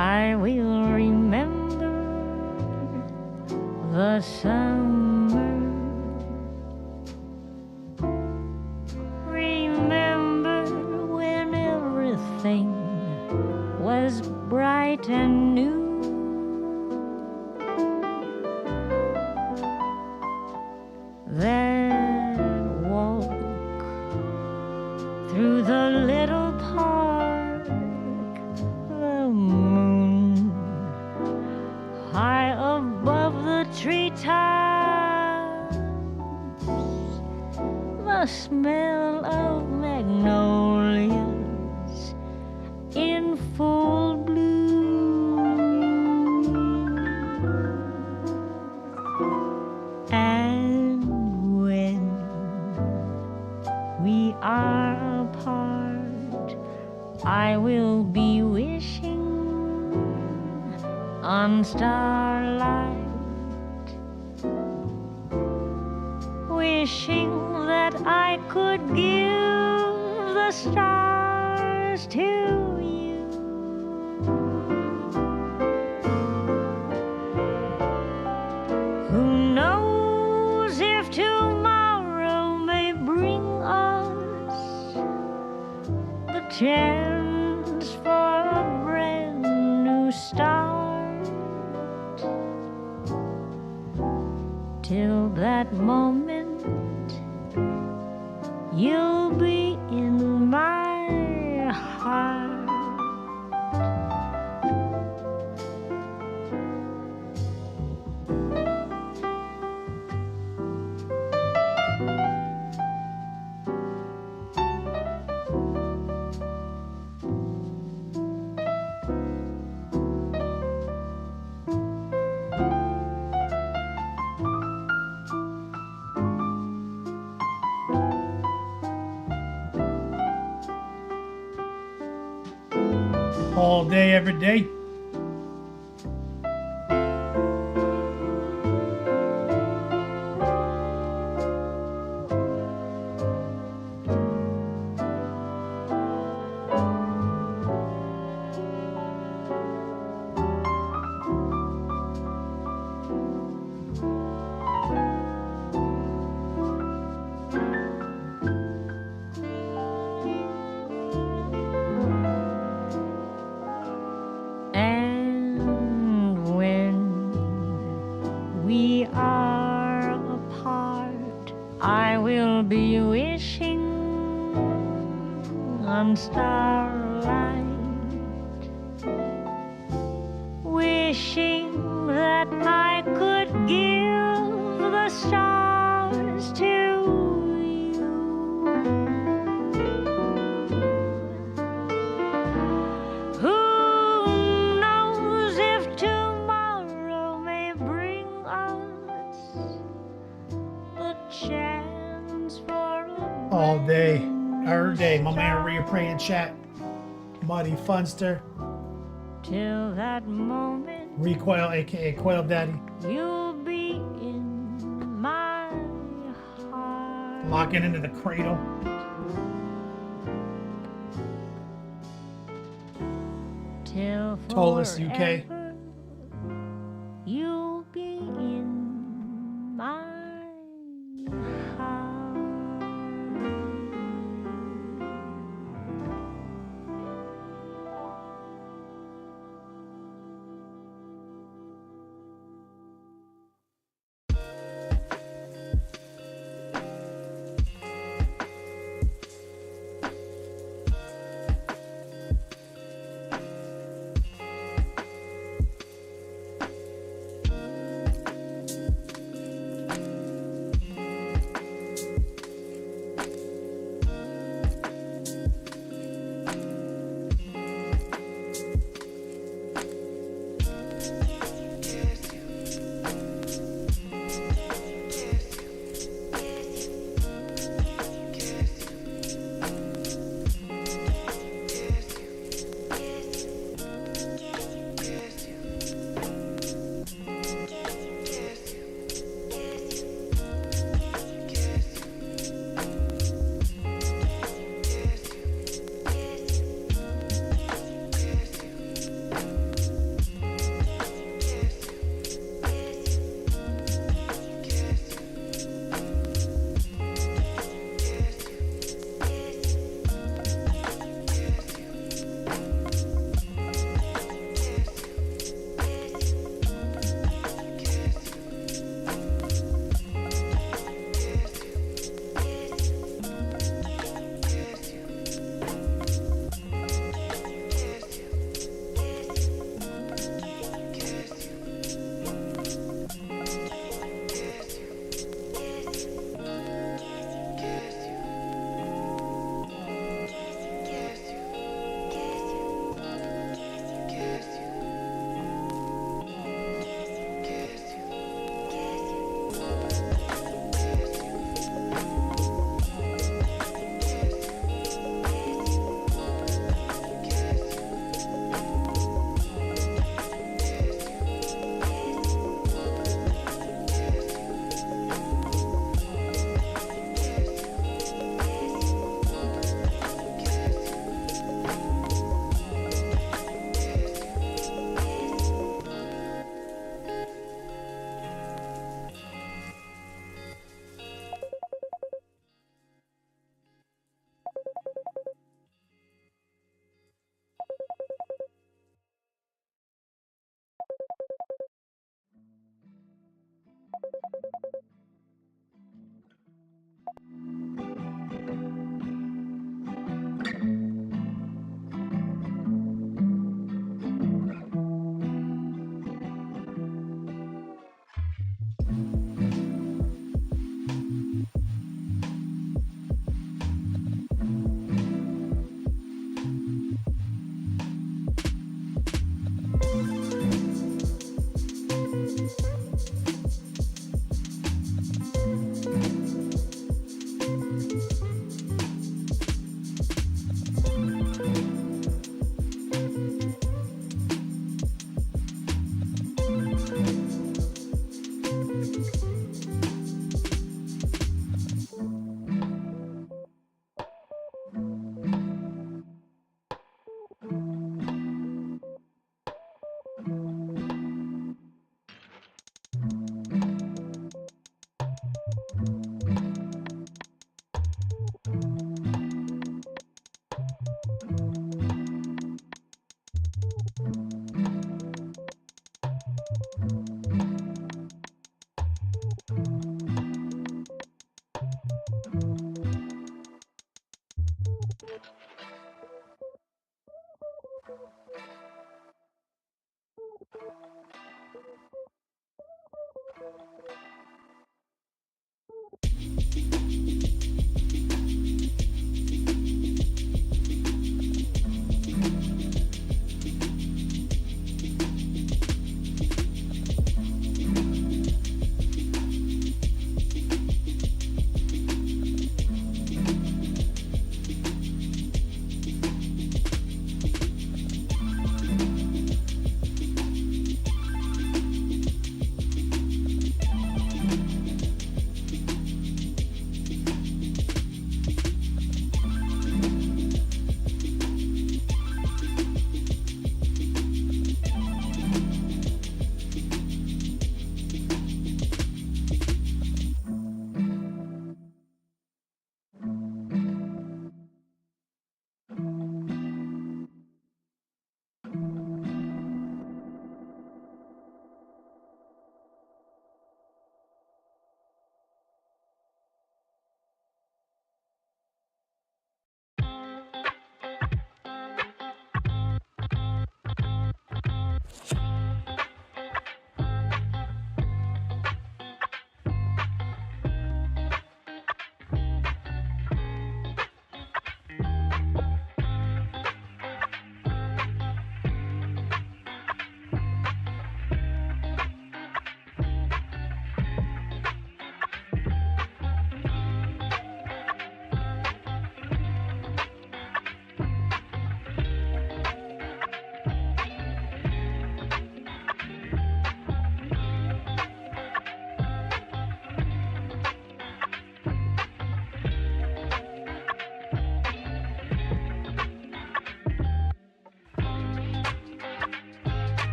I will remember the summer. Remember when everything was bright and new. Then walk through the little park, the moon high above the treetops, the smell of magnolias in full bloom, and when we are apart, I will be wishing on starlight, wishing that I could give the stars to you. Who knows if tomorrow may bring us the chance for a brand new start. Till that moment, you'll be in my heart. All day, every day. We are apart, I will be wishing on starlight, wishing that I could give the stars to you. Who knows if tomorrow may bring us the chance for a All day, every day. My man Rhea praying chat. Muddy Funster. till that moment Recoil, aka Coil Daddy. you'll be in my heart. Locking into the cradle. Till Tolus, UK. forever, you'll be in my heart.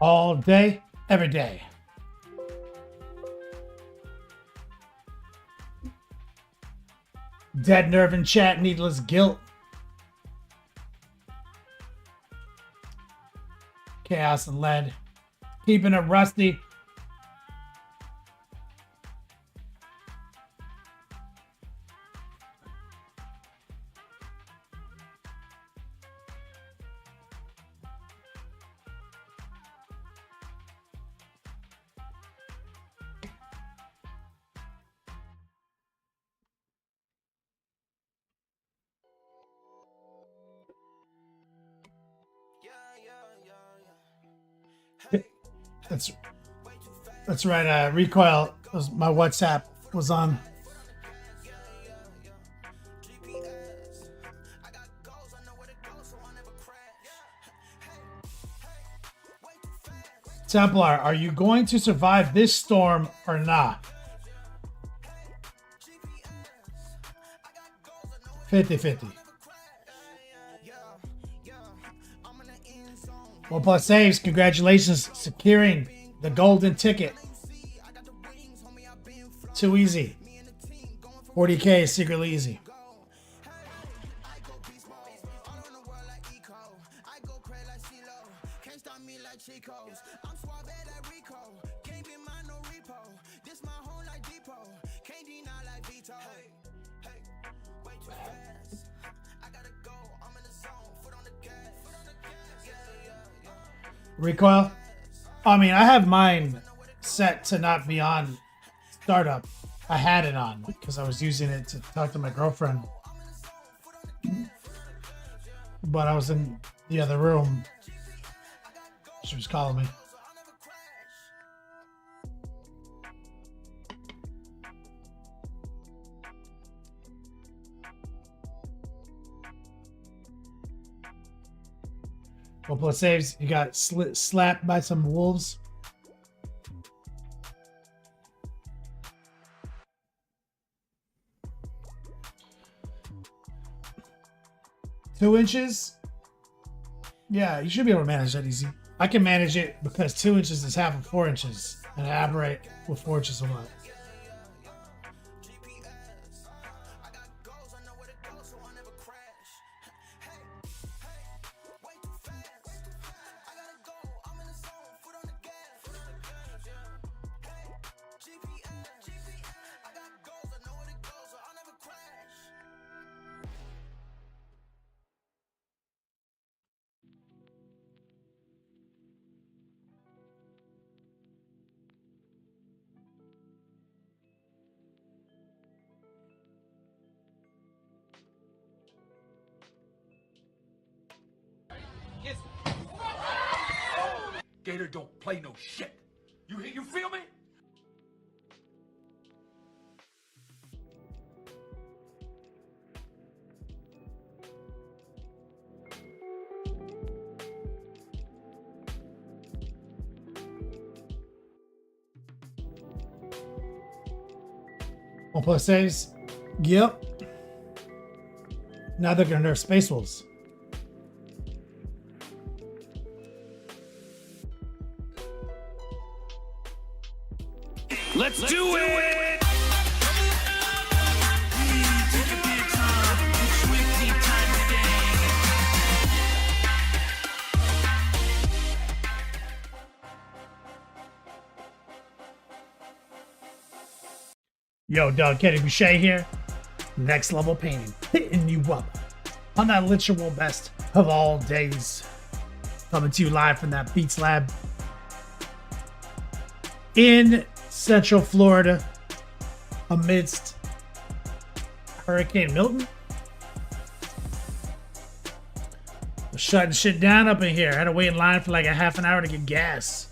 All day, every day. Dead nerve in chat, needless guilt. Chaos and lead. Keeping it rusty. That's right. Recoil was my WhatsApp was on. Templar, are you going to survive this storm or not? 50-50. OnePlus saves. Congratulations, securing the golden ticket. Too easy. 40K is secretly easy. Recoil? I mean, I have mine set to not be on startup. I had it on because I was using it to talk to my girlfriend. But I was in the other room. She was calling me. OnePlus saves. You got slapped by some wolves. Two inches? Yeah, you should be able to manage that easy. I can manage it because 2 inches is half of 4 inches. And I aberrate with 4 inches a lot. Gator don't play no shit. You feel me? OnePlus saves. Yep. Now they're gonna nerf Space Wolves. Let's do it! Yo, Doug, Kenny Boucher here. Next level painting, hitting you up on that literal best of all days. Coming to you live from that Beats Lab in Central Florida amidst Hurricane Milton. We're shutting shit down up in here. I had to wait in line for like a half an hour to get gas.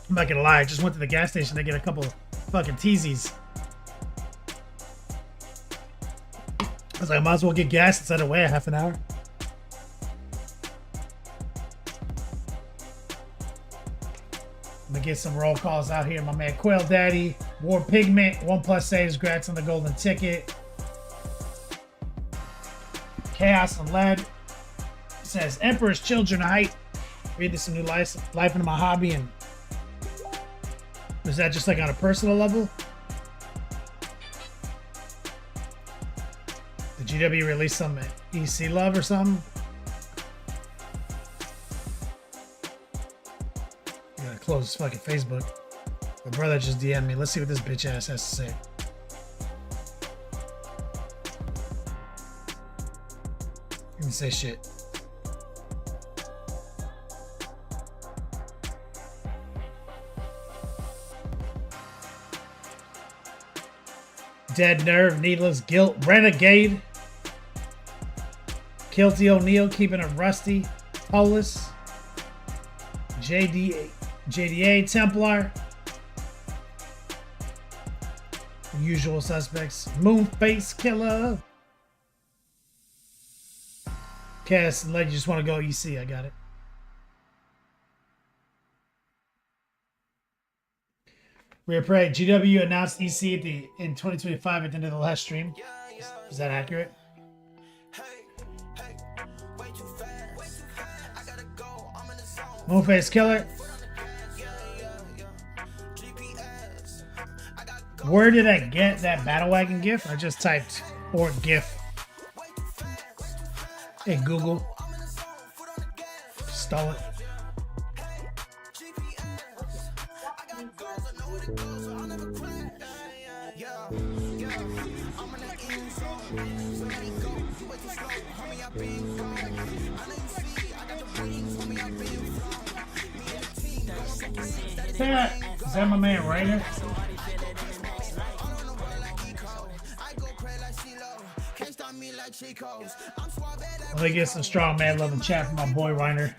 I'm not gonna lie, I just went to the gas station to get a couple fucking teasies. I was like, I might as well get gas instead of wait a half an hour. I'm gonna get some roll calls out here. My man Quail Daddy, War Pigment, OnePlus saves, grats on the golden ticket. Chaos and Lead says Emperor's Children height breathing some new life into my hobby, and was that just like on a personal level? Did GW release some EC love or something? I gotta close fucking Facebook. My brother just DM'd me. Let's see what this bitch ass has to say. He didn't say shit. Dead nerve, needless guilt, renegade. Kilty O'Neill keeping it rusty. Polis. JDA Templar. Usual suspects. Moonface Killer. Cass and Lady just want to go EC. I got it. Rear Prey. GW announced EC in 2025 at the end of the last stream. Is that accurate? Moonface Killer. Where did I get that Battle Wagon GIF? I just typed or GIF in Google. Stole it. Is that my man Ryder? Let me get some strong man loving chat from my boy Ryder.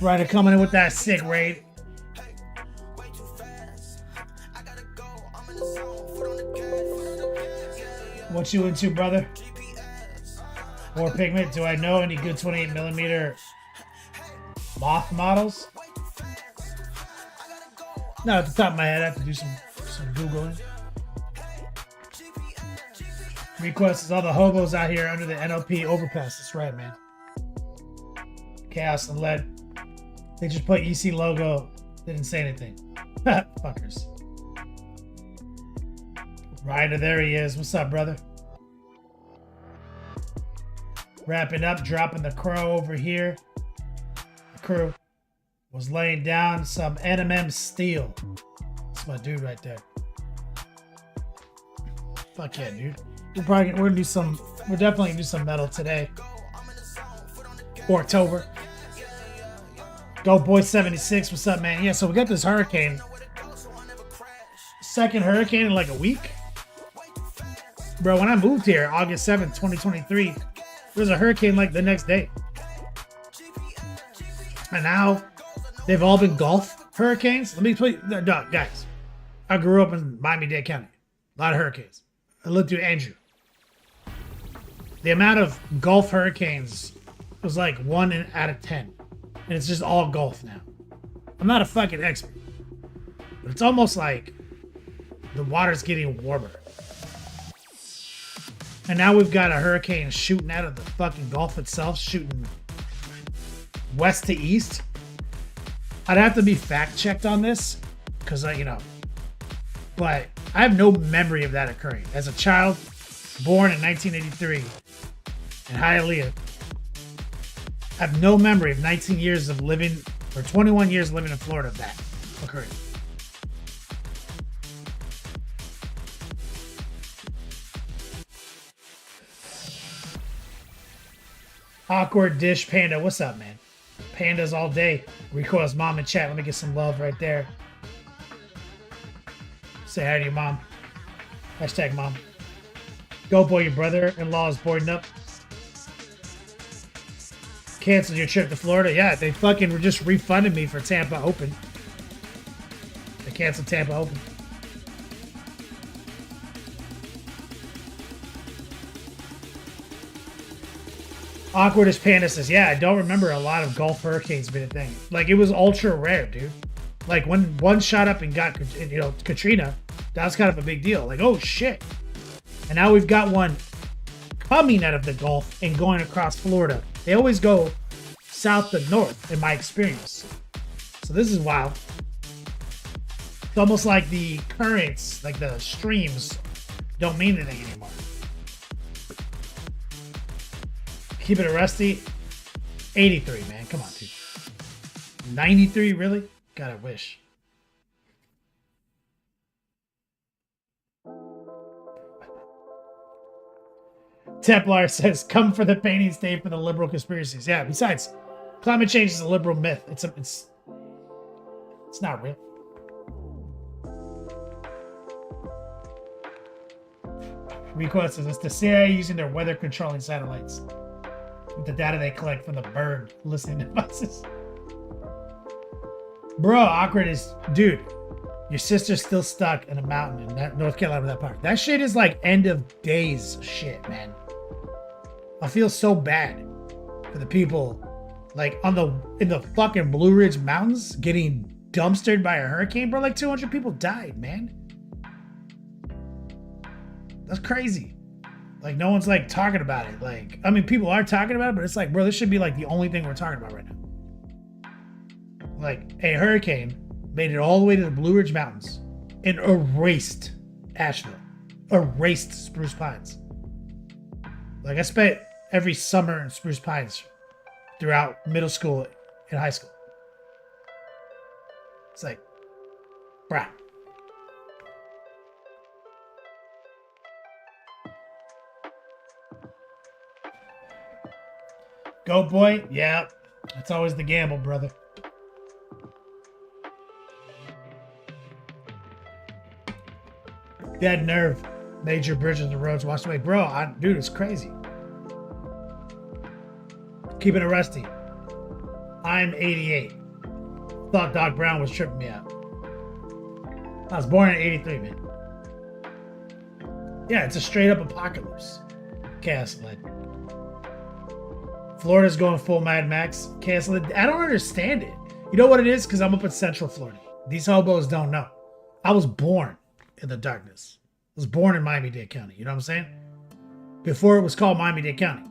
Ryder coming in with that sick raid. What you into, brother? War Pigment, do I know any good 28mm moth models? Not at the top of my head. I have to do some Googling. Request is all the hobos out here under the NLP overpass. That's right, man. Chaos and Lead. They just put EC logo. They didn't say anything. Fuckers. Ryder, there he is. What's up, brother? Wrapping up, dropping the crow over here. The crew was laying down some NMM steel. That's my dude right there. Fuck yeah, dude. We're gonna do some. We're definitely gonna do some metal today. Orktober. Go boy 76. What's up, man? Yeah, so we got this hurricane. Second hurricane in like a week. Bro, when I moved here, August 7th, 2023, there was a hurricane like the next day. And now they've all been Gulf hurricanes. Let me tell you, guys. I grew up in Miami-Dade County. A lot of hurricanes. I lived through Andrew. The amount of Gulf hurricanes was like 1 out of 10. And it's just all Gulf now. I'm not a fucking expert. But it's almost like the water's getting warmer. And now we've got a hurricane shooting out of the fucking Gulf itself, shooting west to east. I'd have to be fact-checked on this, because, but I have no memory of that occurring. As a child, born in 1983 in Hialeah, I have no memory of 19 years of living, or 21 years living in Florida of that occurring. Awkward Dish Panda, what's up, man? Pandas all day. Recoil's mom in chat. Let me get some love right there. Say hi to your mom. Hashtag mom. Go boy, your brother-in-law is boarding up. Canceled your trip to Florida. Yeah, they fucking were just refunded me for Tampa Open. They canceled Tampa Open. Awkwardest Panda says, yeah, I don't remember a lot of Gulf hurricanes being a thing. Like, it was ultra rare, dude. Like, when one shot up and got, Katrina, that was kind of a big deal. Like, oh, shit. And now we've got one coming out of the Gulf and going across Florida. They always go south to north in my experience. So this is wild. It's almost like the currents, like the streams, don't mean anything anymore. Keep it rusty. 83, man. Come on, dude. 93, really? God, I wish. Templar says, come for the painting, stay for the liberal conspiracies. Yeah, besides, climate change is a liberal myth. It's not real. Recoil says, it's the CIA using their weather controlling satellites with the data they collect from the bird listening devices. Bro, awkward is, dude, your sister's still stuck in a mountain in that North Carolina with that part. That shit is like end of days shit, man. I feel so bad for the people like in the fucking Blue Ridge Mountains getting dumpstered by a hurricane, bro. Like 200 people died, man. That's crazy. Like no one's like talking about it. Like, I mean, people are talking about it, but it's like, bro, this should be like the only thing we're talking about right now. Like a hurricane made it all the way to the Blue Ridge Mountains and erased Asheville, erased Spruce Pines. Like I spent every summer in Spruce Pines throughout middle school and high school. It's like, bruh. Go boy, yeah, that's always the gamble, brother. Dead nerve. Major bridges and roads washed away. Bro, dude, it's crazy. Keeping it rusty. I'm 88. Thought Doc Brown was tripping me out. I was born in 83, man. Yeah, it's a straight up apocalypse. Chaos led. Florida's going full Mad Max. Chaos led. I don't understand it. You know what it is? Because I'm up in Central Florida. These hobos don't know. I was born in the darkness. I was born in Miami-Dade County. You know what I'm saying? Before it was called Miami-Dade County.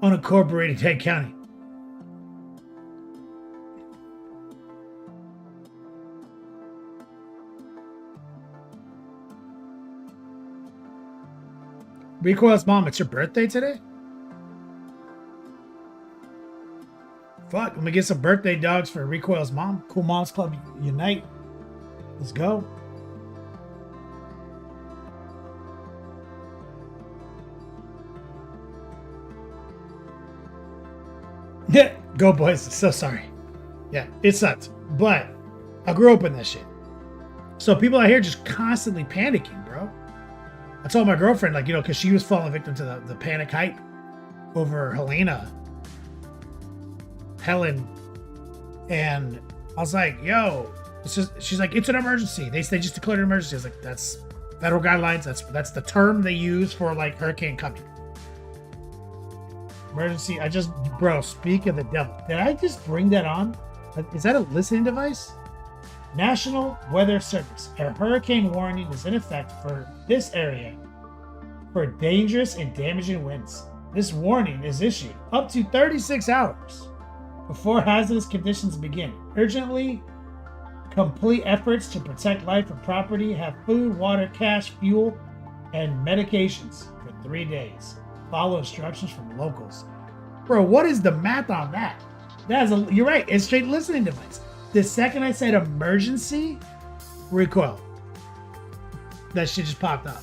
Unincorporated Dade County. Recoil's mom, it's your birthday today? Fuck, let me get some birthday dogs for Recoil's mom. Cool Moms Club Unite. Let's go. Yeah, go boys. So sorry. Yeah, it sucked. But I grew up in that shit. So people out here just constantly panicking, bro. I told my girlfriend, like, you know, because she was falling victim to the panic hype over Helen. And I was like, yo, it's just, she's like, it's an emergency. They just declared an emergency. I was like, that's federal guidelines. That's the term they use for like hurricane coming. Emergency. Bro, speak of the devil. Did I just bring that on? Is that a listening device? National Weather Service. A hurricane warning is in effect for this area for dangerous and damaging winds. This warning is issued up to 36 hours before hazardous conditions begin. Urgently complete efforts to protect life and property, have food, water, cash, fuel, and medications for 3 days. Follow instructions from locals. Bro, what is the math on that? You're right, it's straight listening device. The second I said emergency, recoil. That shit just popped up.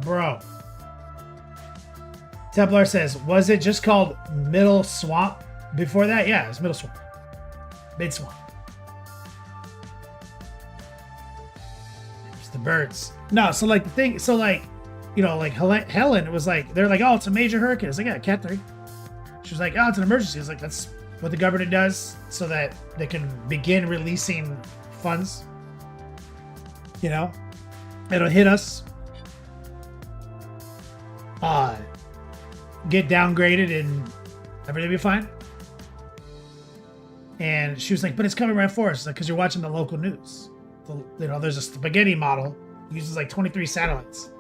Bro. Templar says, was it just called Middle Swamp before that? Yeah, it was Middle Swamp. Mid Swamp. It's the birds. No, so like the thing, so like, you know, like Helen, it was like, they're like, oh, it's a major hurricane. It's like, yeah, Cat 3. She was like, oh, it's an emergency. It's like, that's what the government does so that they can begin releasing funds. You know, it'll hit us. Get downgraded and everything will be fine. And she was like, but it's coming right for us. Like, because you're watching the local news. You know, there's a spaghetti model It uses like 23 satellites.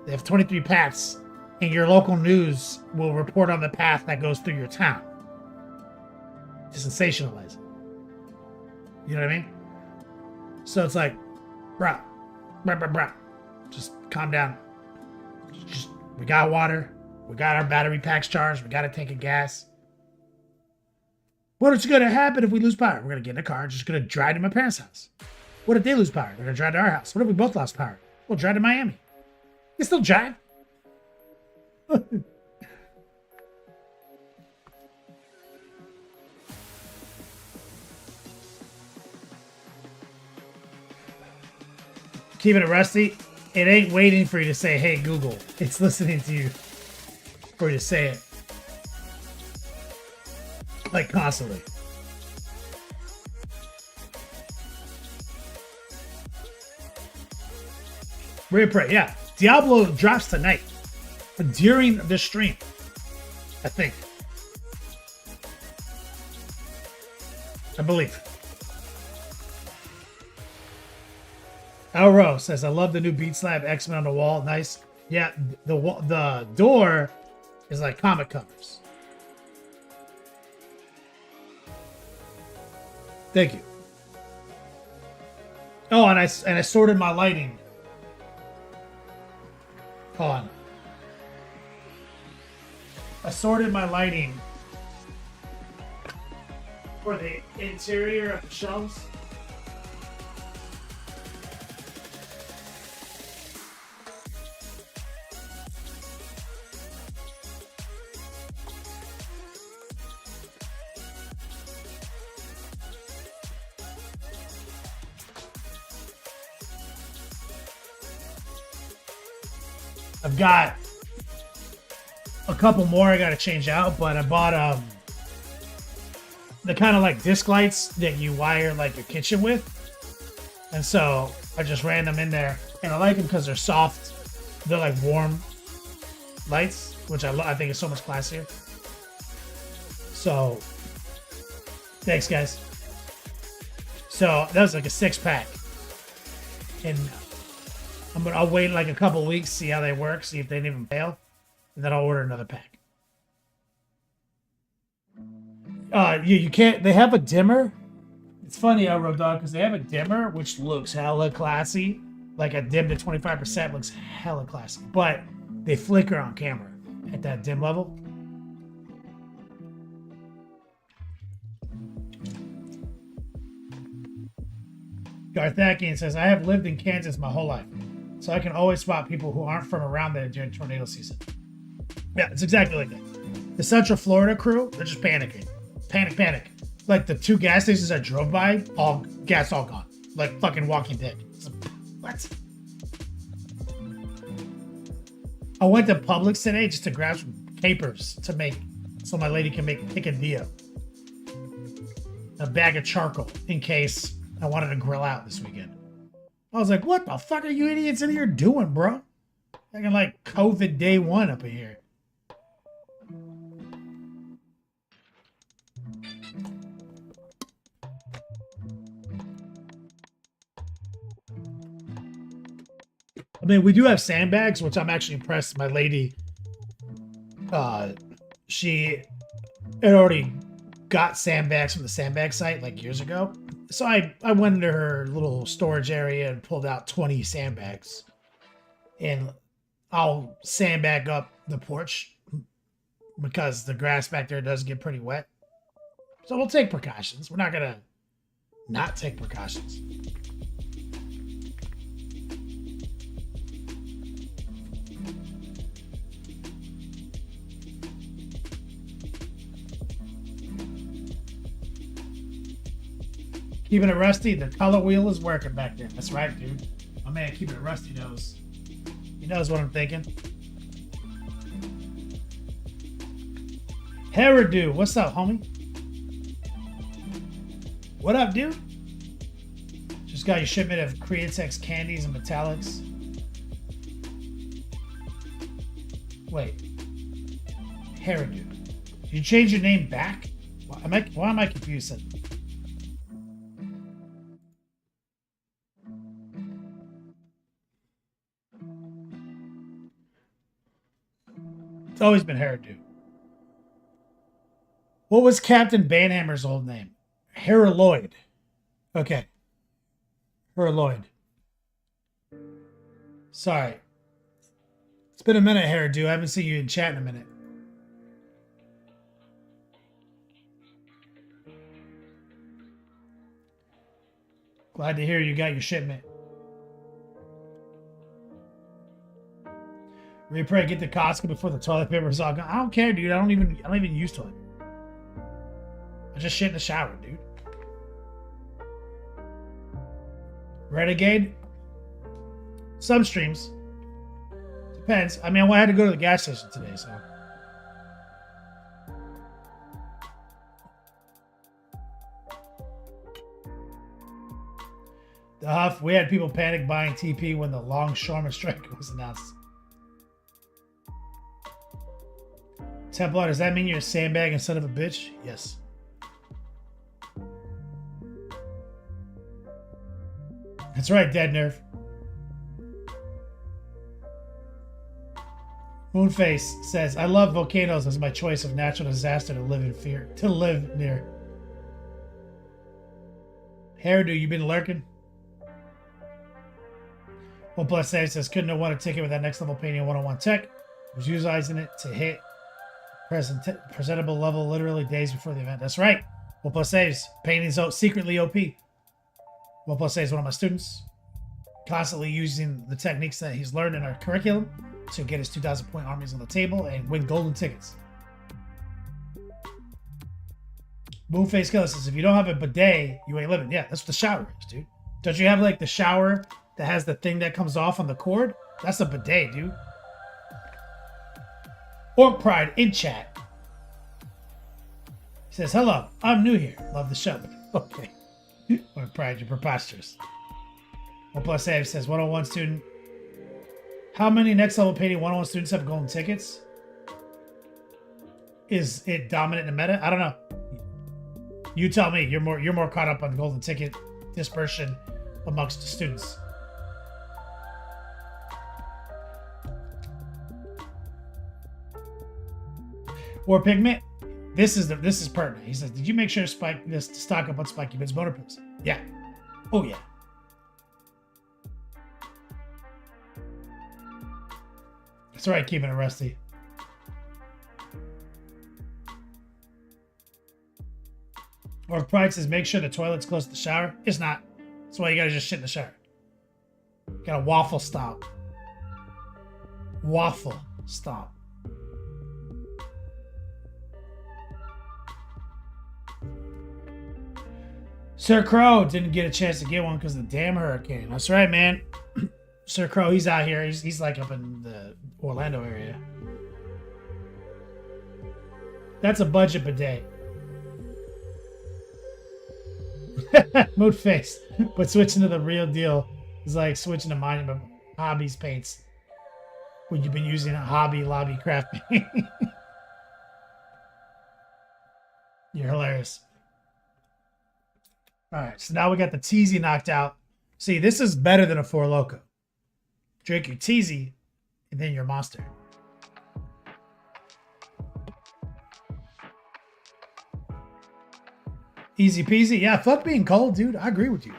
They have 23 paths, and your local news will report on the path that goes through your town to sensationalize it. You know what I mean? So it's like, bruh, just calm down. Just, we got water. We got our battery packs charged. We got a tank of gas. What is going to happen if we lose power? We're going to get in a car and just going to drive to my parents' house. What if they lose power? They're going to drive to our house. What if we both lost power? We'll drive to Miami. You still drive. Keeping it rusty. It ain't waiting for you to say, hey, Google. It's listening to you for you to say it. Like constantly. Replay, yeah. Diablo drops tonight. During the stream. I think. I believe. Elro says, I love the new Beat Slab X-Men on the wall. Nice. Yeah, the door is like comic covers. Thank you. Oh, and I sorted my lighting. Hold on. I sorted my lighting for the interior of the shelves. I've got a couple more I gotta change out, but I bought the kind of like disc lights that you wire like your kitchen with, and so I just ran them in there, and I like them because they're soft. They're like warm lights, which I think is so much classier. So thanks, guys. So that was like a 6-pack, and I'll wait like a couple weeks, see how they work, see if they didn't even fail, and then I'll order another pack. You can't. They have a dimmer. It's funny, Road Dog, because they have a dimmer which looks hella classy. Like a dim to 25% looks hella classy, but they flicker on camera at that dim level. Garthakian says, I have lived in Kansas my whole life, so I can always spot people who aren't from around there during tornado season. Yeah, it's exactly like that. The Central Florida crew, they're just panicking. Panic. Like the 2 gas stations I drove by, all gas all gone. Like fucking Walking Dead. What? I went to Publix today just to grab some capers to make, so my lady can make picadillo. A bag of charcoal in case I wanted to grill out this weekend. I was like, what the fuck are you idiots in here doing, bro? Fucking like COVID day 1 up in here. I mean, we do have sandbags, which I'm actually impressed. My lady, she had already got sandbags from the sandbag site like years ago. So I went into her little storage area and pulled out 20 sandbags. And I'll sandbag up the porch because the grass back there does get pretty wet. So we'll take precautions. We're not going to not take precautions. Keeping it rusty, the color wheel is working back there. That's right, dude. My man Keeping It Rusty knows. He knows what I'm thinking. Hairdo, what's up, homie? What up, dude? Just got your shipment of Createx candies and metallics. Wait. Hairdo. Did you change your name back? Why am I confused? always been hairdo. What was Captain Banhammer's old name? Lloyd. Okay. Lloyd. Sorry. It's been a minute, hairdo. I haven't seen you in chat in a minute. Glad to hear you got your shipment. Repray, get to Costco before the toilet paper is all gone. I don't care, dude. I don't even use toilet. I just shit in the shower, dude. Renegade? Some streams. Depends. I mean, I had to go to the gas station today, so. The Huff, we had people panic buying TP when the longshoreman strike was announced. Templar, does that mean you're a sandbag instead of a bitch? Yes. That's right, Dead Nerf. Moonface says, I love volcanoes as my choice of natural disaster to live in fear. To live near. Hairdo, you been lurking? OnePlus says, couldn't have won a ticket with that next level painting 101 tech. Was utilizing it to hit presentable level literally days before the event. That's right. OnePlus saves. Painting's secretly OP. OnePlus saves one of my students. Constantly using the techniques that he's learned in our curriculum to get his 2,000 point armies on the table and win golden tickets. Moonface Killer says, if you don't have a bidet, you ain't living. Yeah, that's what the shower is, dude. Don't you have like the shower that has the thing that comes off on the cord? That's a bidet, dude. Orc Pride in chat. He says, hello, I'm new here. Love the show. Okay. Orc Pride, you're preposterous. OnePlus Save says, 101 student. How many next level painting 101 students have golden tickets? Is it dominant in the meta? I don't know. You tell me. You're more caught up on golden ticket dispersion amongst the students. War Pigment, this is pertinent. He says, did you make sure to stock up on Spiky Bits motor pills? Yeah. Oh yeah. That's right, keeping it rusty. Orc Pride says, make sure the toilet's close to the shower. It's not. That's why you gotta just shit in the shower. Gotta waffle stomp. Waffle stomp. Sir Crow didn't get a chance to get one because of the damn hurricane. That's right, man. Sir Crow, he's out here. He's like up in the Orlando area. That's a budget bidet. Mood face. But switching to the real deal is like switching to Monument Hobbies paints when you've been using a Hobby Lobby craft paint. You're hilarious. All right, so now we got the Teasy knocked out. See, this is better than a Four Loko. Drink your Teasy, and then your Monster. Easy peasy. Yeah, fuck being cold, dude. I agree with you.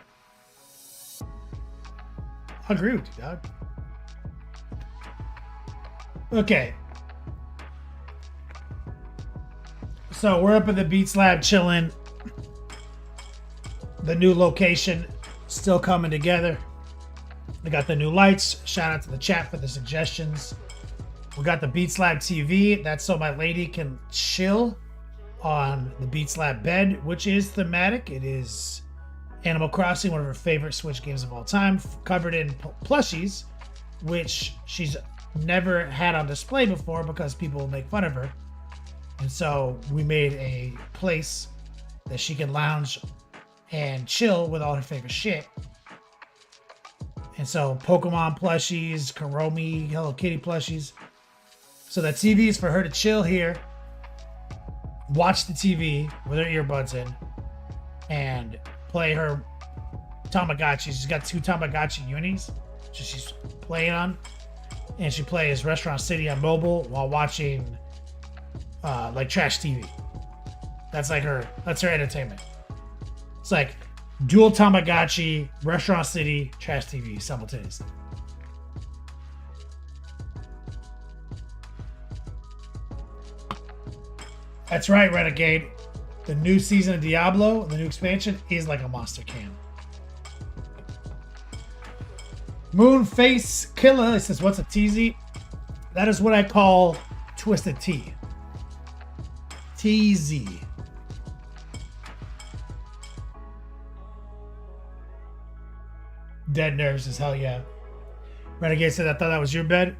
I agree with you, dog. Okay. So we're up at the Beats Lab chilling. The new location still coming together. We got the new lights. Shout out to the chat for the suggestions. We got the Beats Lab TV. That's so my lady can chill on the Beats Lab bed, which is thematic. It is Animal Crossing, one of her favorite Switch games of all time, covered in plushies, which she's never had on display before because people will make fun of her. And so we made a place that she can lounge and chill with all her favorite shit. And so Pokemon plushies, Karomi, Hello Kitty plushies. So that TV is for her to chill here, watch the TV with her earbuds in, and play her Tamagotchi. She's got 2 Tamagotchi unis, which she's playing on. and she plays Restaurant City on mobile while watching like trash TV. That's her entertainment. It's like dual Tamagotchi, Restaurant City, trash TV simultaneously. That's right, Renegade. The new season of Diablo, the new expansion, is like a monster can. Moonface Killer says, what's a TZ? That is what I call Twisted Tea. TZ. Dead nerves as hell, yeah. Renegade said, I thought that was your bed.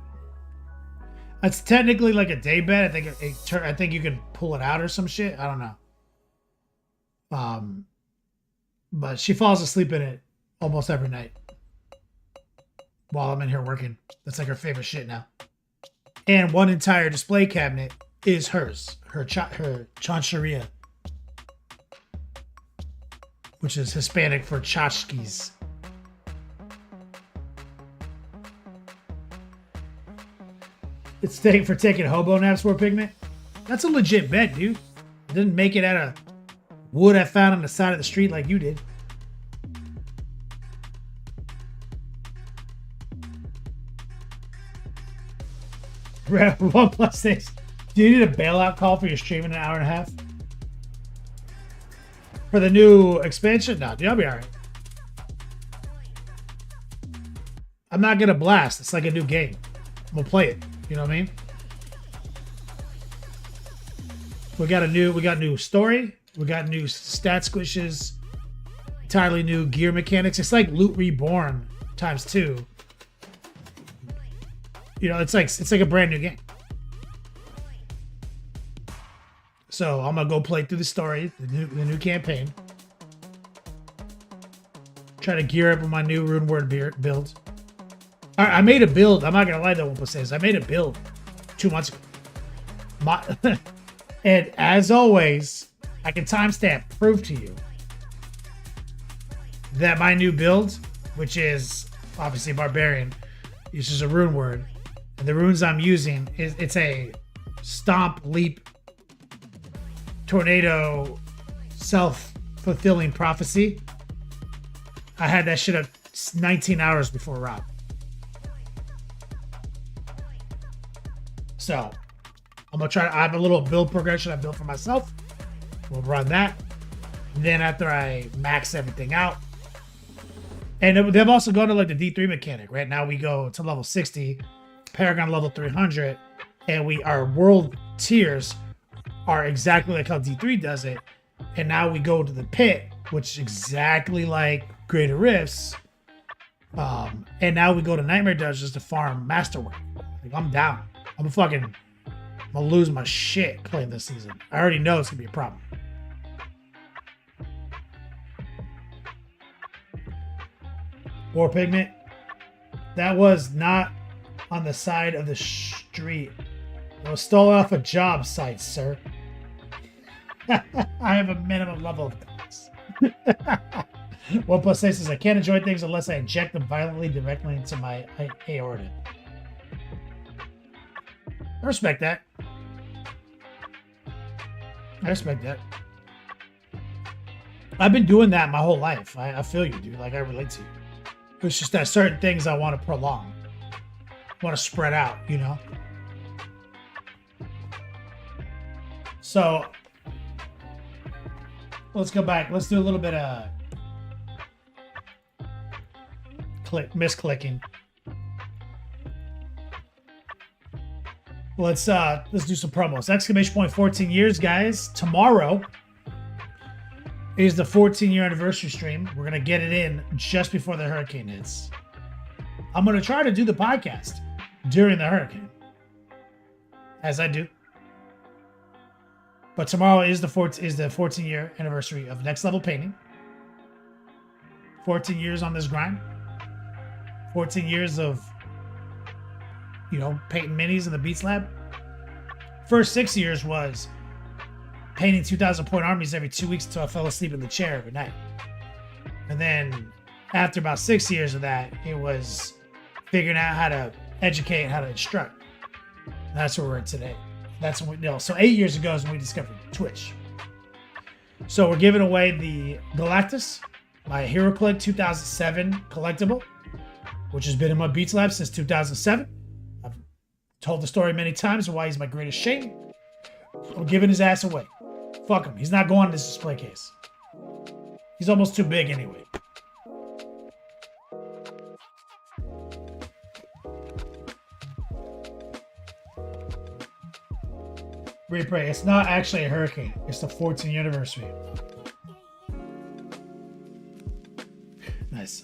It's technically like a day bed. I think you can pull it out or some shit. I don't know. But she falls asleep in it almost every night while I'm in here working. That's like her favorite shit now. And one entire display cabinet is hers, her chancheria, which is Hispanic for tchotchkes. It's for taking hobo naps, War Pigment. That's a legit bed, dude. I didn't make it out of wood I found on the side of the street like you did. OnePlus6. Do you need a bailout call for your stream in an hour and a half? For the new expansion? No, dude, I'll be alright. I'm not gonna blast. It's like a new game. I'm gonna play it. You know what I mean? We got new story. We got new stat squishes. Entirely new gear mechanics. It's like Loot Reborn times 2. You know, it's like a brand new game. So I'm gonna go play through the story, the new campaign. Try to gear up with my new Rune Word build. All right, I made a build. I'm not gonna lie though, what says I made a build 2 months ago. And as always, I can timestamp prove to you that my new build, which is obviously Barbarian, uses a Rune Word. And the runes I'm using it's a Stomp, Leap, Tornado, Self-Fulfilling Prophecy. I had that shit up 19 hours before Rob. So I'm gonna try to. I have a little build progression I built for myself. We'll run that. And then after I max everything out, and they've also gone to like the D3 mechanic. Right now we go to level 60, Paragon level 300, and our world tiers are exactly like how D3 does it. And now we go to the pit, which is exactly like Greater Rifts. And now we go to Nightmare Dungeons to farm Masterwork. Like, I'm down. I'm gonna lose my shit playing this season. I already know it's gonna be a problem. War Pigment. That was not on the side of the street. It was stolen off a job site, sir. I have a minimum level of things. OnePlus says I can't enjoy things unless I inject them violently directly into my aorta. I respect that. I respect that. I've been doing that my whole life. I feel you, dude. Like, I relate to you. It's just that certain things I want to prolong. I want to spread out, you know? So, let's go back. Let's do a little bit of misclicking. Let's do some promos. Exclamation point 14 years, guys. Tomorrow is the 14-year anniversary stream. We're gonna get it in just before the hurricane hits. I'm gonna try to do the podcast during the hurricane, as I do. But tomorrow is the 14-year anniversary of Next Level Painting. 14 years on this grind. 14 years of, you know, painting minis in the Beats Lab. First 6 years was painting 2,000-point armies every 2 weeks until I fell asleep in the chair every night. And then after about 6 years of that, it was figuring out how to educate how to instruct. And that's where we're at today. That's when we know. So 8 years ago is when we discovered Twitch. So we're giving away the Galactus, my HeroClick 2007 collectible, which has been in my Beats Lab since 2007. I've told the story many times of why he's my greatest shame. We're giving his ass away. Fuck him. He's not going in this display case. He's almost too big anyway. Replay. It's not actually a hurricane. It's the 14th year anniversary. Nice.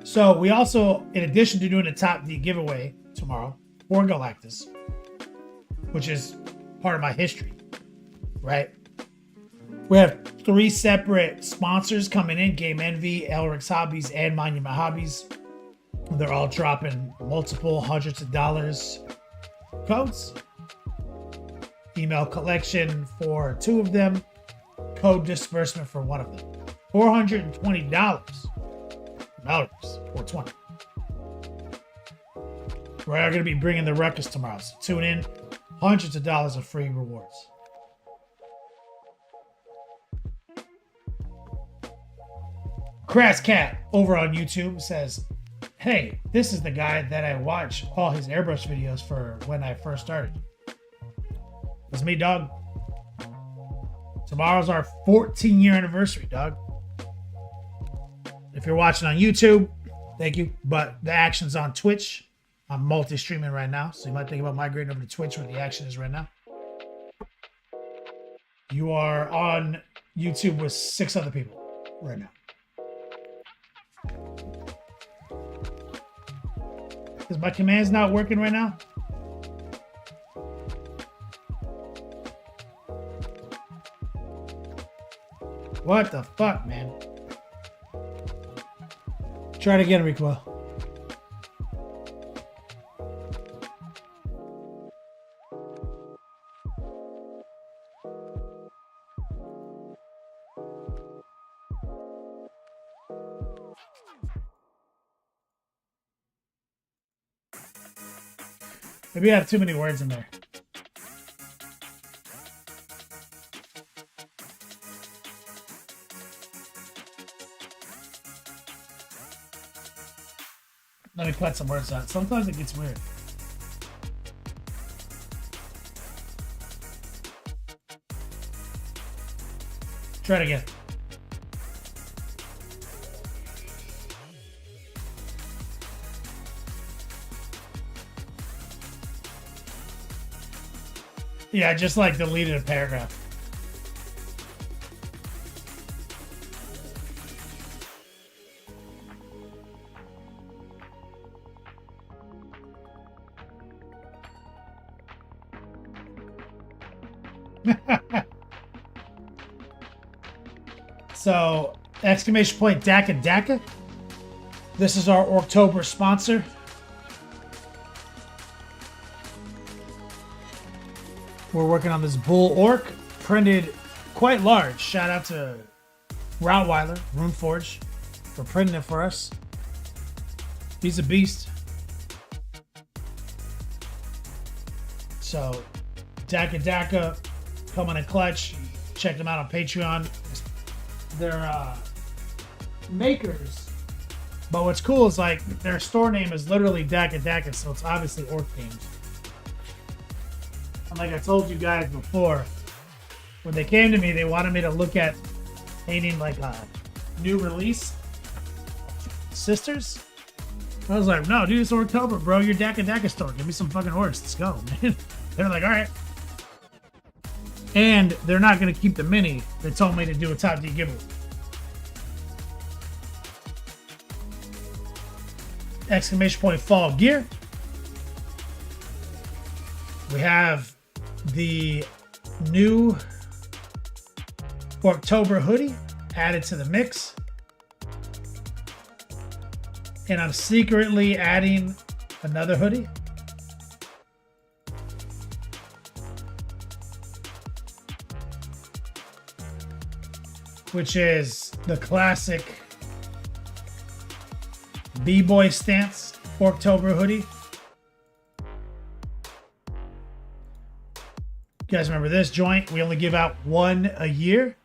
So we also, in addition to doing the top D giveaway tomorrow for Galactus, which is part of my history, right? We have 3 separate sponsors coming in: Game Envy, Elric's Hobbies, and Monument Hobbies. They're all dropping multiple hundreds of dollars codes. Email collection for 2 of them. Code disbursement for 1 of them. $420. $420. We are going to be bringing the ruckus tomorrow, so tune in. Hundreds of dollars of free rewards. Crass Cat over on YouTube says, "Hey, this is the guy that I watch all his airbrush videos for when I first started." It's me, dog. Tomorrow's our 14-year anniversary, dog. If you're watching on YouTube, thank you. But the action's on Twitch. I'm multi-streaming right now, so you might think about migrating over to Twitch where the action is right now. You are on YouTube with 6 other people right now. Is my commands not working right now? What the fuck, man? Try it again, Recoil. Maybe I have too many words in there. Let me cut some words out. Sometimes it gets weird. Try it again. Yeah, I just like deleted a paragraph. So, exclamation point Daka Daka. This is our Orktober sponsor. We're working on this bull orc, printed quite large. Shout out to Rottweiler, Runeforge, for printing it for us. He's a beast. So, Daka Daka, coming in clutch. Check them out on Patreon. They're makers, but what's cool is like their store name is literally Daka Daka, so it's obviously orc themed. And like I told you guys before, when they came to me, they wanted me to look at painting like a new release Sisters. I was like, no, dude, it's Orktober, bro. Your Daka Daka store. Give me some fucking orcs. Let's go, man. They're like, all right. And they're not going to keep the mini. They told me to do a top D giveaway. Exclamation point fall gear. We have the new Orktober hoodie added to the mix. And I'm secretly adding another hoodie. Which is the classic B-Boy stance Orktober hoodie. You guys remember this joint? We only give out one a year.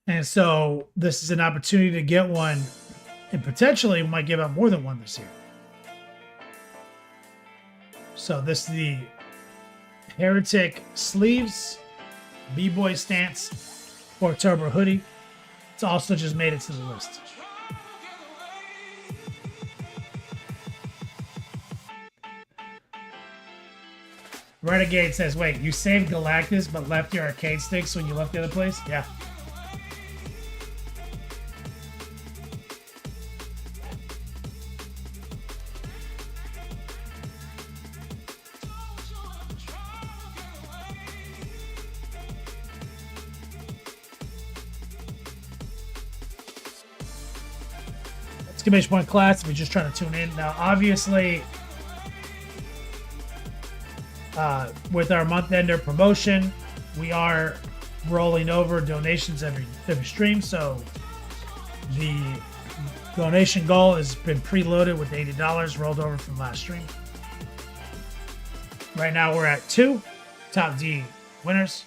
And so this is an opportunity to get one, and potentially we might give out more than one this year. So this is the Heretic sleeves, B-Boy stance, Orktober hoodie. It's also just made it to the list. Renegade says, wait, you saved Galactus but left your arcade sticks when you left the other place? Yeah. Exclamation point class if you're just trying to tune in. Now, obviously, with our month ender promotion, we are rolling over donations every stream. So the donation goal has been preloaded with $80 rolled over from last stream. Right now we're at 2 top D winners.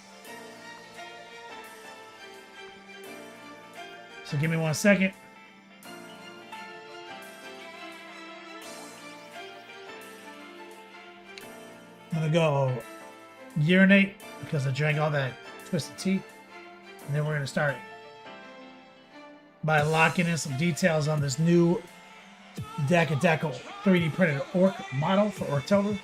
So give me 1 second. I'm gonna go urinate because I drank all that twisted tea, and then we're gonna start by locking in some details on this new Deca 3D printed orc model for Orktober.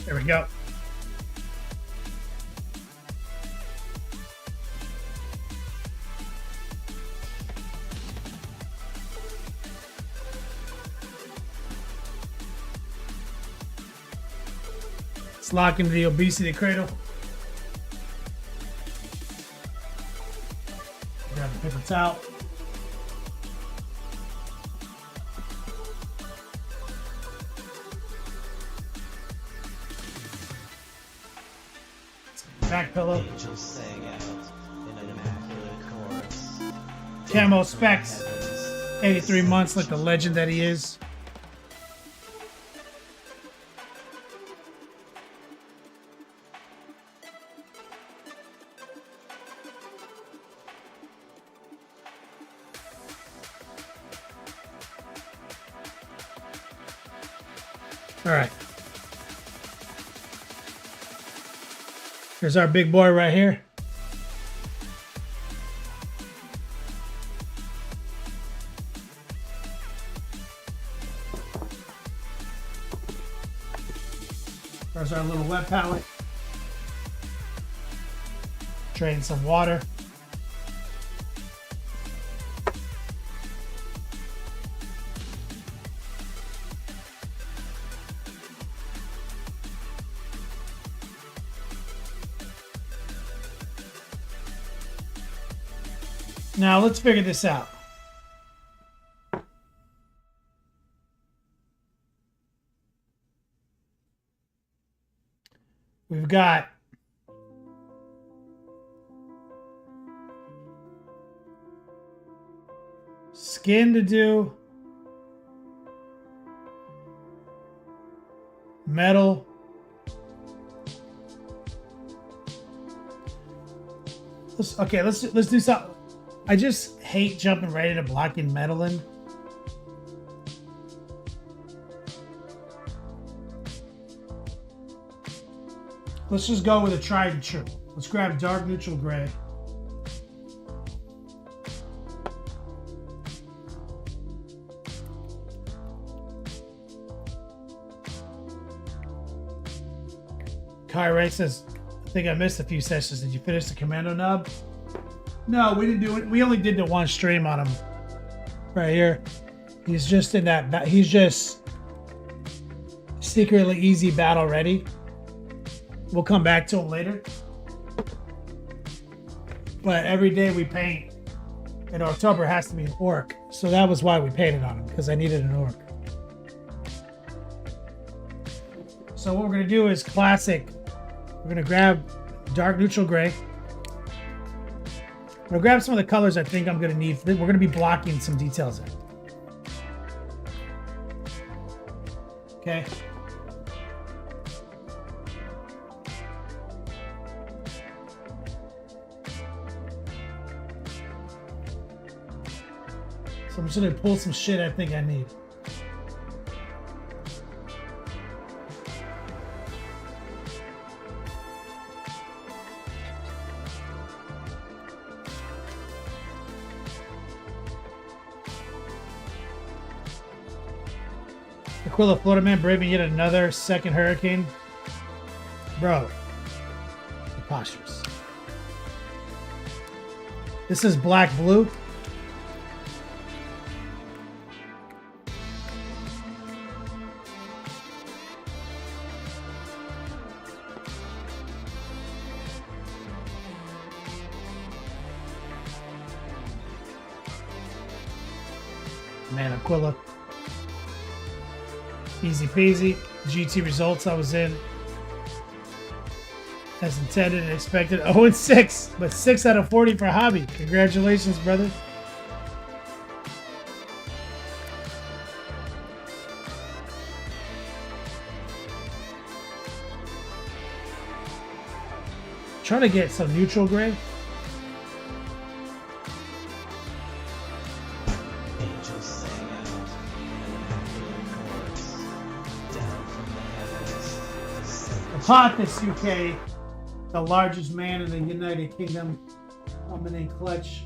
There we go. Let's lock into the obesity cradle. Grab a paper towel. Back pillow. Camo specs. 83 months like the legend that he is. All right. Here's our big boy right here. There's our little wet palette. Drain some water. Now let's figure this out. We've got skin to do, metal. Let's do something. I just hate jumping right into blocking metal in. Let's just go with a tried and true. Let's grab dark neutral gray. Kai Ray says, I think I missed a few sessions. Did you finish the commando nub? No, we didn't do it. We only did the one stream on him. Right here. He's just in that. He's just secretly easy battle ready. We'll come back to him later. But every day we paint, and Orktober has to be an orc. So that was why we painted on him, because I needed an orc. So what we're going to do is classic. We're going to grab dark neutral gray. I'm going to grab some of the colors I think I'm going to need. We're going to be blocking some details in. Okay. So I'm just going to pull some shit I think I need. Aquila Florida man braving yet another second hurricane. Bro. Preposterous. This is black blue. Man, Aquila. Easy peasy. GT results I was in as intended and expected. 0-6, but 6 out of 40 for hobby. Congratulations, brother. Trying to get some neutral gray. Pothis UK, the largest man in the United Kingdom, coming in clutch.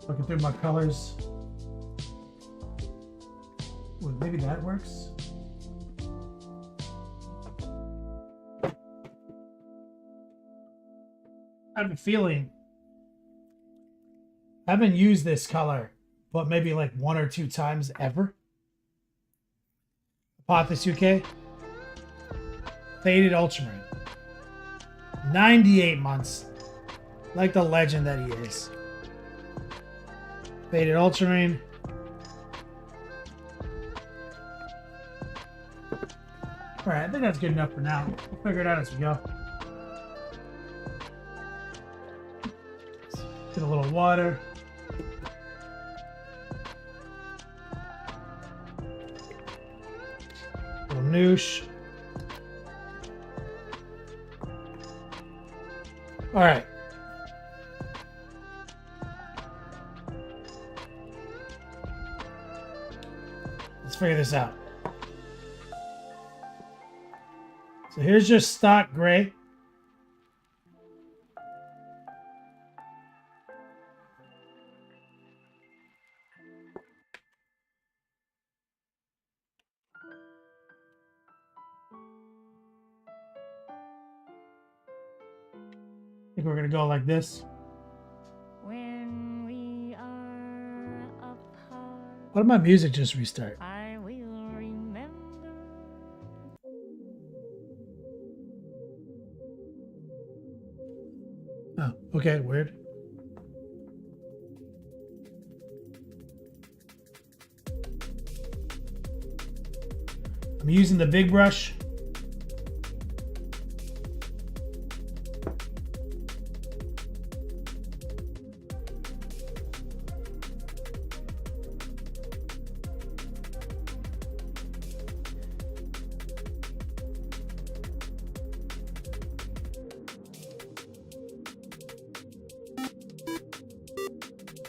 Looking through my colors. Well, maybe that works. I have a feeling I haven't used this color, but maybe like 1 or 2 times ever. Pothis UK. Faded Ultramarine. 98 months. Like the legend that he is. Faded Ultramarine. Alright, I think that's good enough for now. We'll figure it out as we go. Get a little water. A little noosh. All right. Let's figure this out. So here's just stock gray. I think we're gonna go like this. When we are apart, Why did my music just restart? I will remember. Oh, okay, weird. I'm using the big brush.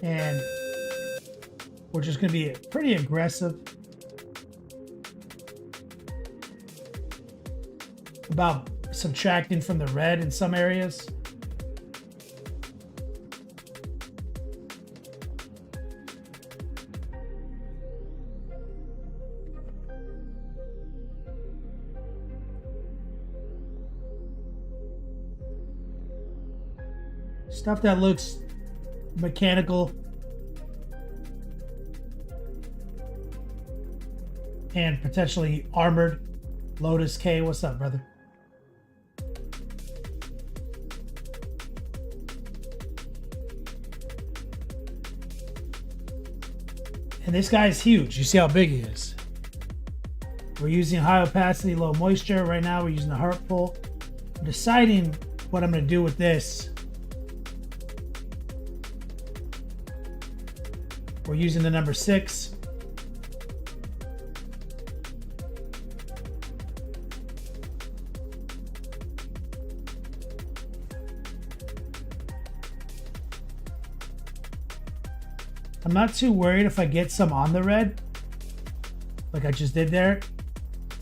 And we're just going to be pretty aggressive about subtracting from the red in some areas. Stuff that looks mechanical and potentially armored. Lotus K, what's up, brother? And this guy is huge. You see how big he is. We're using high opacity, low moisture. Right now we're using the heart pull. I'm deciding what I'm going to do with this. We're using the number 6. I'm not too worried if I get some on the red, like I just did there.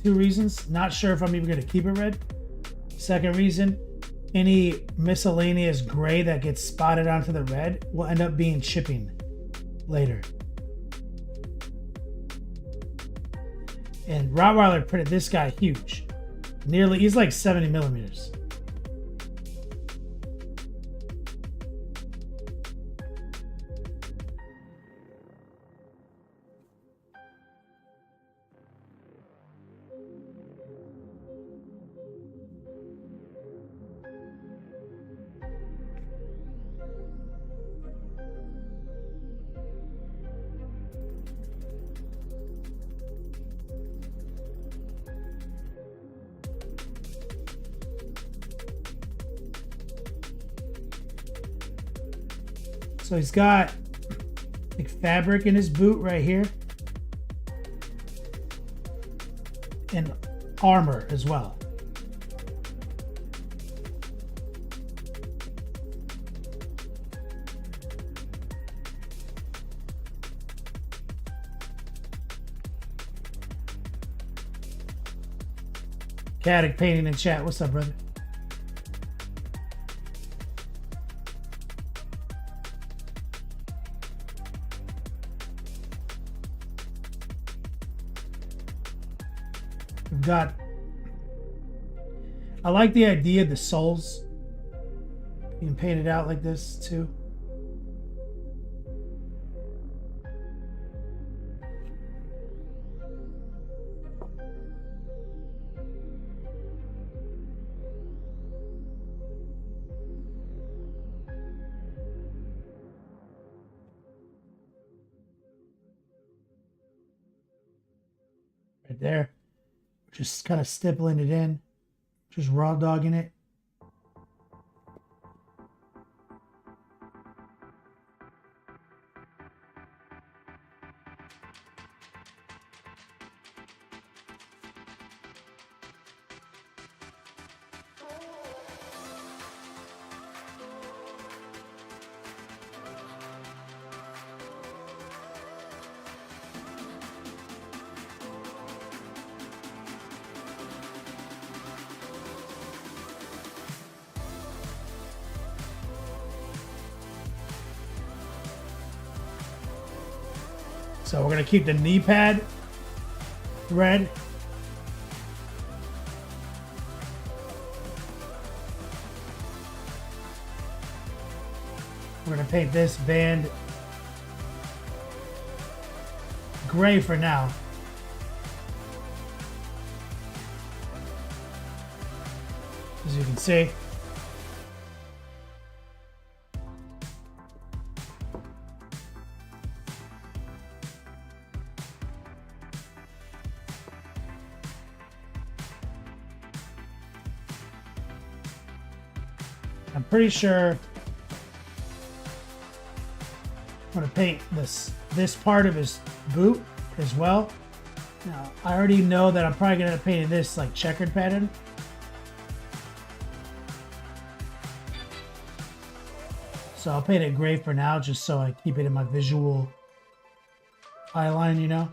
2 reasons. Not sure if I'm even going to keep it red. Second reason, any miscellaneous gray that gets spotted onto the red will end up being chipping later. And Rottweiler printed this guy huge. He's like 70 millimeters. So he's got like fabric in his boot right here. And armor as well. Caddick painting in chat. What's up, brother? I like the idea of the soles being painted out like this too. Right there. Just kind of stippling it in. Just raw dogging it. So we're going to keep the knee pad red. We're going to paint this band gray for now. As you can see. I'm pretty sure I'm gonna paint this part of his boot as well. Now, I already know that I'm probably gonna end up painting this like checkered pattern. So I'll paint it gray for now, just so I keep it in my visual eye line, you know.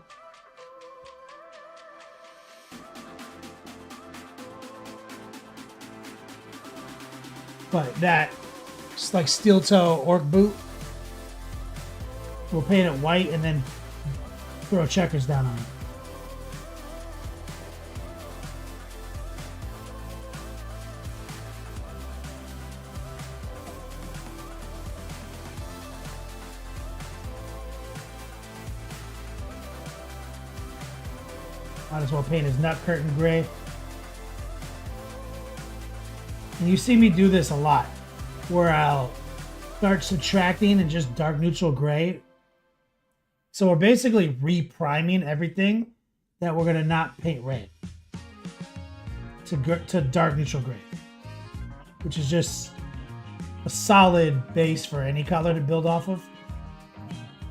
But that, just like steel toe orc boot, we'll paint it white and then throw checkers down on it. Might as well paint his nut curtain gray. And you see me do this a lot, where I'll start subtracting and just dark neutral gray. So we're basically re-priming everything that we're gonna not paint red to dark neutral gray, which is just a solid base for any color to build off of.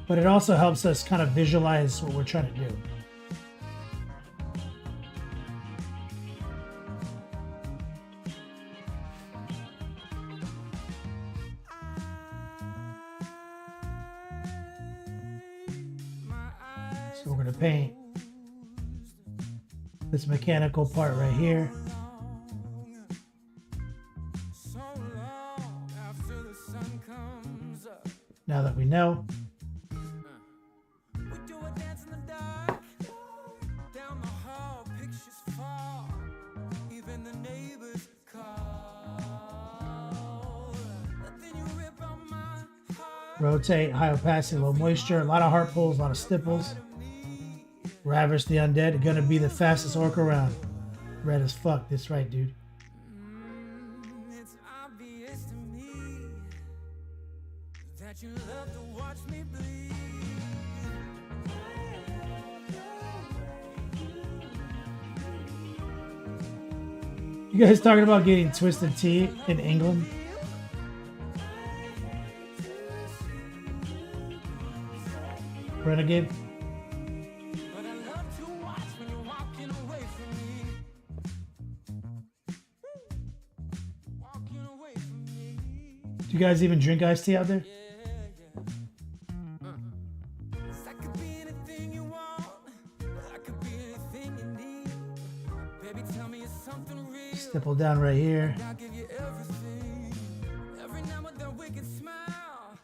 But it also helps us kind of visualize what we're trying to do. So we're going to paint this mechanical part right here. Now that we know. Rotate, high opacity, low moisture, a lot of heart pulls, a lot of stipples. Ravish the Undead, gonna be the fastest orc around. Red as fuck, that's right, dude. It's obvious to me that you love to watch me bleed. You guys talking about getting Twisted Tea in England? Renegade? But I love to watch when you're walking away from me. Walking away from me. Do you guys even drink iced tea out there? I could be anything you want. I could be anything you need. Baby, tell me it's something real. Stipple down right here. I'll give you everything. Every now and then wicked smile.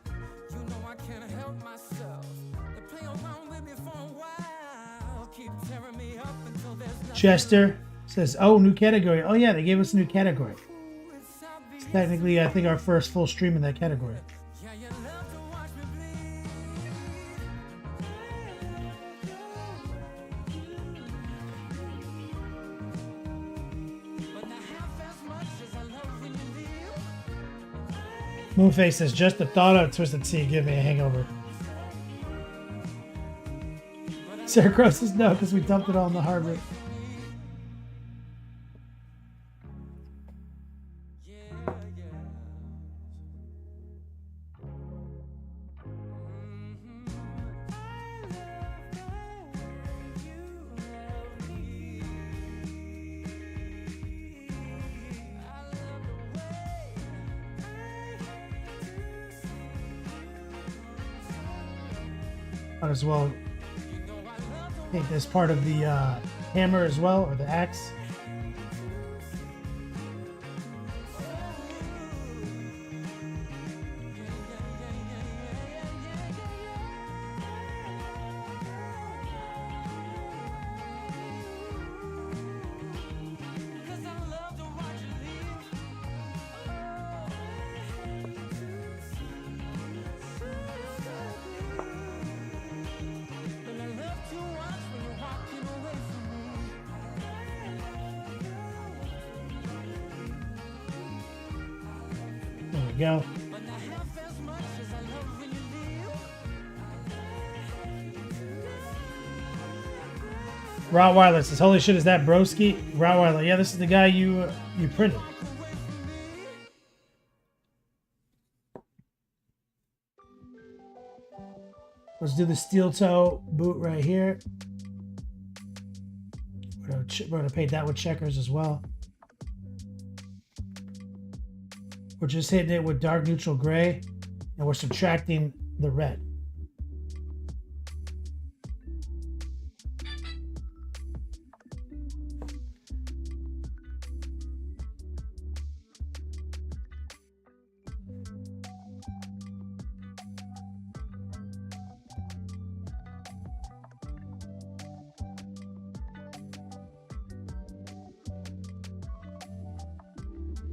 You know I can't help myself. They play around with me for a while. Keep tearing me up until there's nothing. Chester says, oh, new category. Oh yeah, they gave us a new category. It's obvious. It's technically, I think, our first full stream in that category. Yeah, you love to watch me bleed. But not half as much as I love when you leave. Moonface says, just the thought of Twisted Tea give me a hangover. Sarah Crow says no, because we dumped it all in the harbor. Yeah, yeah. Might as well take this part of the hammer as well, or the axe. Cause I love to watch you leave. And I love to watch when you're walking away from me. There we go. But not half as much as I love when you leave. Rottweiler says, holy shit, is that broski? Rottweiler, yeah, this is the guy you printed. Let's do the steel toe boot right here. We're gonna paint that with checkers as well. We're just hitting it with dark neutral gray, and we're subtracting the red.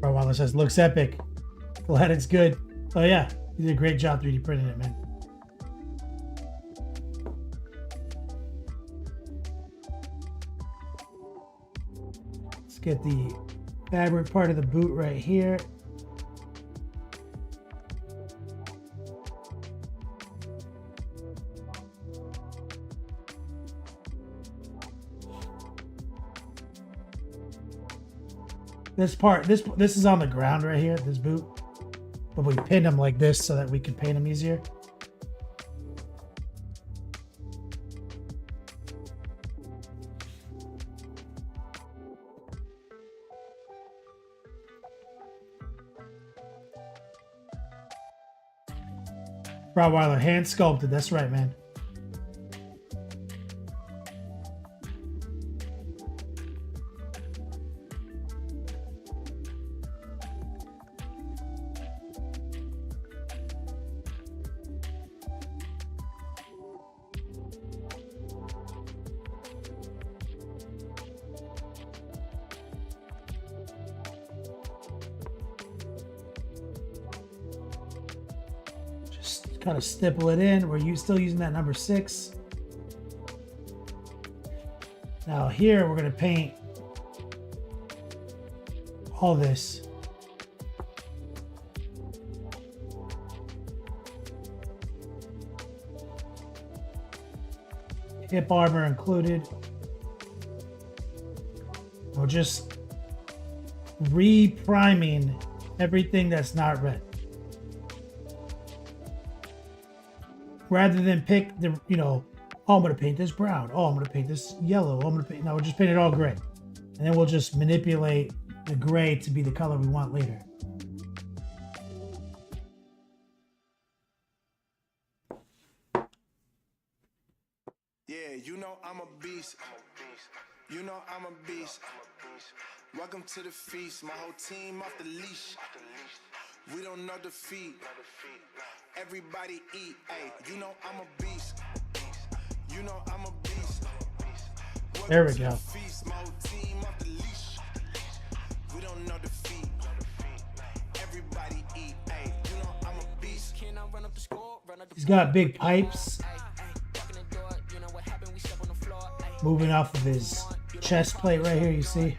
Bro, Waller says, looks epic. Glad it's good. Oh yeah, you did a great job 3D printing it, man. Let's get the fabric part of the boot right here. This part, this is on the ground right here, this boot. But we pinned them like this so that we could paint them easier. Rottweiler, hand sculpted, that's right, man. Kind of stipple it in. We're still using that number 6. Now here we're going to paint all this. Hip armor included. We're just re-priming everything that's not red. Rather than pick the, oh, I'm going to paint this brown. Oh, I'm going to paint this yellow. Oh, I'm going to paint, no, we'll just paint it all gray. And then we'll just manipulate the gray to be the color we want later. Yeah, I'm a beast. I'm a beast. Welcome to the feast. My whole team off the leash. We don't know defeat. Everybody eat, ay, I'm a beast. I'm a beast. There we go. My whole team off the leash. We don't know defeat. Everybody eat, ay, I'm a beast. He's got big pipes moving off of his chest plate right here, you see?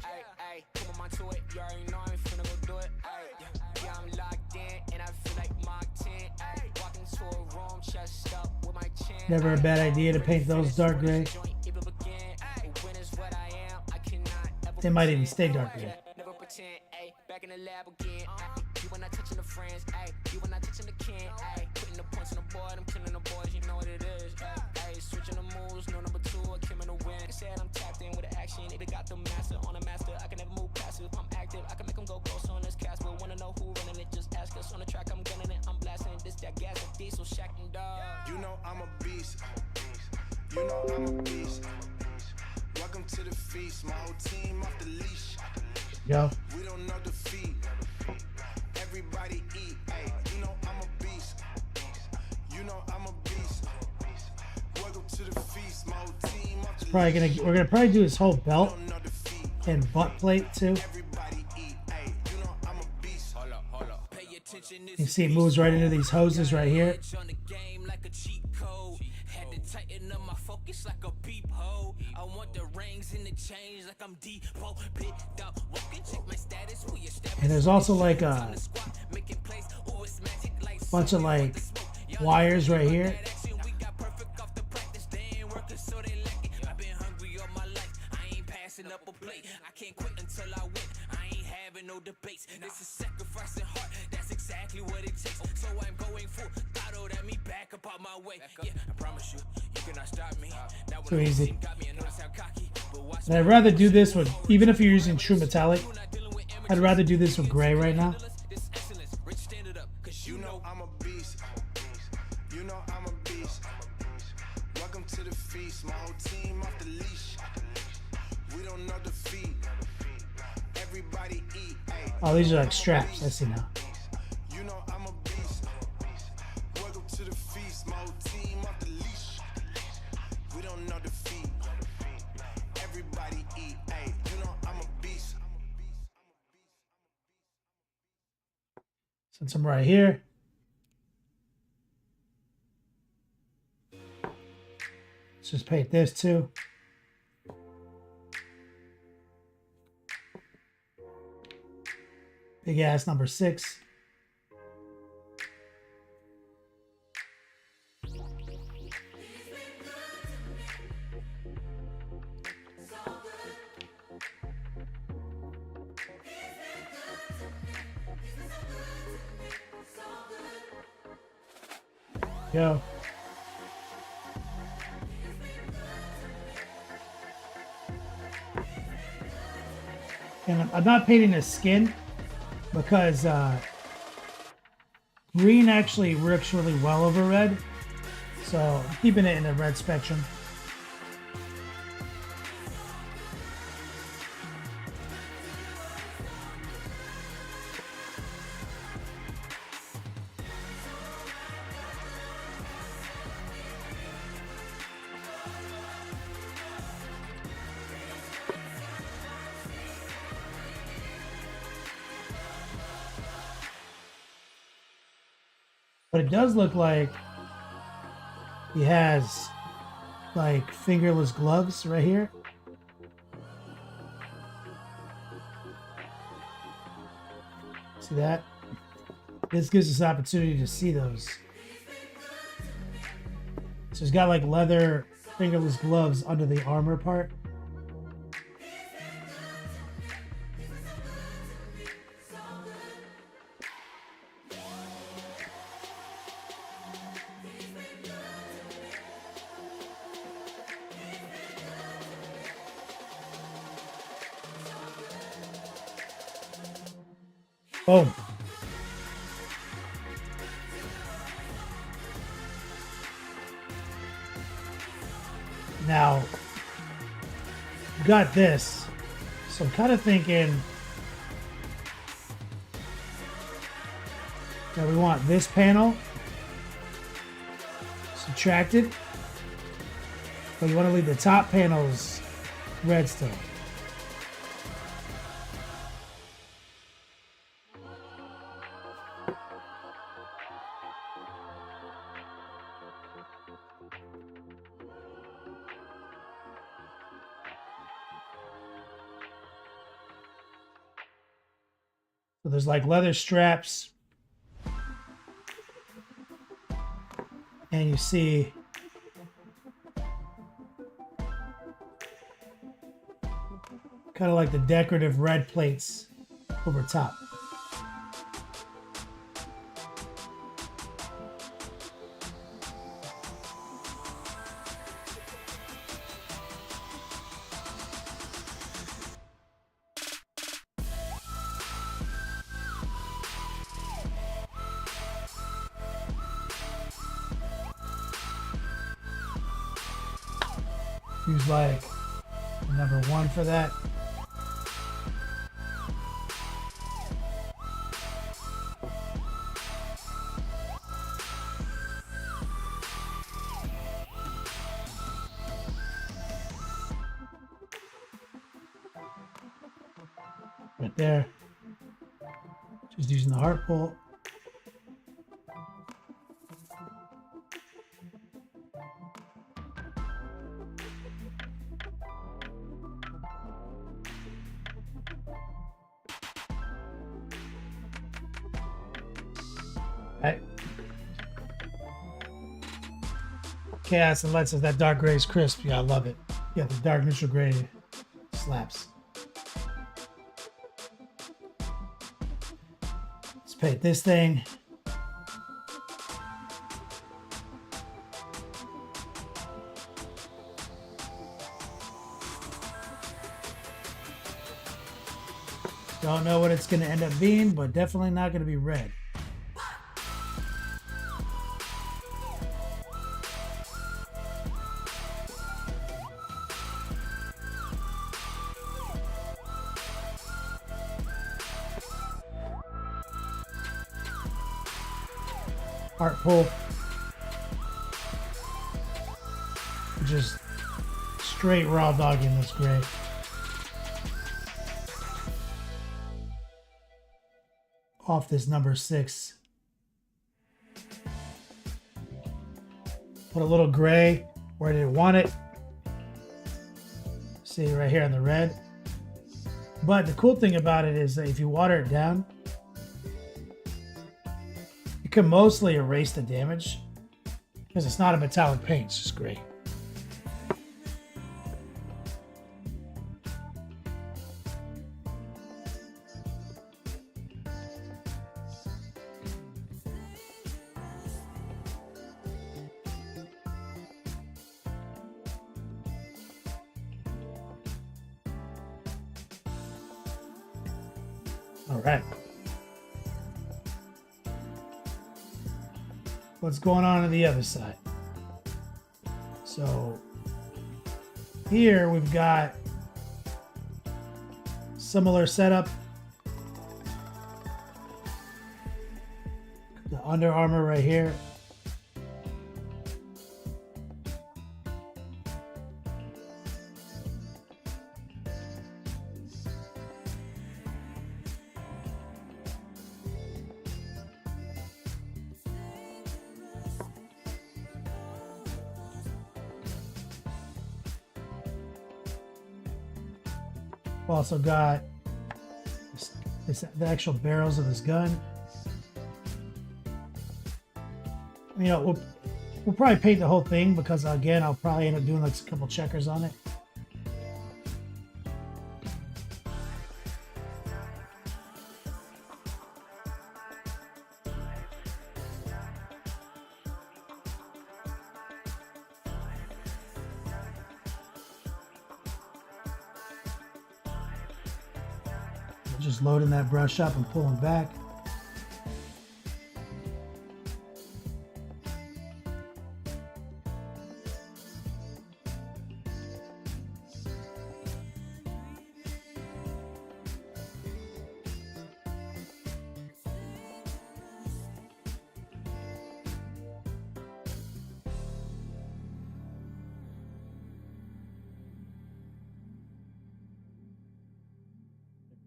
Never a bad idea to paint those dark gray. They might even stay dark gray. I'm a beast. I'm a beast. Welcome to the feast. My whole team off the leash. Yo. We don't know defeat. Everybody eat. Hey, I'm a beast. I'm a beast. Welcome to the feast. My whole team off the leash. We're gonna probably do his whole belt and butt plate too. You see it moves right into these hoses right here. And there's also like a bunch of like wires right here. exactly what it takes. So I'm going full throttle at me back up out my way. Yeah, I promise you, you cannot stop me. Now Too easy. got me, I notice how cocky, but watch And I'd rather do this with, even if you're using true metallic, I'd rather do this with gray right now. this excellence. Rich, stand it up, cause You know I'm a beast. You know I'm a beast. Welcome to the feast. My whole team off the leash. We don't know defeat. Everybody eat. Ay. Oh, these are like straps. I see now. You know I'm a beast. Welcome to the feast. My whole team off the leash. We don't know defeat. Everybody eat. Ay. You know I'm a beast. Since I'm right here. Let's just paint this too. Big ass number 6. Go. And I'm not painting his skin because green actually works really well over red. So I'm keeping it in the red spectrum. But it does look like he has like fingerless gloves right here. See that? This gives us opportunity to see those. So he's got like leather fingerless gloves under the armor part. Boom. Now, we got this. So I'm kind of thinking that we want this panel subtracted, but you want to leave the top panels red still. So there's like leather straps. And you see kind of like the decorative red plates over top. Use like number 1 for that. Right there. Just using the heart pull. Right. Chaos and Light says that dark gray is crisp. Yeah, I love it. Yeah, the dark neutral gray slaps. Let's paint this thing. Don't know what it's going to end up being, but definitely not going to be red. Art pull. Just straight raw dogging this gray. Off this number 6. Put a little gray where I didn't want it. See right here on the red. But the cool thing about it is that if you water it down, you can mostly erase the damage because it's not a metallic paint, it's just gray. All right. What's going on the other side? So here we've got similar setup. The Under Armour right here. We've also got the actual barrels of this gun. You know, we'll probably paint the whole thing because again, I'll probably end up doing like a couple checkers on it. Just loading that brush up and pulling back.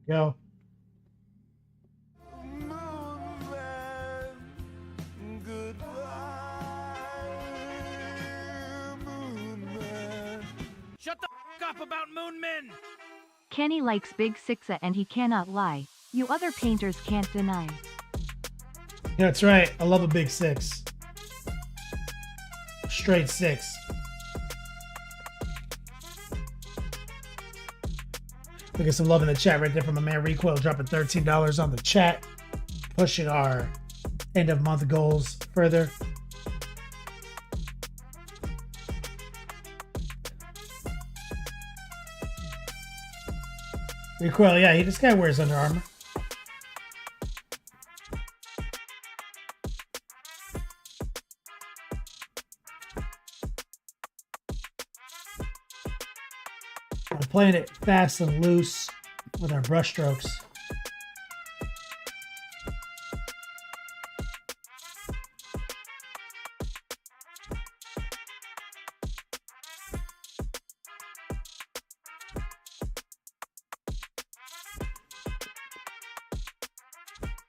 Go. Shut the f up about Moon Men! Kenny likes Big Sixa and he cannot lie. You other painters can't deny. That's right. I love a big 6. Straight 6. We get some love in the chat right there from my man Recoil dropping $13 on the chat. Pushing our end of month goals further. Recoil, yeah, this guy wears Under Armour. We're playing it fast and loose with our brush strokes.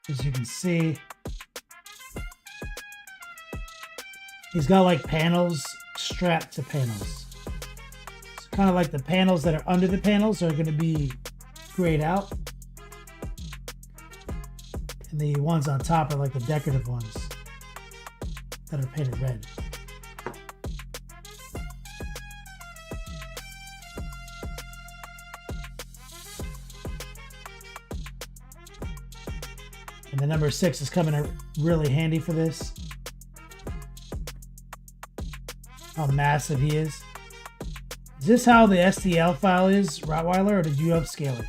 As you can see, he's got like panels strapped to panels. It's kind of like the panels that are under the panels are going to be grayed out. And the ones on top are like the decorative ones that are painted red. And the number 6 is coming in really handy for this. How massive he is. Is this how the STL file is, Rottweiler, or did you upscale it?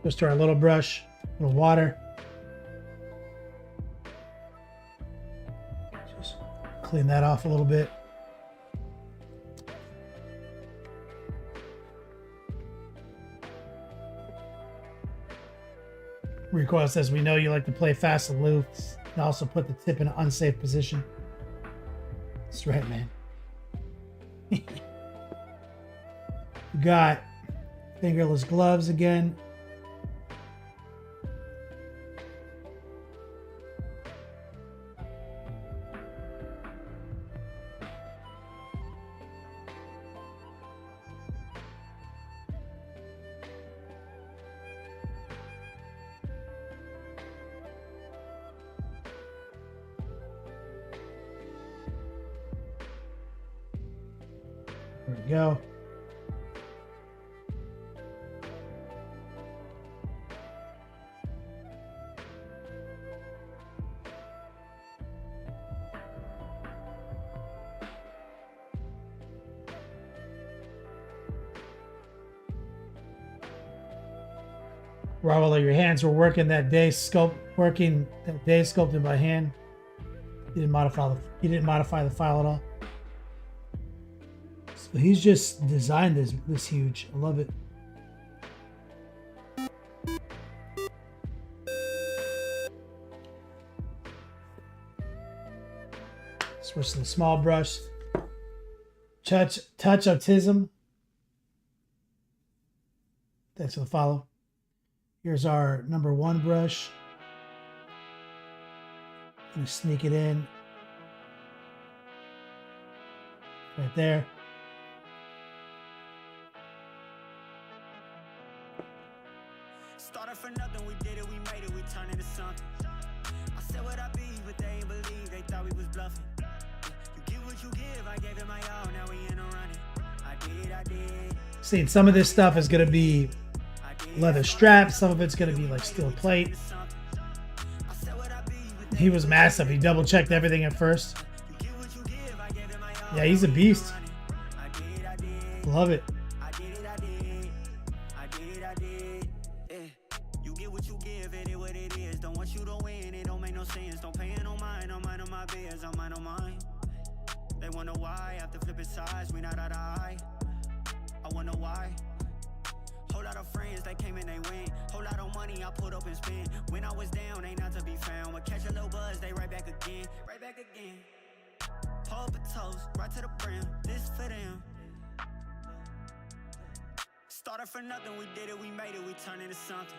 Just our little brush, little water. Just clean that off a little bit. Recoil says, we know you like to play fast and loose and also put the tip in an unsafe position. That's right, man. We got fingerless gloves again. There we go. Raul, your hands were working that day, sculpting by hand. You didn't modify the file at all. So he's just designed this huge. I love it. Switch to the small brush. Touch autism. Thanks for the follow. Here's our number 1 brush. Gonna sneak it in. Right there. Started for nothing, we did it, we made it, we turned into something. I said what I be, but they ain't believe, they thought we was bluffing. You give what you give, I gave it my all, now we in a running. I did. See, some of this stuff is gonna be leather straps, some of it's gonna be like steel plate. He was massive. He double checked everything at first. Yeah, he's a beast. Love it. You get what you give, it is what it is. Don't want you to win, it don't make no sense. Don't pay no mind, I'm mind on my biz, I'm mind on mine. They wonder why, after flipping sides, we not out of eye. I wonder why. Whole lot of friends, they came and they went. Whole lot of money I put up and spent. When I was down, ain't not to be found. But catch a little buzz, they right back again. Right back again. Pull up a toast, right to the brim. This for them. Started for nothing, we did it, we made it, we turned into something.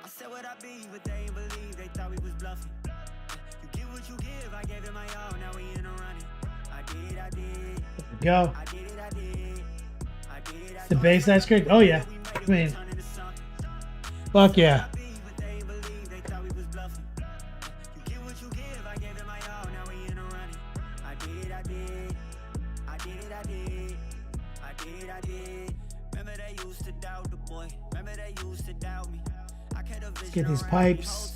I said what I be, but they ain't believe, they thought we was bluffing. You give what you give, I gave it my all, now we in a running. I did. Go. I did. The bass ice cream? Oh yeah. I mean, fuck yeah. Let's get these pipes.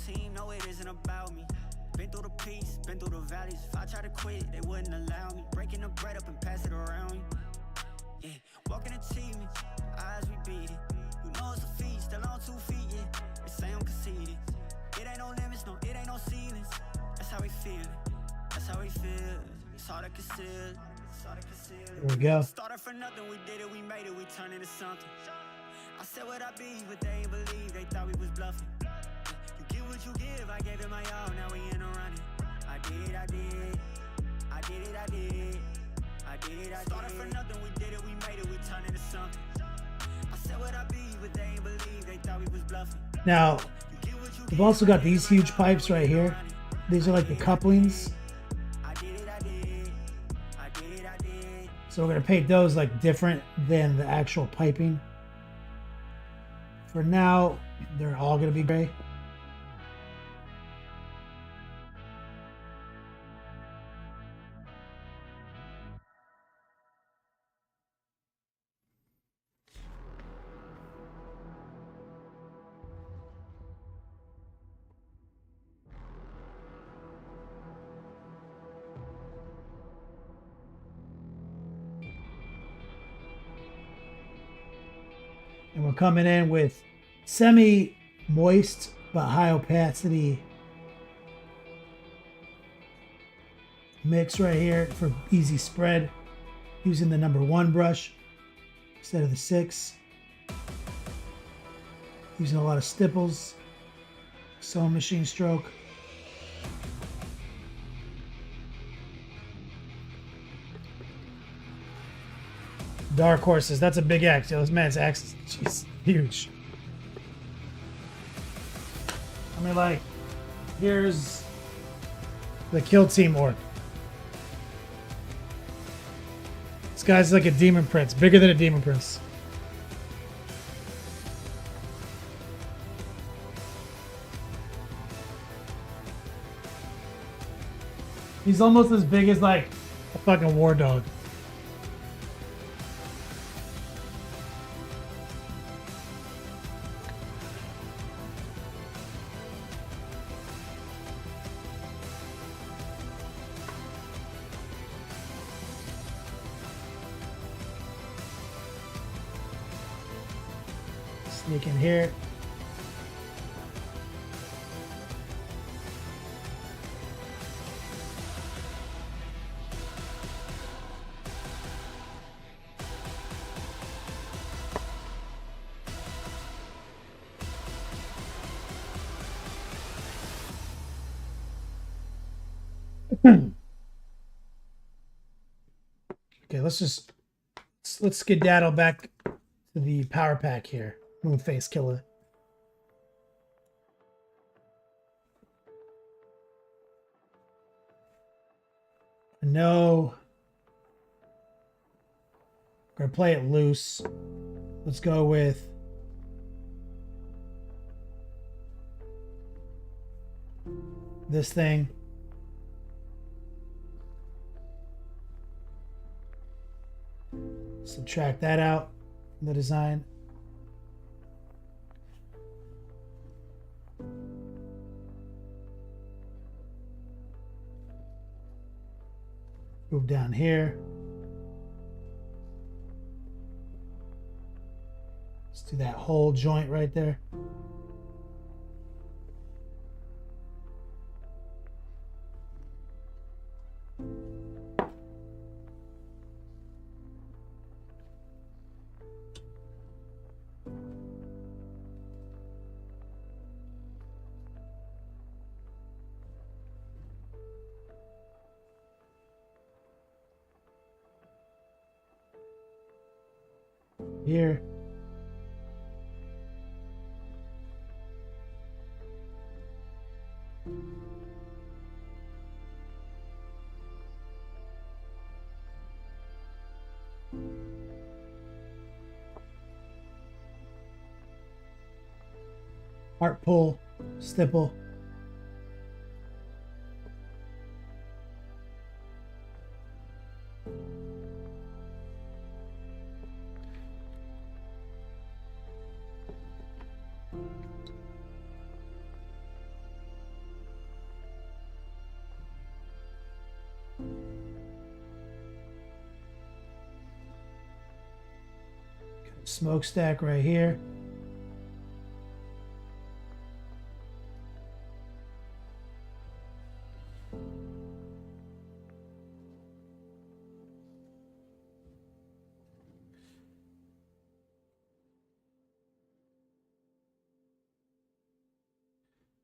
Been through the peaks, been through the valleys. If I try to quit, they wouldn't allow me. Breaking the bread up and pass it around. Yeah, walking achievements, eyes we beat it. You know it's a feat, still on 2 feet, yeah. They say I'm conceited. It ain't no limits, no, it ain't no ceilings. That's how we feel. That's how we feel. It's hard to conceal. There we go. Started for nothing, we did it, we made it, we turned into something. I said what I be, but they ain't believe, they thought we was bluffing. You give what you give, I gave it my all, now we in a running. I did. Started for nothing, we did it, we made it, we turned into something. I said what I be, but they ain't believe, they thought we was bluffing. Now, You give what you We've also got these huge pipes right here. These are like the couplings. So we're going to paint those like different than the actual piping. For now, they're all going to be gray. And we're coming in with semi-moist but high opacity mix right here for easy spread. Using the number 1 brush instead of the 6. Using a lot of stipples, sewing machine stroke. Dark horses, that's a big axe. Yo, this man's axe is jeez, huge. I mean, like, here's the Kill Team Orc. This guy's like a demon prince, bigger than a demon prince. He's almost as big as like a fucking war dog. Sneak in here. Okay, let's skedaddle back to the power pack here. Moonface Killer. No. We're gonna play it loose. Let's go with this thing. Subtract that out from the design. Move down here. Let's do that whole joint right there. Here. Heart pull, stipple. Smokestack right here.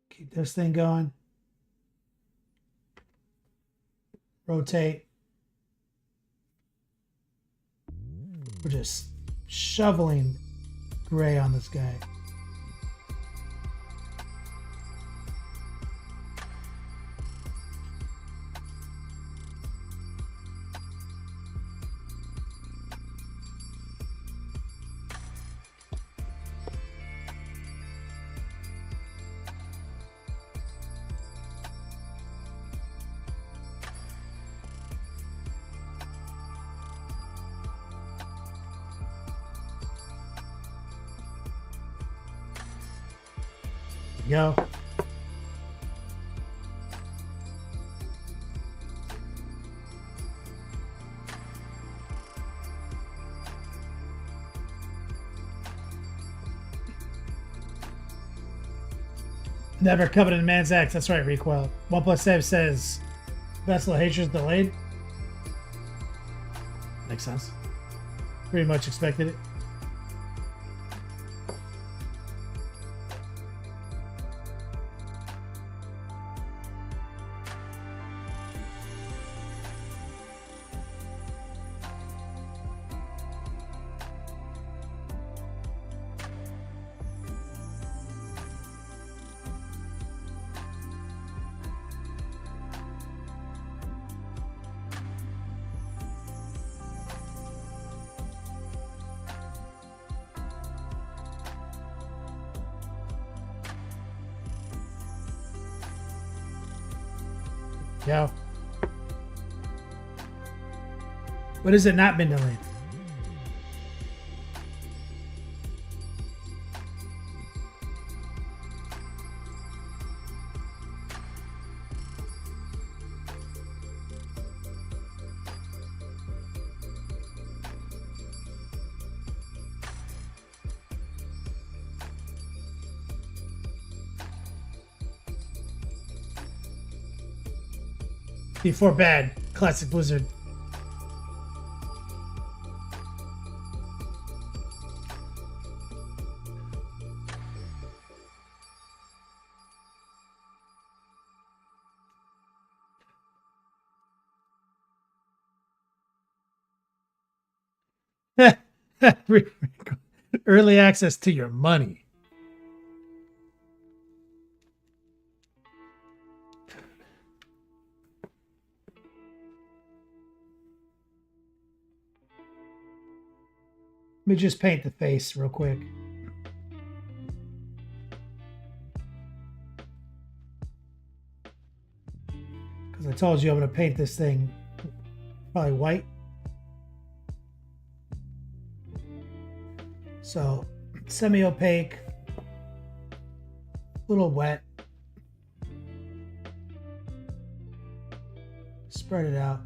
Keep this thing going. Rotate. We're just shoveling gray on this guy. Go. Never coveted a man's axe. That's right, Recoil. 1+7 says Vessel Hatred delayed. Makes sense. Pretty much expected it. Go. What has it not been delayed? Before bad, classic Blizzard. Early access to your money. Let me just paint the face real quick. Because I told you I'm going to paint this thing probably white. So, semi-opaque, a little wet. Spread it out.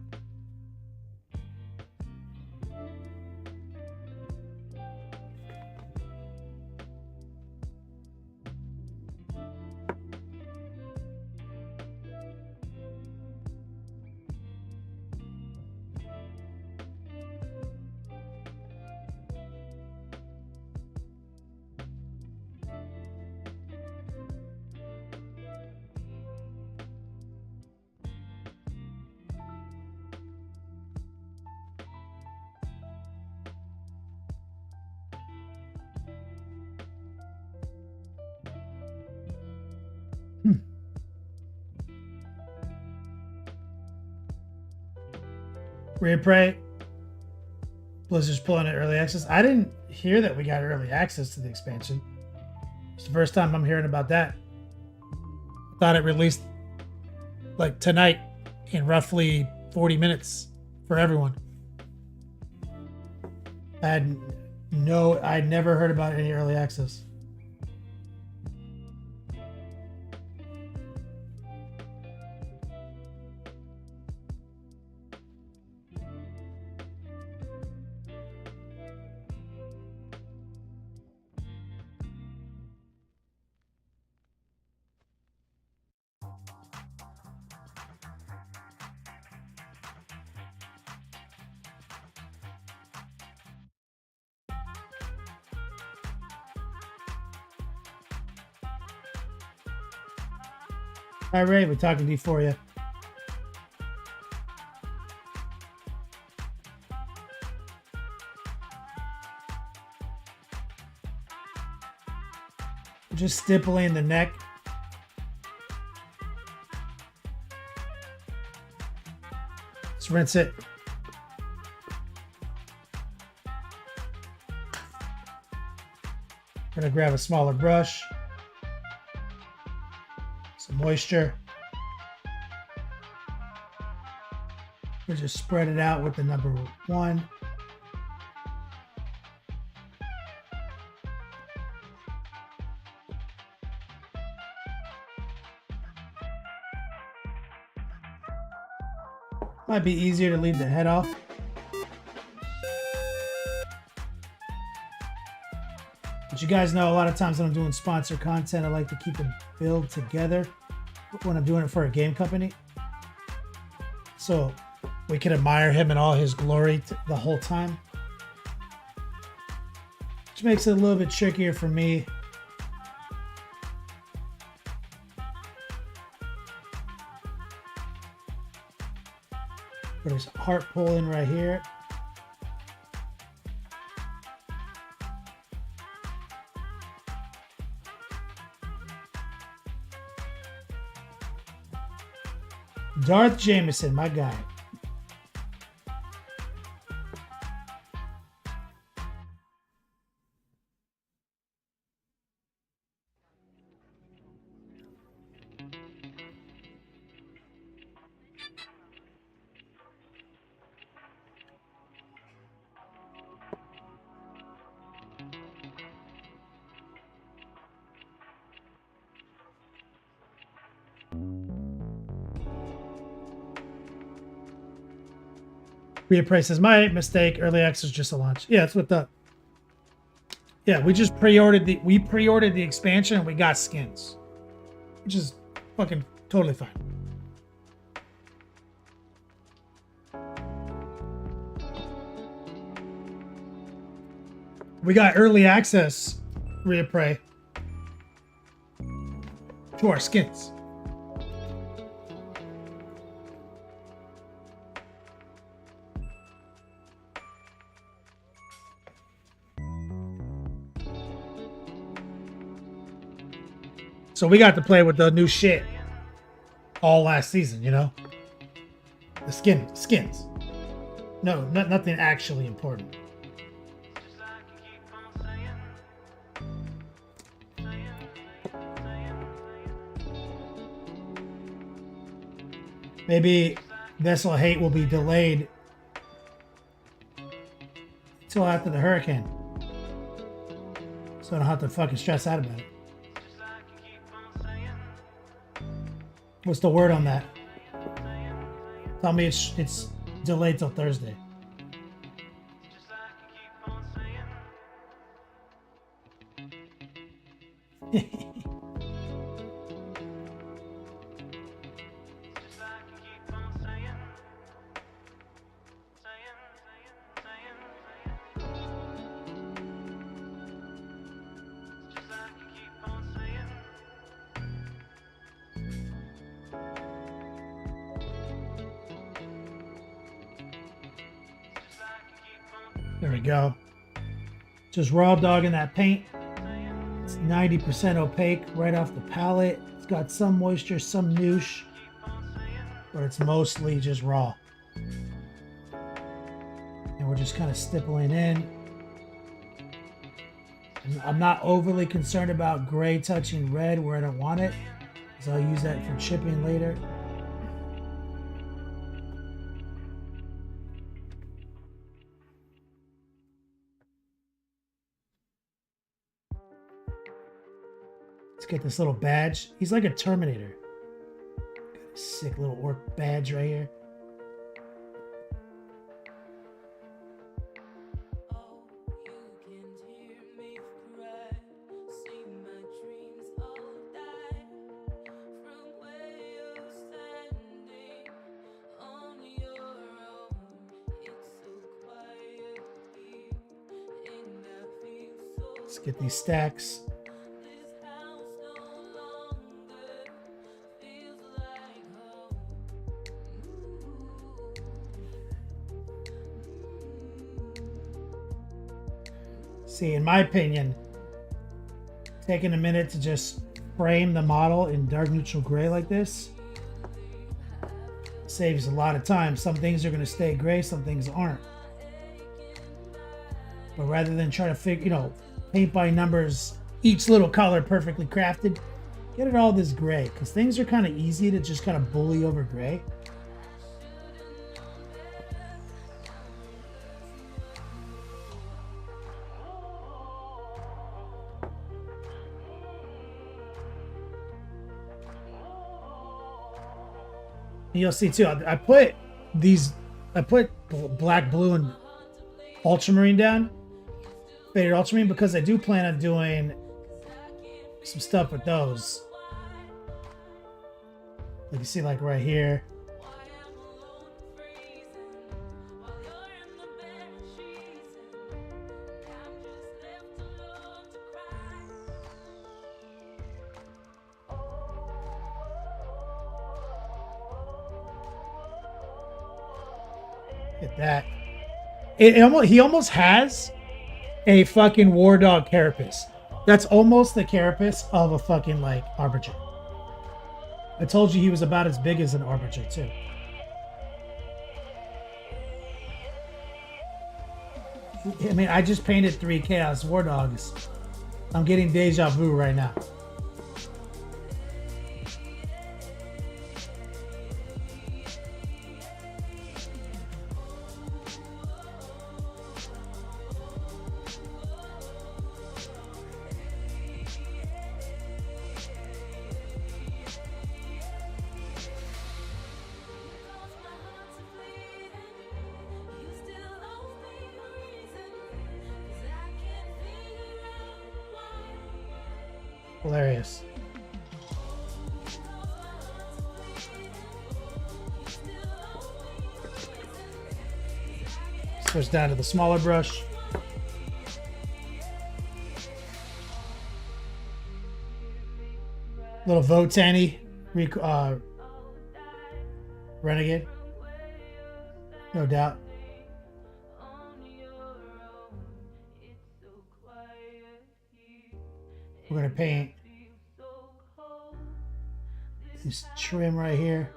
Replay. Blizzard's pulling it early access. I didn't hear that we got early access to the expansion. It's the first time I'm hearing about that. I thought it released like tonight in roughly 40 minutes for everyone. I'd never heard about any early access. All right, we're talking to you for you. Just stippling the neck. Let's rinse it. I'm gonna grab a smaller brush. Some moisture. We'll just spread it out with the number 1. Might be easier to leave the head off. But you guys know a lot of times when I'm doing sponsor content, I like to keep the build together when I'm doing it for a game company. So we can admire him in all his glory the whole time. Which makes it a little bit trickier for me. Put his heart pull in right here. Darth Jameson, my guy. Reappraise says, my mistake, early access just a launch. Yeah, that's what the... Yeah, we just pre-ordered the expansion and we got skins. Which is fucking totally fine. We got early access, reappraise, to our skins. So we got to play with the new shit all last season, you know? The skins. No, nothing actually important. Maybe Vessel Hate will be delayed until after the hurricane. So I don't have to fucking stress out about it. What's the word on that? Tell me it's delayed till Thursday. There we go. Just raw dogging that paint. It's 90% opaque right off the palette. It's got some moisture, some noosh, but it's mostly just raw. And we're just kind of stippling in. And I'm not overly concerned about gray touching red where I don't want it, because I'll use that for chipping later. Let's get this little badge. He's like a Terminator. Got a sick little orc badge right here. Let's get these stacks. See, in my opinion, taking a minute to just frame the model in dark neutral gray like this saves a lot of time. Some things are going to stay gray, some things aren't. But rather than try to figure, paint by numbers, each little color perfectly crafted, get it all this gray, because things are kind of easy to just kind of bully over gray. You'll see too, I put these, I put black, blue, and ultramarine down. Faded ultramarine because I do plan on doing some stuff with those. Like you see, like right here. Look at that. He almost has a fucking war dog carapace. That's almost the carapace of a fucking like arbinger. I told you he was about as big as an arbinger too. I mean, I just painted 3 Chaos War Dogs. I'm getting deja vu right now. Hilarious. Switch down to the smaller brush. Little Votani Renegade. No doubt. We're going to paint this trim right here.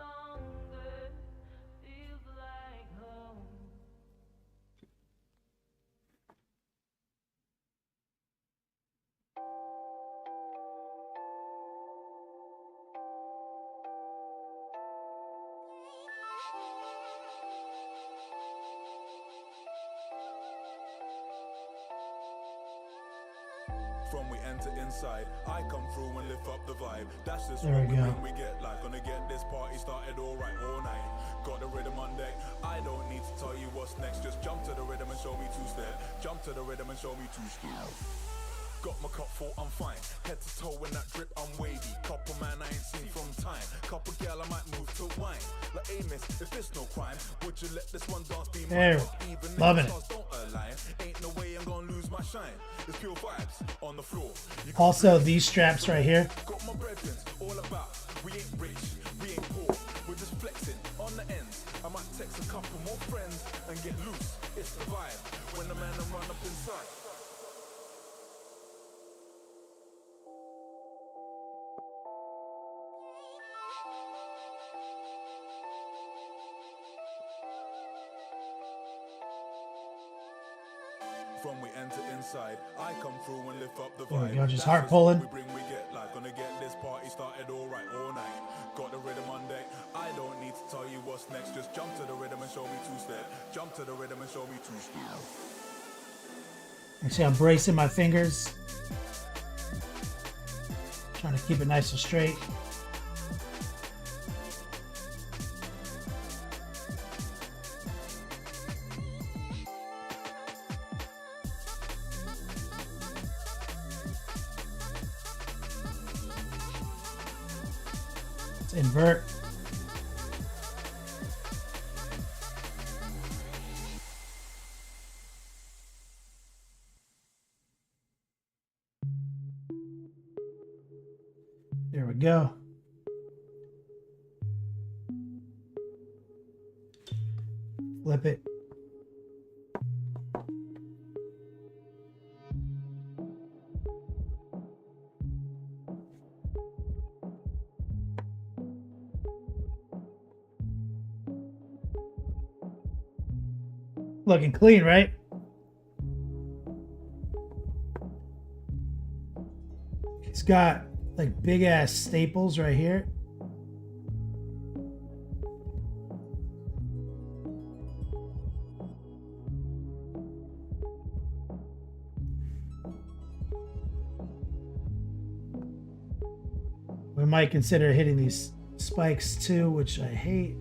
From we enter inside, I come through and lift up the vibe. That's just There what we go. bring, we get like. Gonna get this party started alright all night. Got the rhythm on deck. I don't need to tell you what's next. Just jump to the rhythm and show me 2-step. Jump to the rhythm and show me 2-step. Got my cup full, I'm fine. Head to toe in that drip, I'm wavy. Couple man I ain't seen from time. Couple girl I might move to wine. Like Amos, if it's no crime, would you let this one dance be There. mine? Even if Loving the it. stars don't align, ain't no way I'm gonna lose my shine. It's pure vibes on the floor. You Also, these straps right here. got my brethren, all about. We ain't rich, we ain't poor. We're just flexing on the ends. I might text a couple more friends and get loose. It's the vibe when the man run up inside. From we enter inside, I come through and lift up the There we vibe. go, just That's heart what pulling. We bring, we get like. Gonna get this party started alright all night. Got the rhythm on deck. I don't need to tell you what's next. Just jump to the rhythm and show me 2-step. Jump to the rhythm and show me 2-step. Actually, I'm bracing my fingers. Trying to keep it nice and straight. Let's invert. There we go. Flip it. Looking clean, right? It's got like big ass staples right here. We might consider hitting these spikes too, which I hate.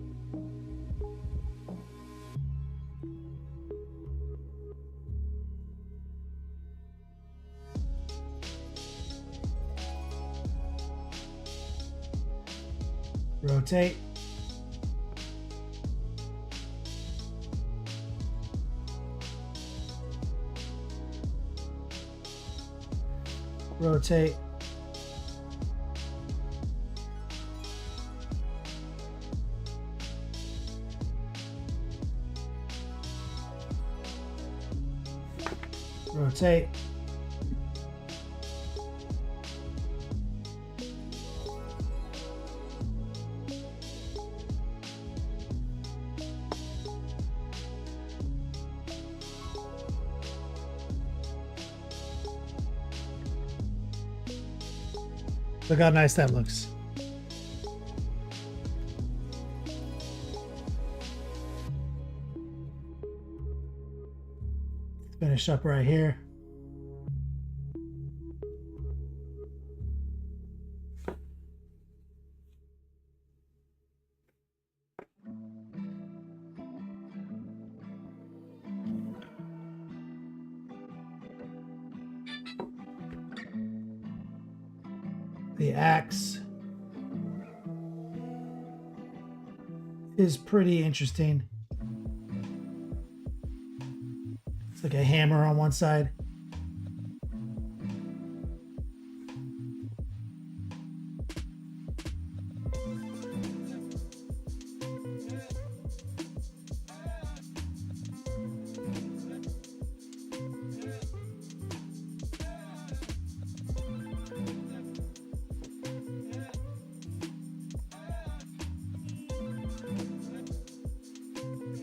Rotate. Rotate. Rotate. Look how nice that looks. Finish up right here. The axe is pretty interesting. It's like a hammer on one side.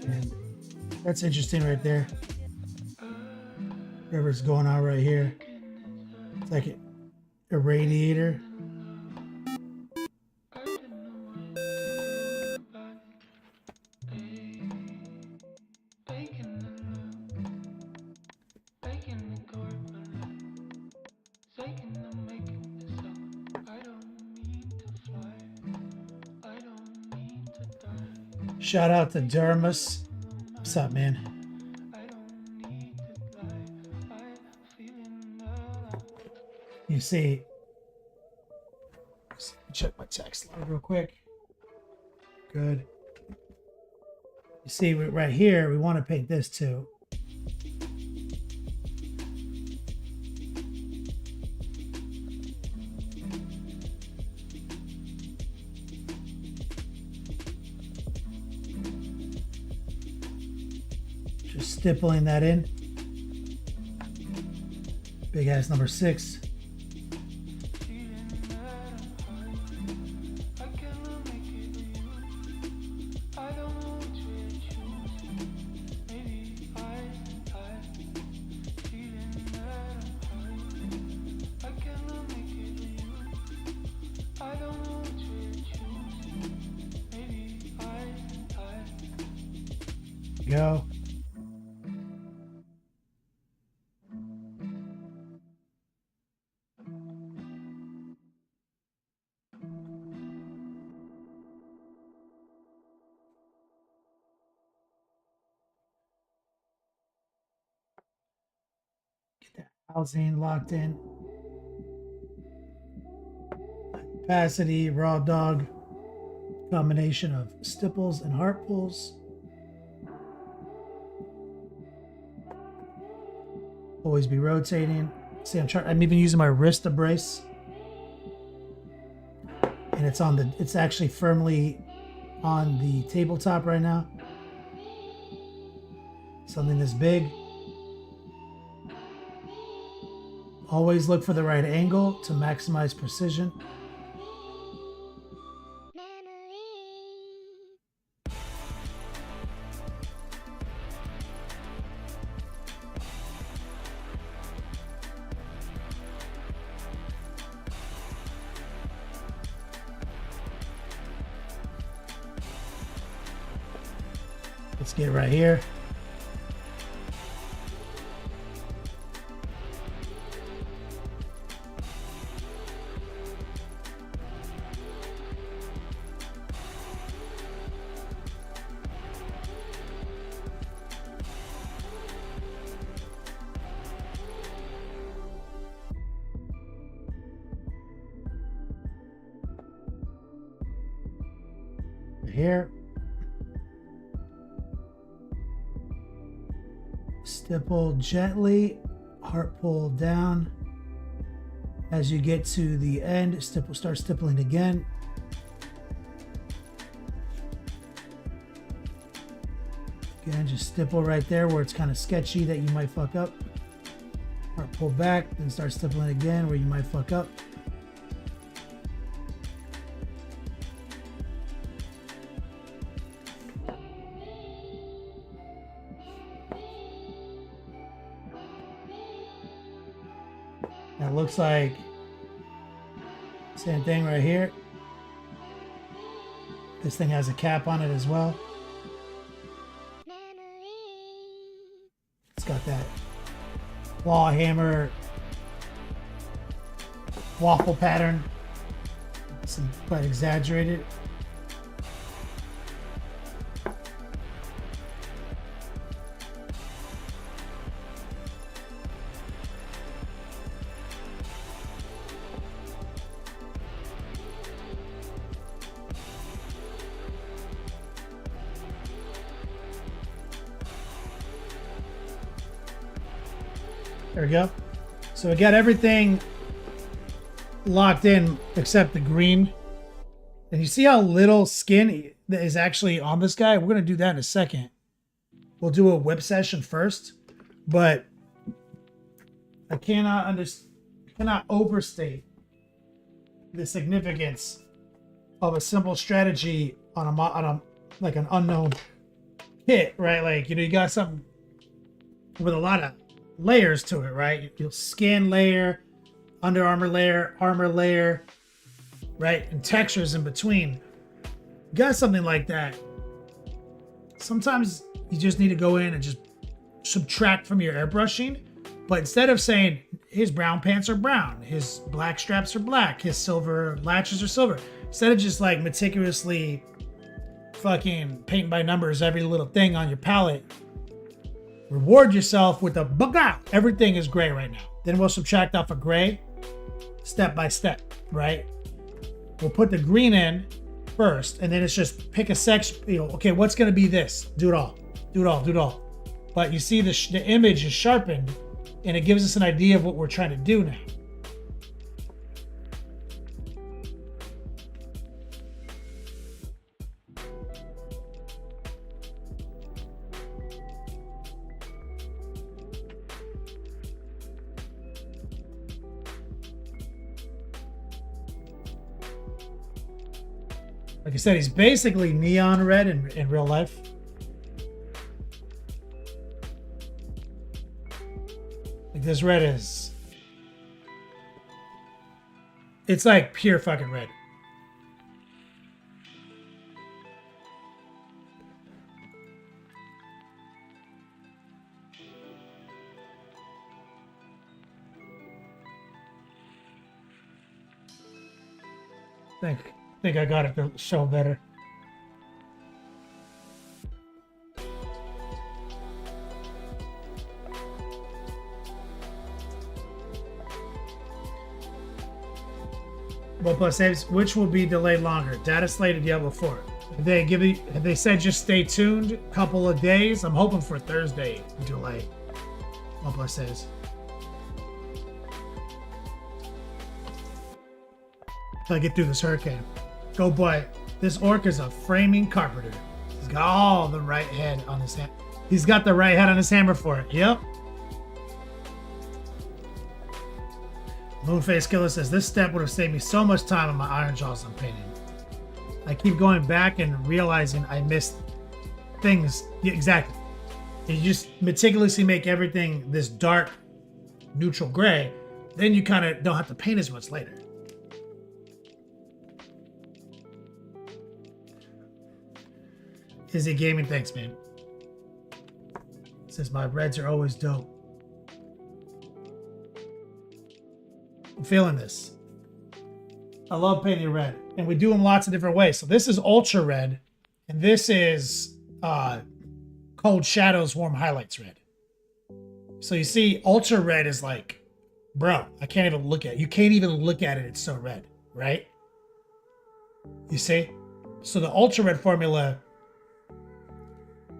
And that's interesting right there. Whatever's going on right here. It's like a radiator. Shout out to Dermus. What's up, man? You see, check my text log real quick. Good. You see, right here, we want to paint this too. Just stippling that in. Big ass number 6. Go. Get that housing locked in. Opacity, raw dog, combination of stipples and heart pulls. Always be rotating. See, I'm even using my wrist brace. And it's actually firmly on the tabletop right now. Something this big. Always look for the right angle to maximize precision. Let's get right here. here. Stipple gently, heart pull down. As you get to the end, start stippling again. Again, just stipple right there where it's kind of sketchy that you might fuck up. Heart pull back, then start stippling again where you might fuck up. That looks like same thing right here. This thing has a cap on it as well. It's got that claw hammer waffle pattern. It's quite exaggerated. There we go. So we got everything locked in except the green. And you see how little skin is actually on this guy? We're going to do that in a second. We'll do a whip session first. But I cannot overstate the significance of a simple strategy on a like an unknown kit, right? Like, you know, you got something with a lot of layers to it, right? You'll skin layer, Under Armor layer, right? And textures in between. You got something like that. Sometimes you just need to go in and just subtract from your airbrushing. But instead of saying his brown pants are brown, his black straps are black, his silver latches are silver, instead of just like meticulously fucking paint by numbers every little thing on your palette, reward yourself with a bugger. Everything is gray right now. Then we'll subtract off a gray step by step, right? We'll put the green in first, and then it's just pick a section, you know, okay, what's going to be this? Do it all. Do it all. Do it all. But you see the image is sharpened, and it gives us an idea of what we're trying to do now. Like I said, he's basically neon red in real life. Like this red is... It's like pure fucking red. I think I got it to show better. Well, plus saves, which will be delayed longer? Data slated Diablo 4. Have they said just stay tuned a couple of days? I'm hoping for Thursday delay. Well, plus saves. Till I get through this hurricane. Go boy. This orc is a framing carpenter. He's got all the right head on his hand. He's got the right head on his hammer for it. Yep. Moonface Killer says, this step would have saved me so much time on my iron jaws I'm painting. I keep going back and realizing I missed things. Yeah, exactly. You just meticulously make everything this dark, neutral gray. Then you kind of don't have to paint as much later. Izzy Gaming, thanks, man. Says my reds are always dope. I'm feeling this. I love painting red, and we do them lots of different ways. So this is ultra red, and this is cold shadows, warm highlights red. So you see, ultra red is like, bro, I can't even look at it. You can't even look at it. It's so red, right? You see? So the ultra red formula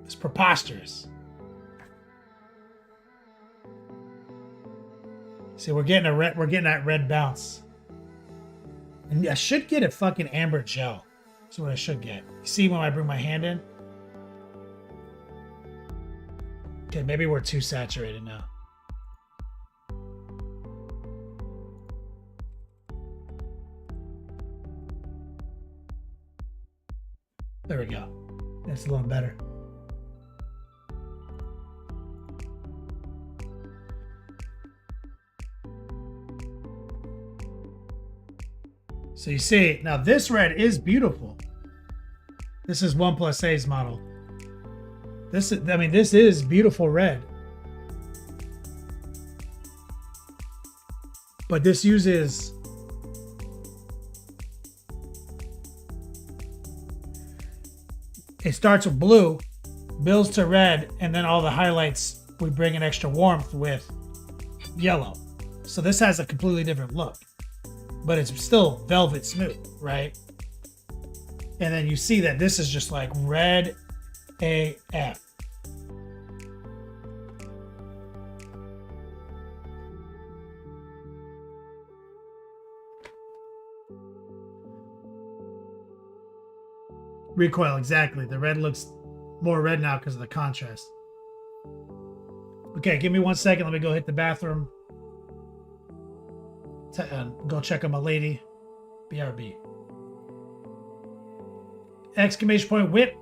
is preposterous. See, we're getting that red bounce. And I should get a fucking amber gel. That's what I should get. You see when I bring my hand in? Okay, maybe we're too saturated now. There we go. That's a little better. So you see, now this red is beautiful. This is OnePlus A's model. This is beautiful red. But this uses it starts with blue, builds to red, and then all the highlights we bring an extra warmth with yellow. So this has a completely different look, but it's still velvet smooth, right? And then you see that this is just like red AF. Recoil, exactly. The red looks more red now because of the contrast. Okay, give me 1 second. Let me go hit the bathroom. Go check on my lady. BRB. Exclamation point whip.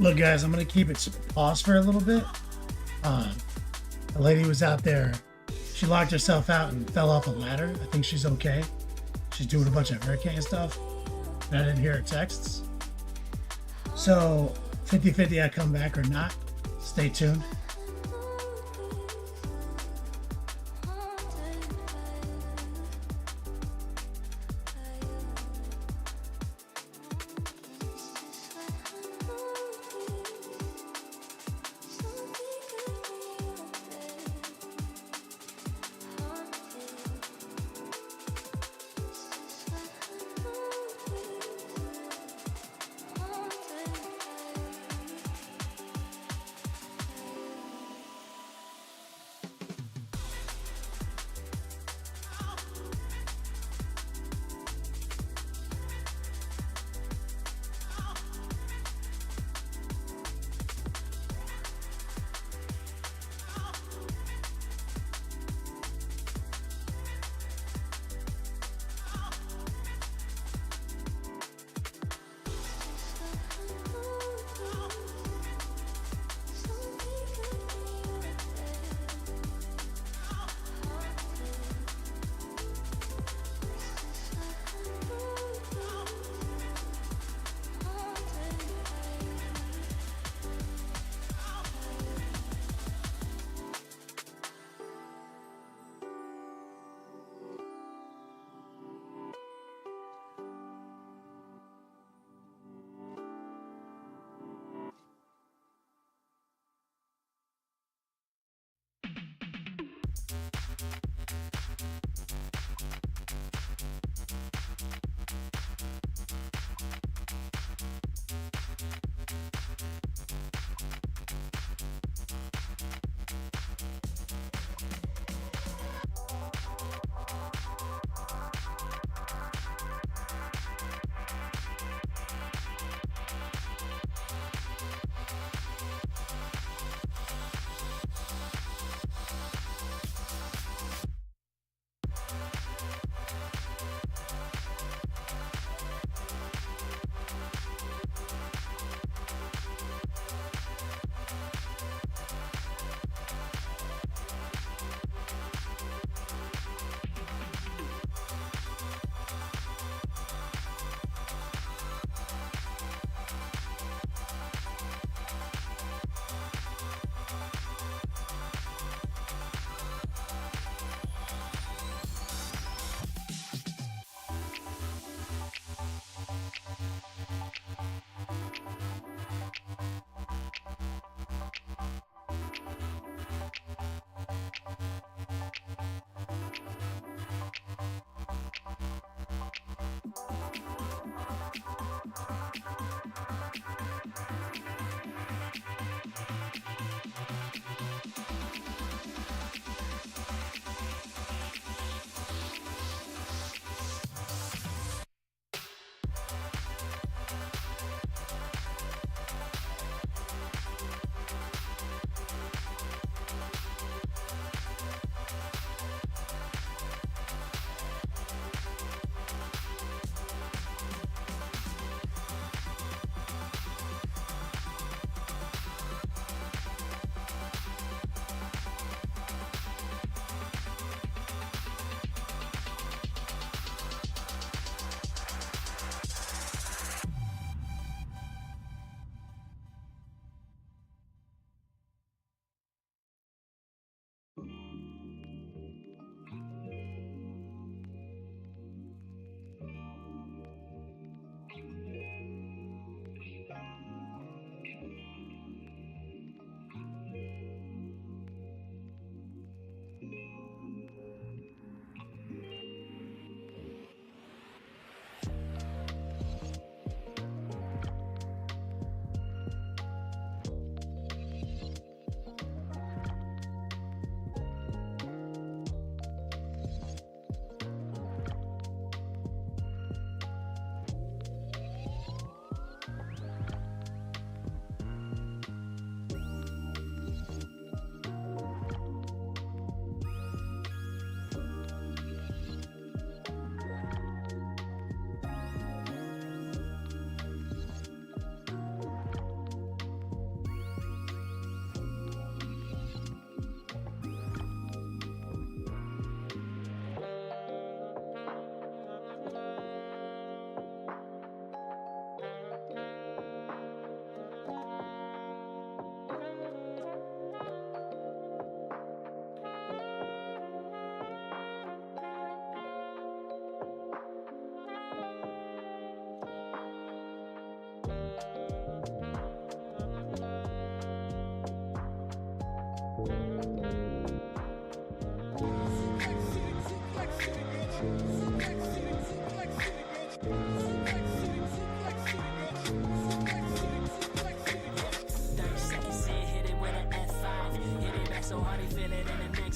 Look, guys, I'm gonna keep it paused for a little bit. The lady was out there. She locked herself out and fell off a ladder. I think she's okay. She's doing a bunch of hurricane stuff. And I didn't hear her texts. So 50-50 I come back or not. Stay tuned.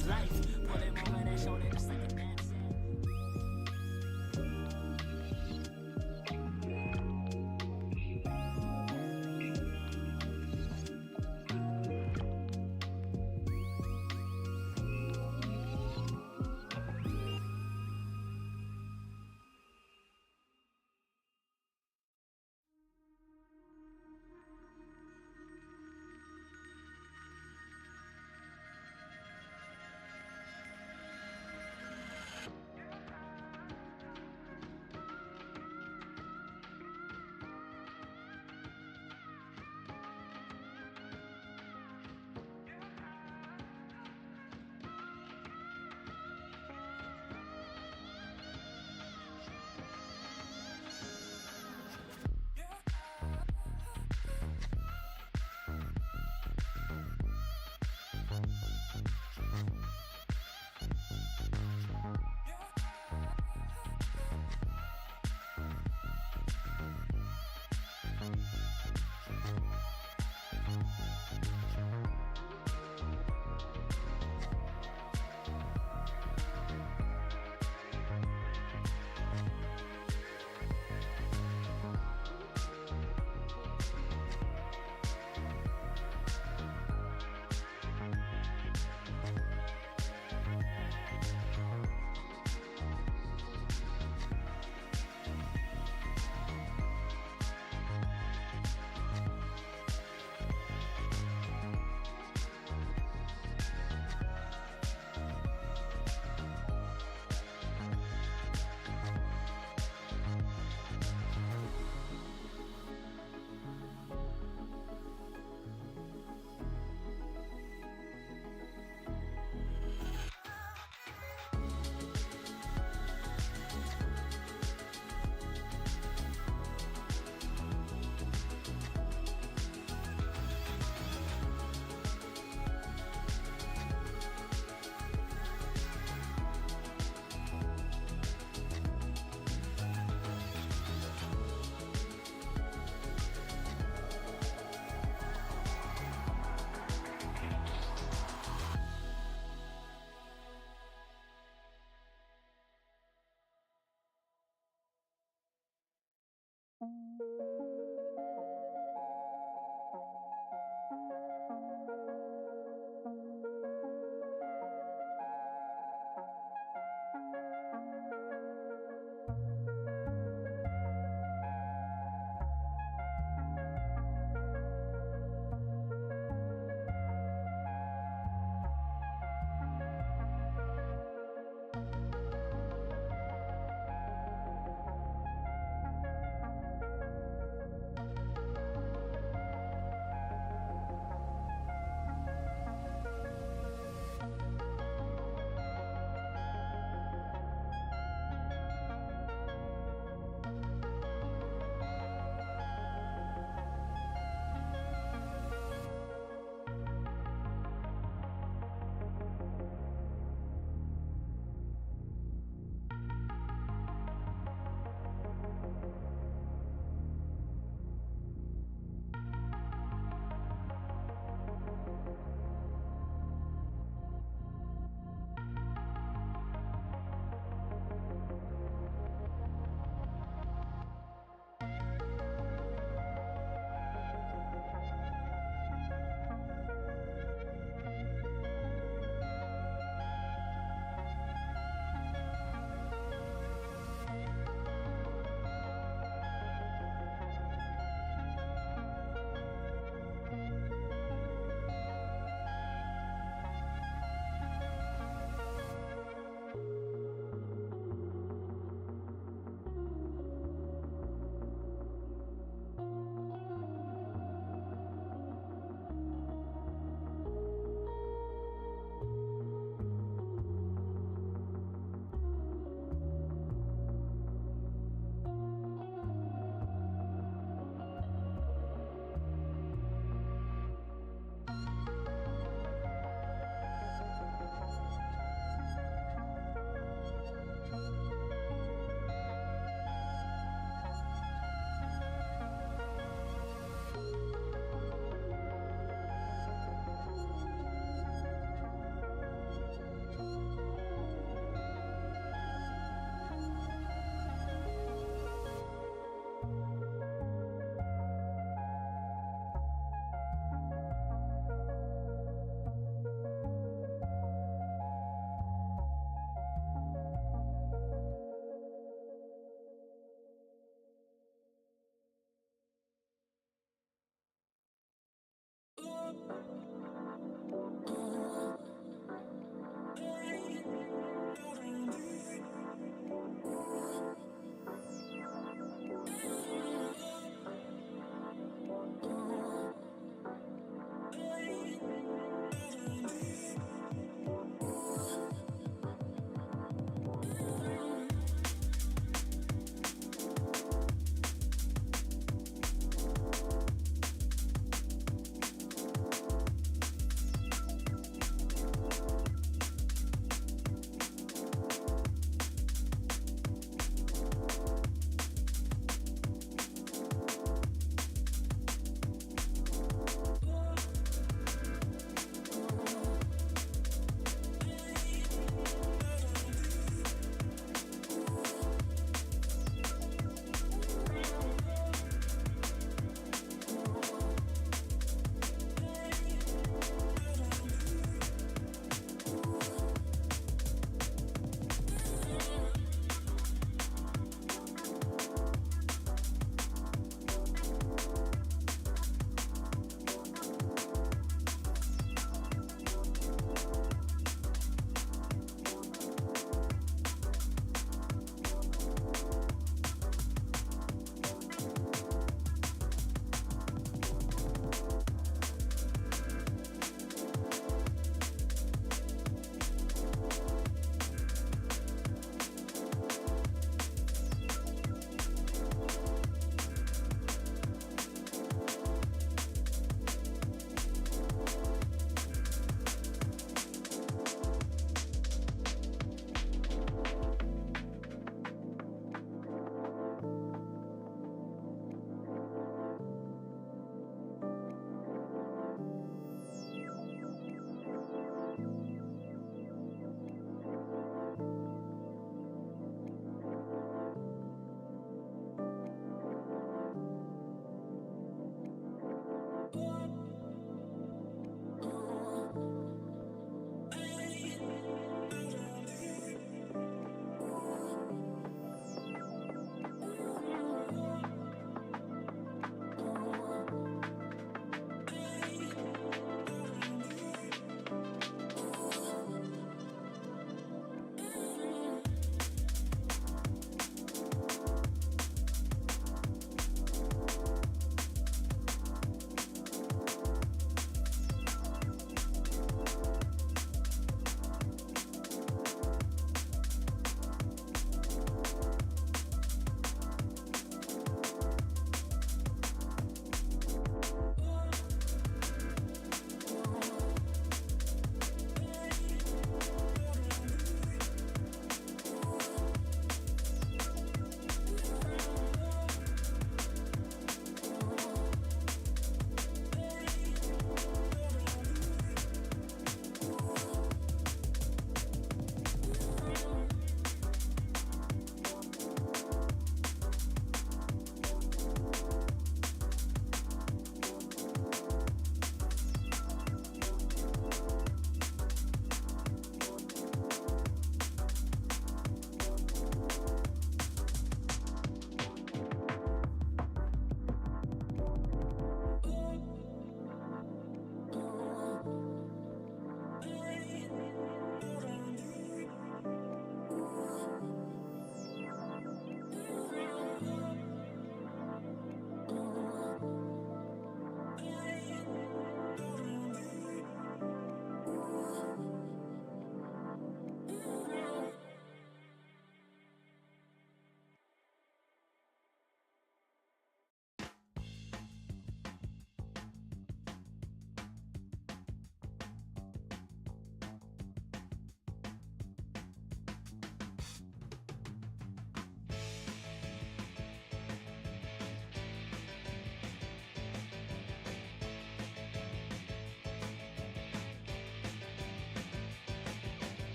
is life. Pull him over that shoulder just like a damn sin.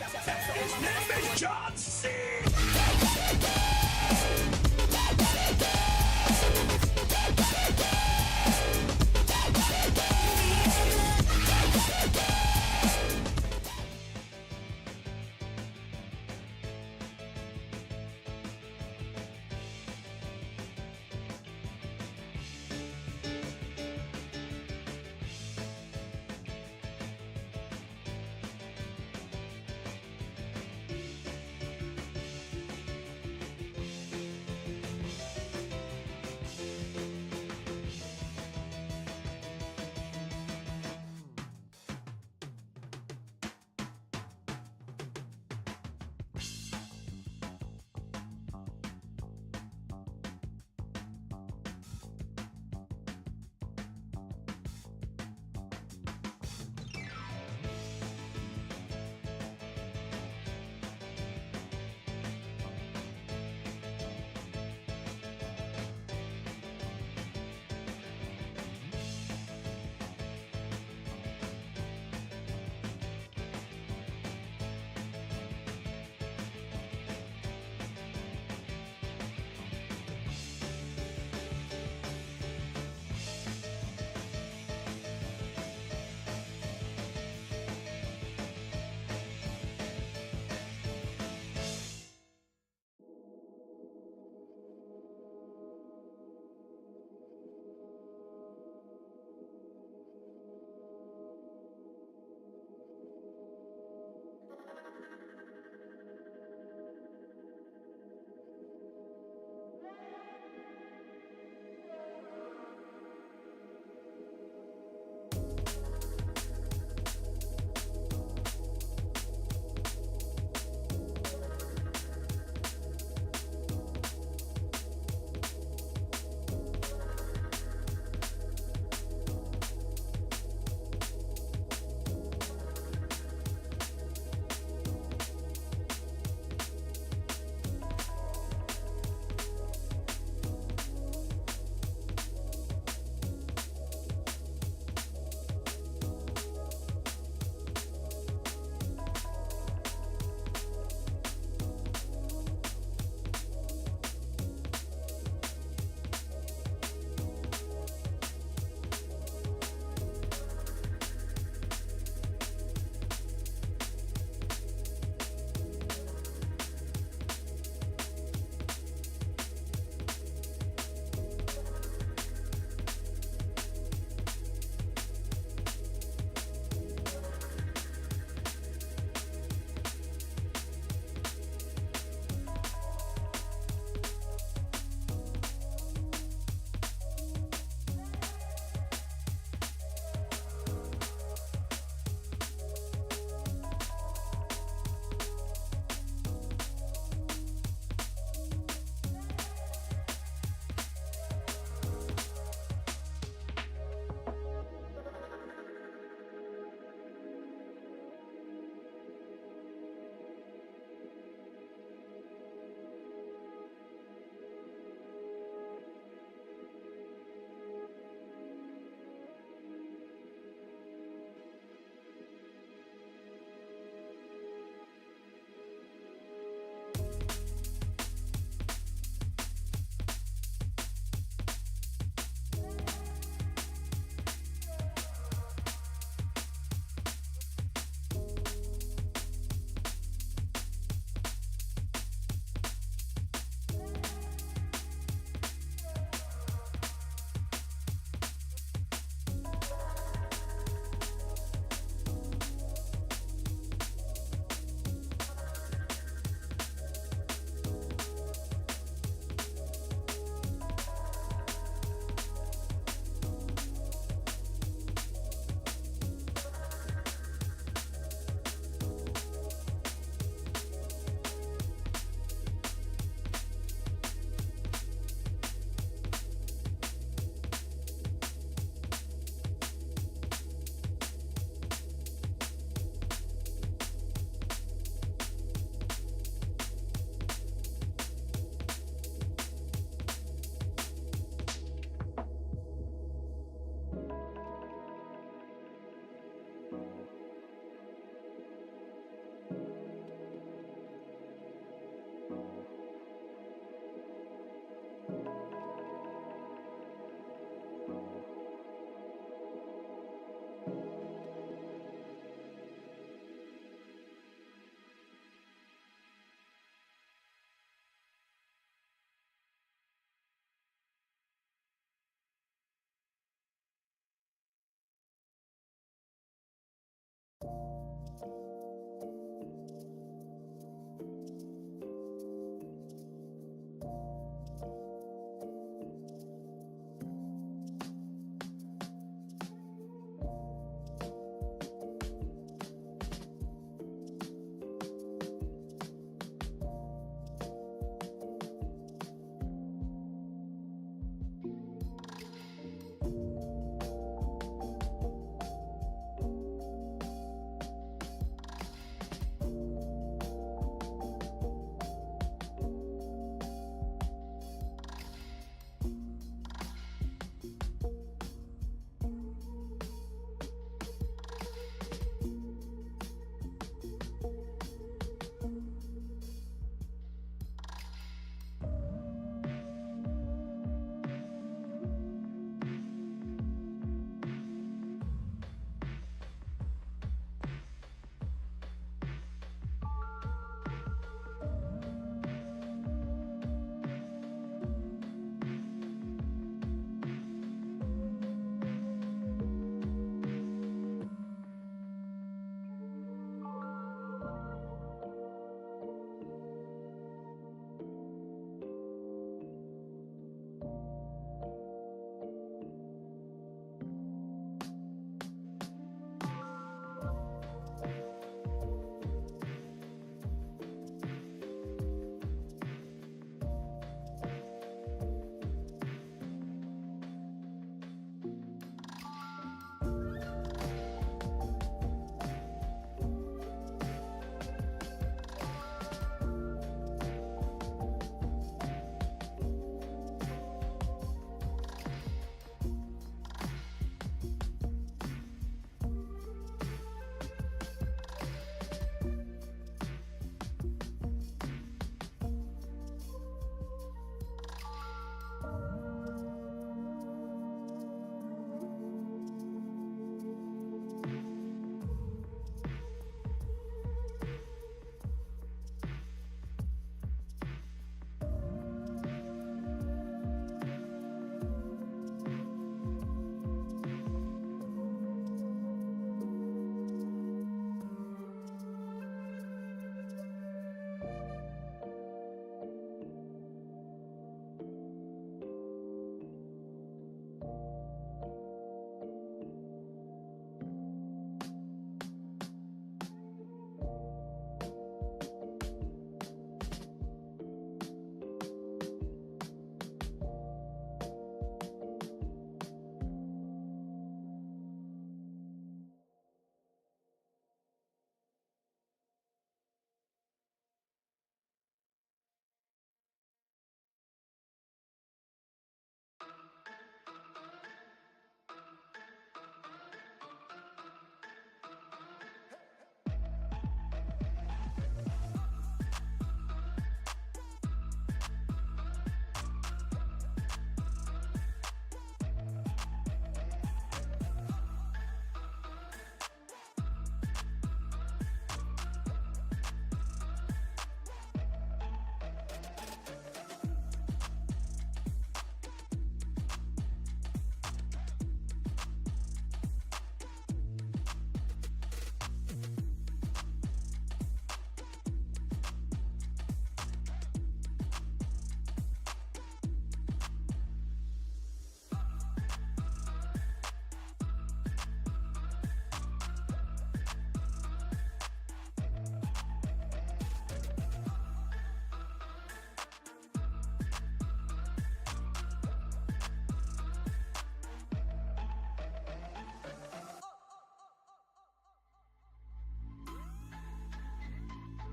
His name is John C.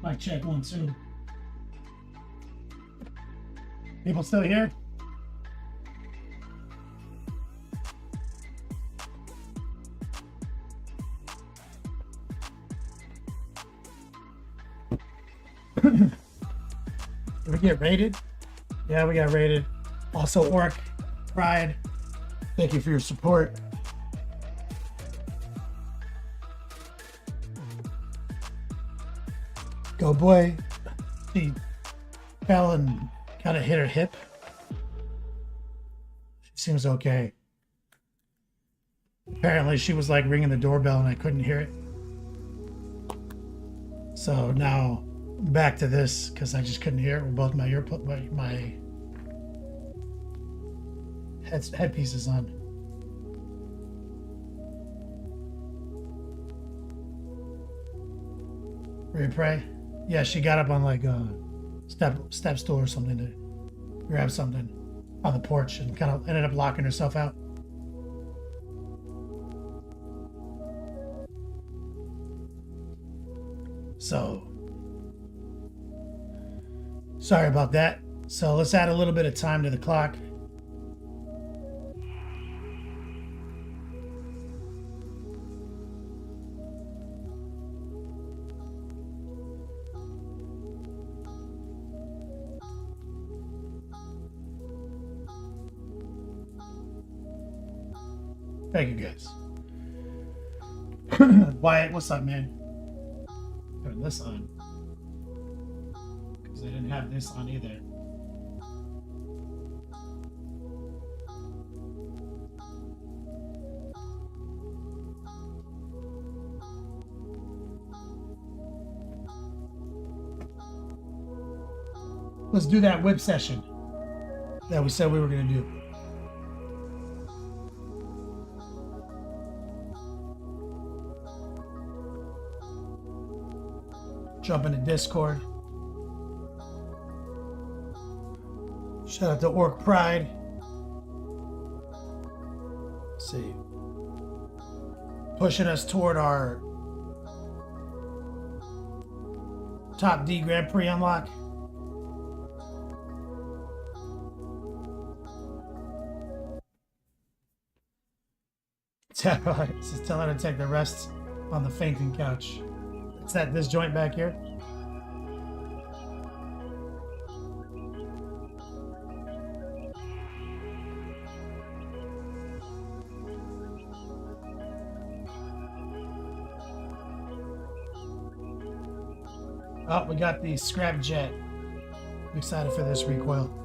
Mic check 1, 2. People still here? Did we get rated? Yeah, we got rated. Also, Orc Pride, thank you for your support. Go boy. She fell and kind of hit her hip. She seems okay. Apparently, she was like ringing the doorbell and I couldn't hear it. So now back to this because I just couldn't hear it with both my my headpieces on. Ready to pray? Yeah, she got up on like a step stool or something to grab something on the porch and kind of ended up locking herself out. So, sorry about that. So let's add a little bit of time to the clock. Thank you guys. Wyatt, what's up, man? Turn this on. Because I didn't have this on either. Let's do that whip session that we said we were going to do. Jump into Discord. Shout out to Orc Pride. Let's see. Pushing us toward our top D Grand Prix unlock. Tell her to take the rest on the fainting couch. Is that this joint back here? Oh, we got the scrap jet. I'm excited for this recoil.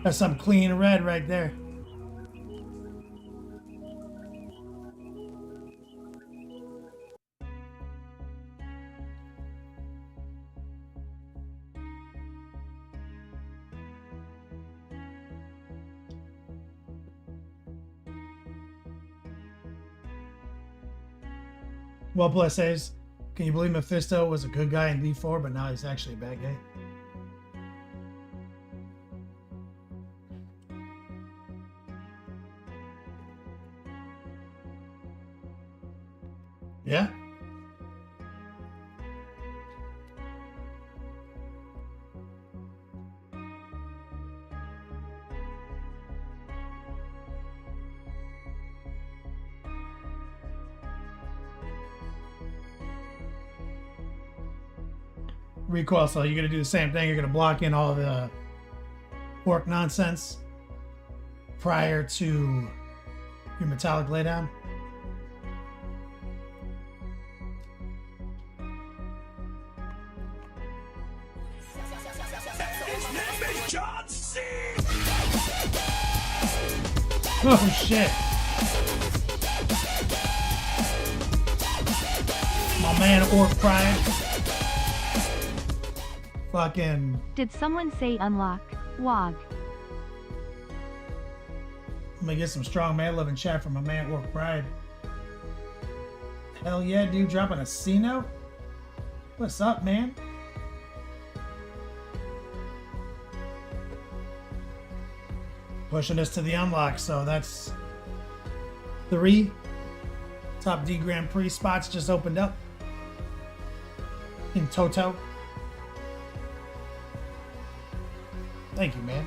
That's some clean red right there. Well, plus says, can you believe Mephisto was a good guy in D4, but now he's actually a bad guy? Yeah. Recoil, so you're going to do the same thing. You're going to block in all the orc nonsense prior to your metallic laydown. Oh shit. My man Orc Pride. Fucking. Did someone say unlock? Wog. I'm gonna get some strong man love in chat from my man Ork Pride. Hell yeah, dude, dropping a C note? What's up, man? Pushing us to the unlock, so that's 3 top D Grand Prix spots just opened up in Toto. Thank you, man.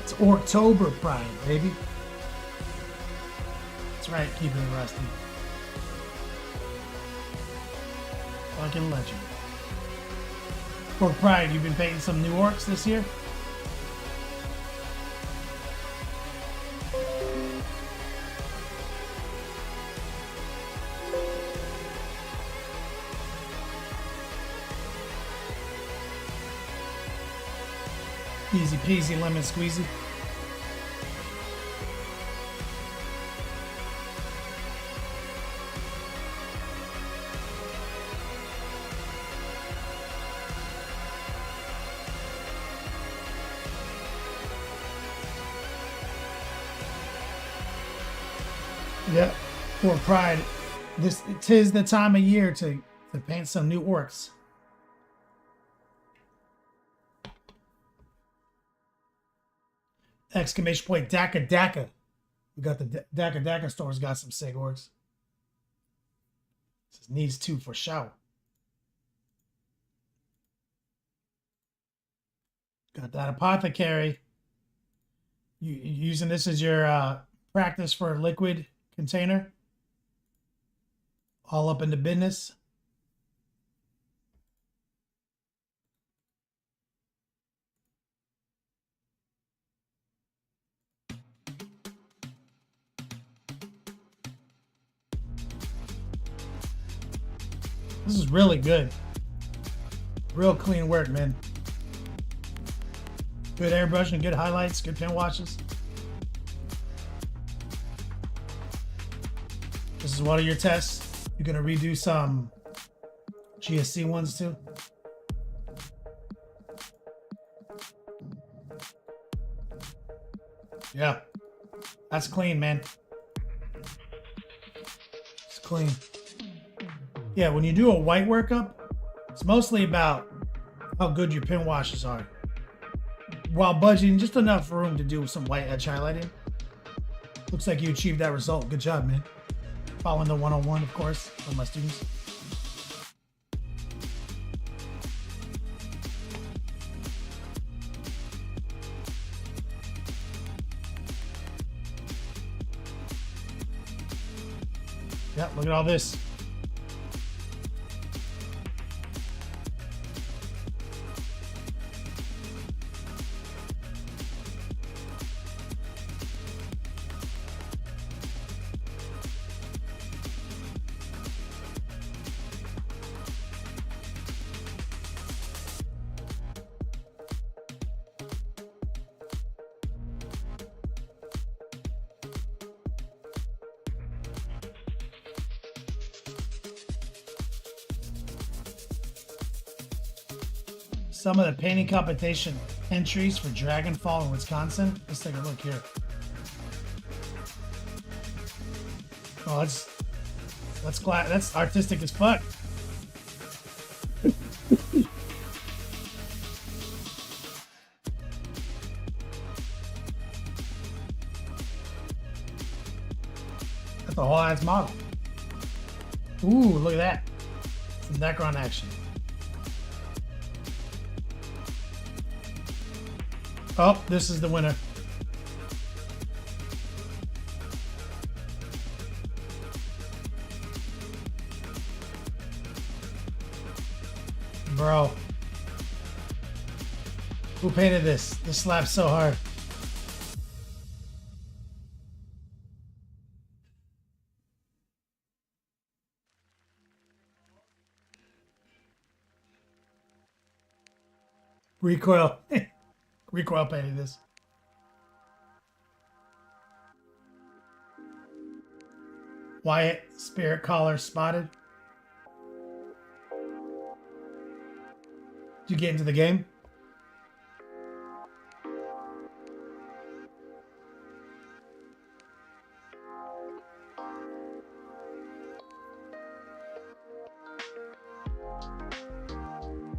It's Orktober Pride, baby. That's right, keeping it rusty. Fucking legend. Ork Pride, you've been painting some new orcs this year? Easy peasy lemon squeezy. Yeah, for Pride, tis the time of year to paint some new orcs. Exclamation point, Daka Daka. We got the Daka Daka stores got some sick orcs. This needs 2 for show. Got that apothecary. You using this as your practice for liquid container? All up into business. This is really good. Real clean work, man. Good airbrushing, good highlights, good pen washes. This is one of your tests. You're gonna redo some GSC ones too. Yeah, that's clean, man. It's clean. Yeah, when you do a white workup, it's mostly about how good your pen washes are, while budgeting just enough room to do some white edge highlighting. Looks like you achieved that result. Good job, man. Following the 101, of course, with my students. Yeah, look at all this. Some of the painting competition entries for Dragonfall in Wisconsin. Let's take a look here. Oh, that's artistic as fuck. That's a whole ass model. Ooh, look at that. Some background action. Oh, this is the winner. Bro. Who painted this? This slaps so hard. Recoil. Recoil painting this. Wyatt, spirit collar spotted. Did you get into the game?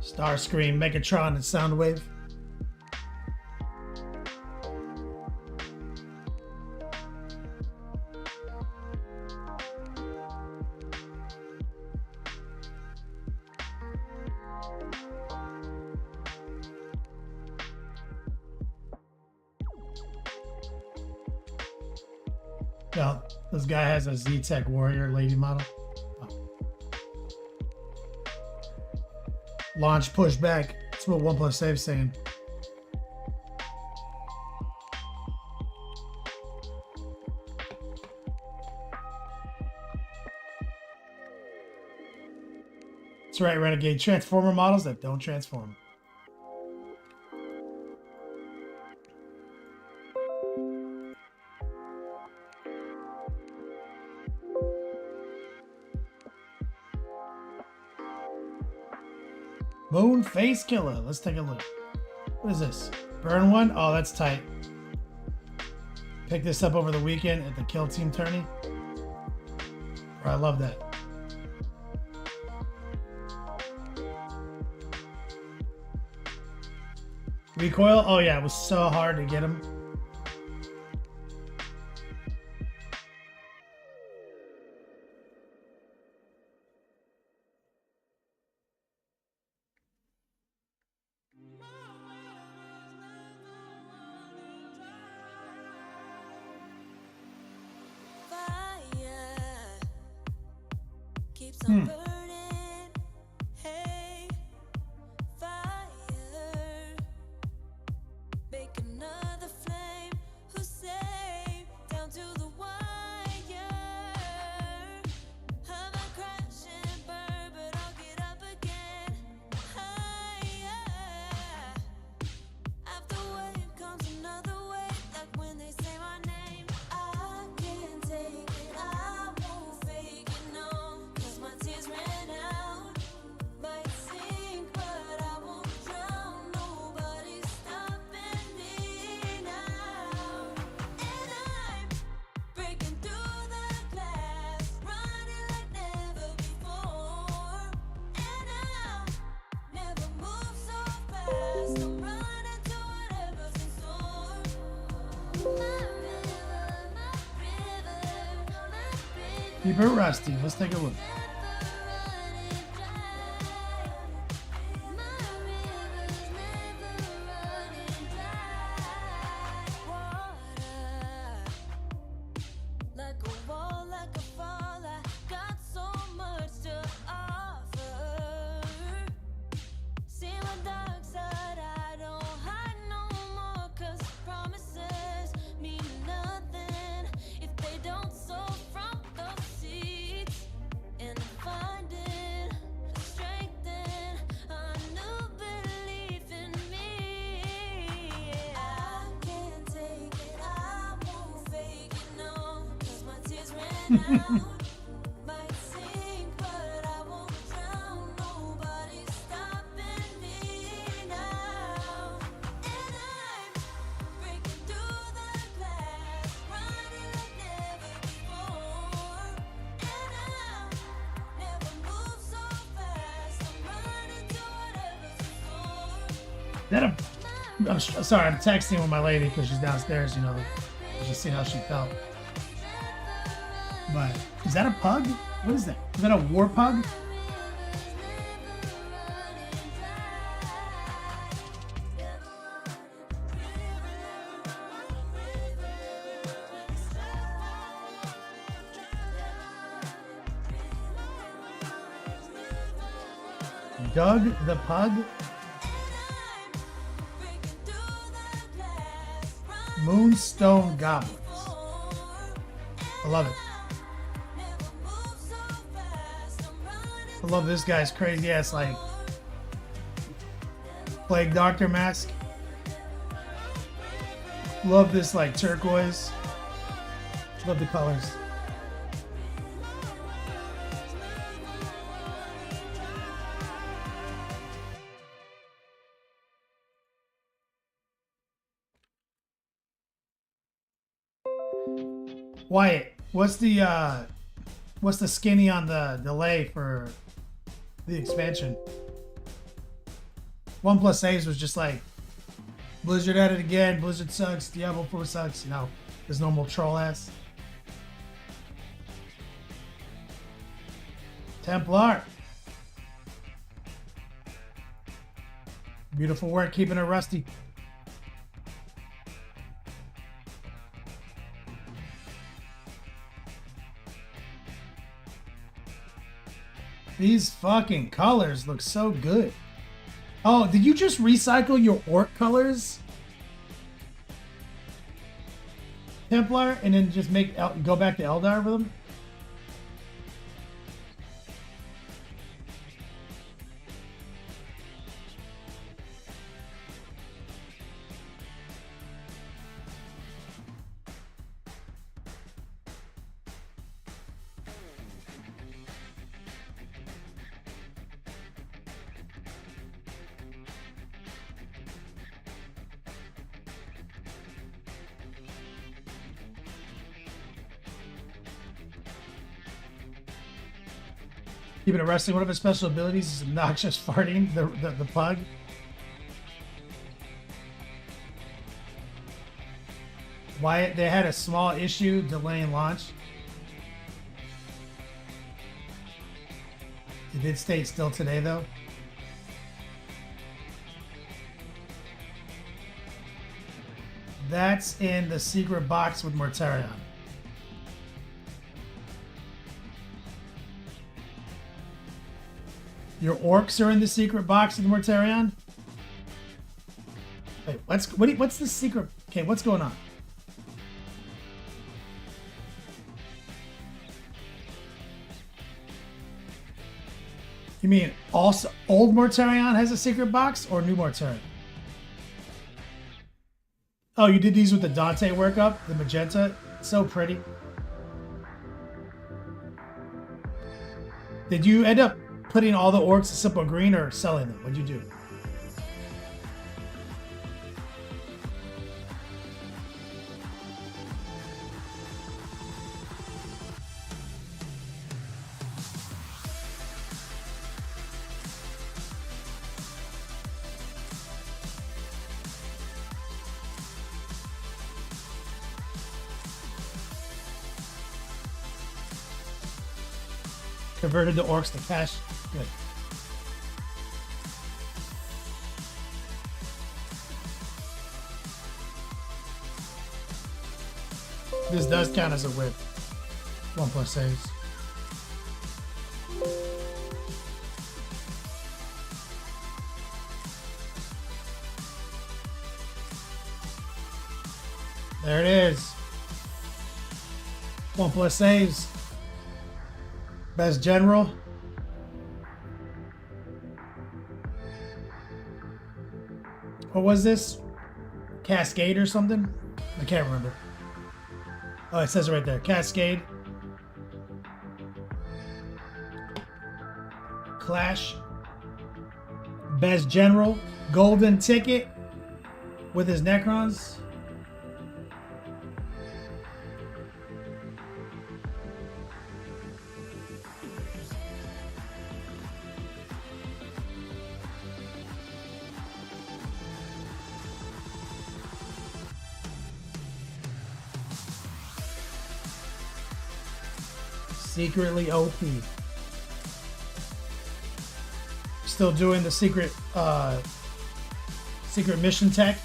Starscream, Megatron, and Soundwave. Yeah, this guy has a Z-Tech Warrior lady model. Launch, push back. That's what OnePlus Save's saying. That's right, Renegade. Transformer models that don't transform. Moon Face Killer. Let's take a look. What is this? Burn one? Oh, that's tight. Picked this up over the weekend at the Kill Team tourney. I love that. Recoil? Oh yeah, it was so hard to get him. Keeps on burning, hey, fire. Make another flame, who say, down to the wire. I might crash and burn, but I'll get up again, higher. After wave comes another wave, like when they say my name. I can't take it, I won't fake it, no. My tears ran out, might sink, but I won't drown. Nobody's stopping me now. And I'm breaking through the glass, running like never before. And I'll never move so fast. I'm running to whatever's in store. My river, my river. Keep it rusty. Let's take a look. Might sink, but I won't drown. Nobody's stopping me now. And I'm breaking through the glass, running like never before. And I'll never move so fast. I'm running to whatever's in store. I'm sorry, I'm texting with my lady because she's downstairs, you know, just seeing how she felt. But is that a pug? What is that? Is that a war pug? Doug the pug? Moonstone Goblins. I love it. I love this guy's crazy ass, like, Plague Doctor mask. Love this like turquoise. Love the colors. Wyatt, what's the skinny on the delay for the expansion? 1+ saves was just like Blizzard at it again, Blizzard sucks, Diablo 4 sucks, you know, his normal troll ass. Templar. Beautiful work keeping it rusty. These fucking colors look so good. Oh, did you just recycle your orc colors? Templar, and then just go back to Eldar with them? Keeping it resting. One of his special abilities is obnoxious farting, the pug. Wyatt, they had a small issue delaying launch. It did state still today, though. That's in the secret box with Mortarion. Your orcs are in the secret box with Mortarion? Wait, what's the secret? Okay, what's going on? You mean also old Mortarion has a secret box or new Mortarion? Oh, you did these with the Dante workup, the magenta. It's so pretty. Did you end up putting all the orcs in simple green or selling them? What'd you do? Converted the orcs to cash. Good. This does count as a whip. 1+ saves. There it is. 1+ saves. Best general. What was this? Cascade or something? I can't remember. Oh, it says it right there. Cascade. Clash. Best general. Golden ticket with his Necrons. Secretly OP. Still doing the secret mission tech.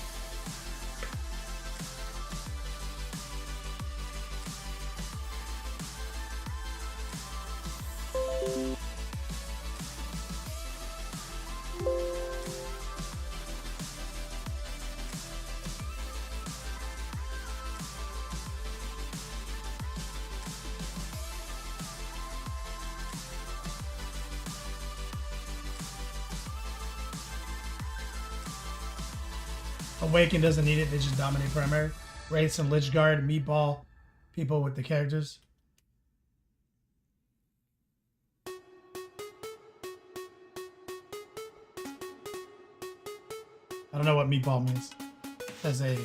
Awaken doesn't need it. They just dominate primary. Wraiths and Lich Guard, Meatball, people with the characters. I don't know what Meatball means. As a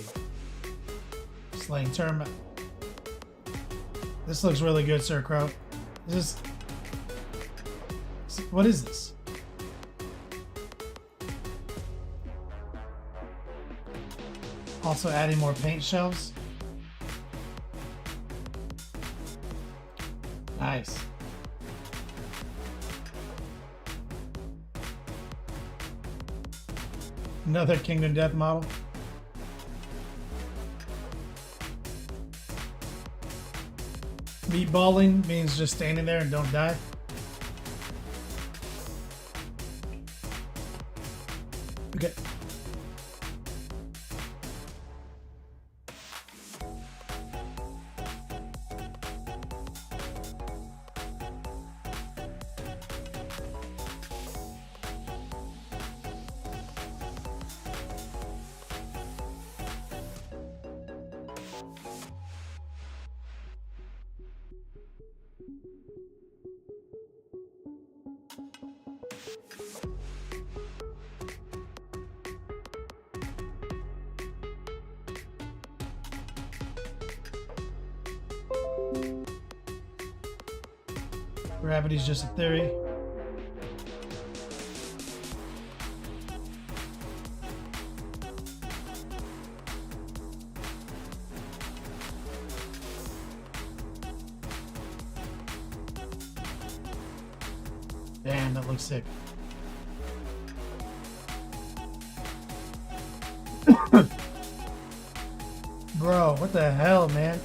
slang term. This looks really good, Sir Crow. Is this... What is this? Also adding more paint shelves. Nice. Another Kingdom Death model. Meatballing means just standing there and don't die. Okay. Gravity's just a theory. Damn, that looks sick. Bro, what the hell, man?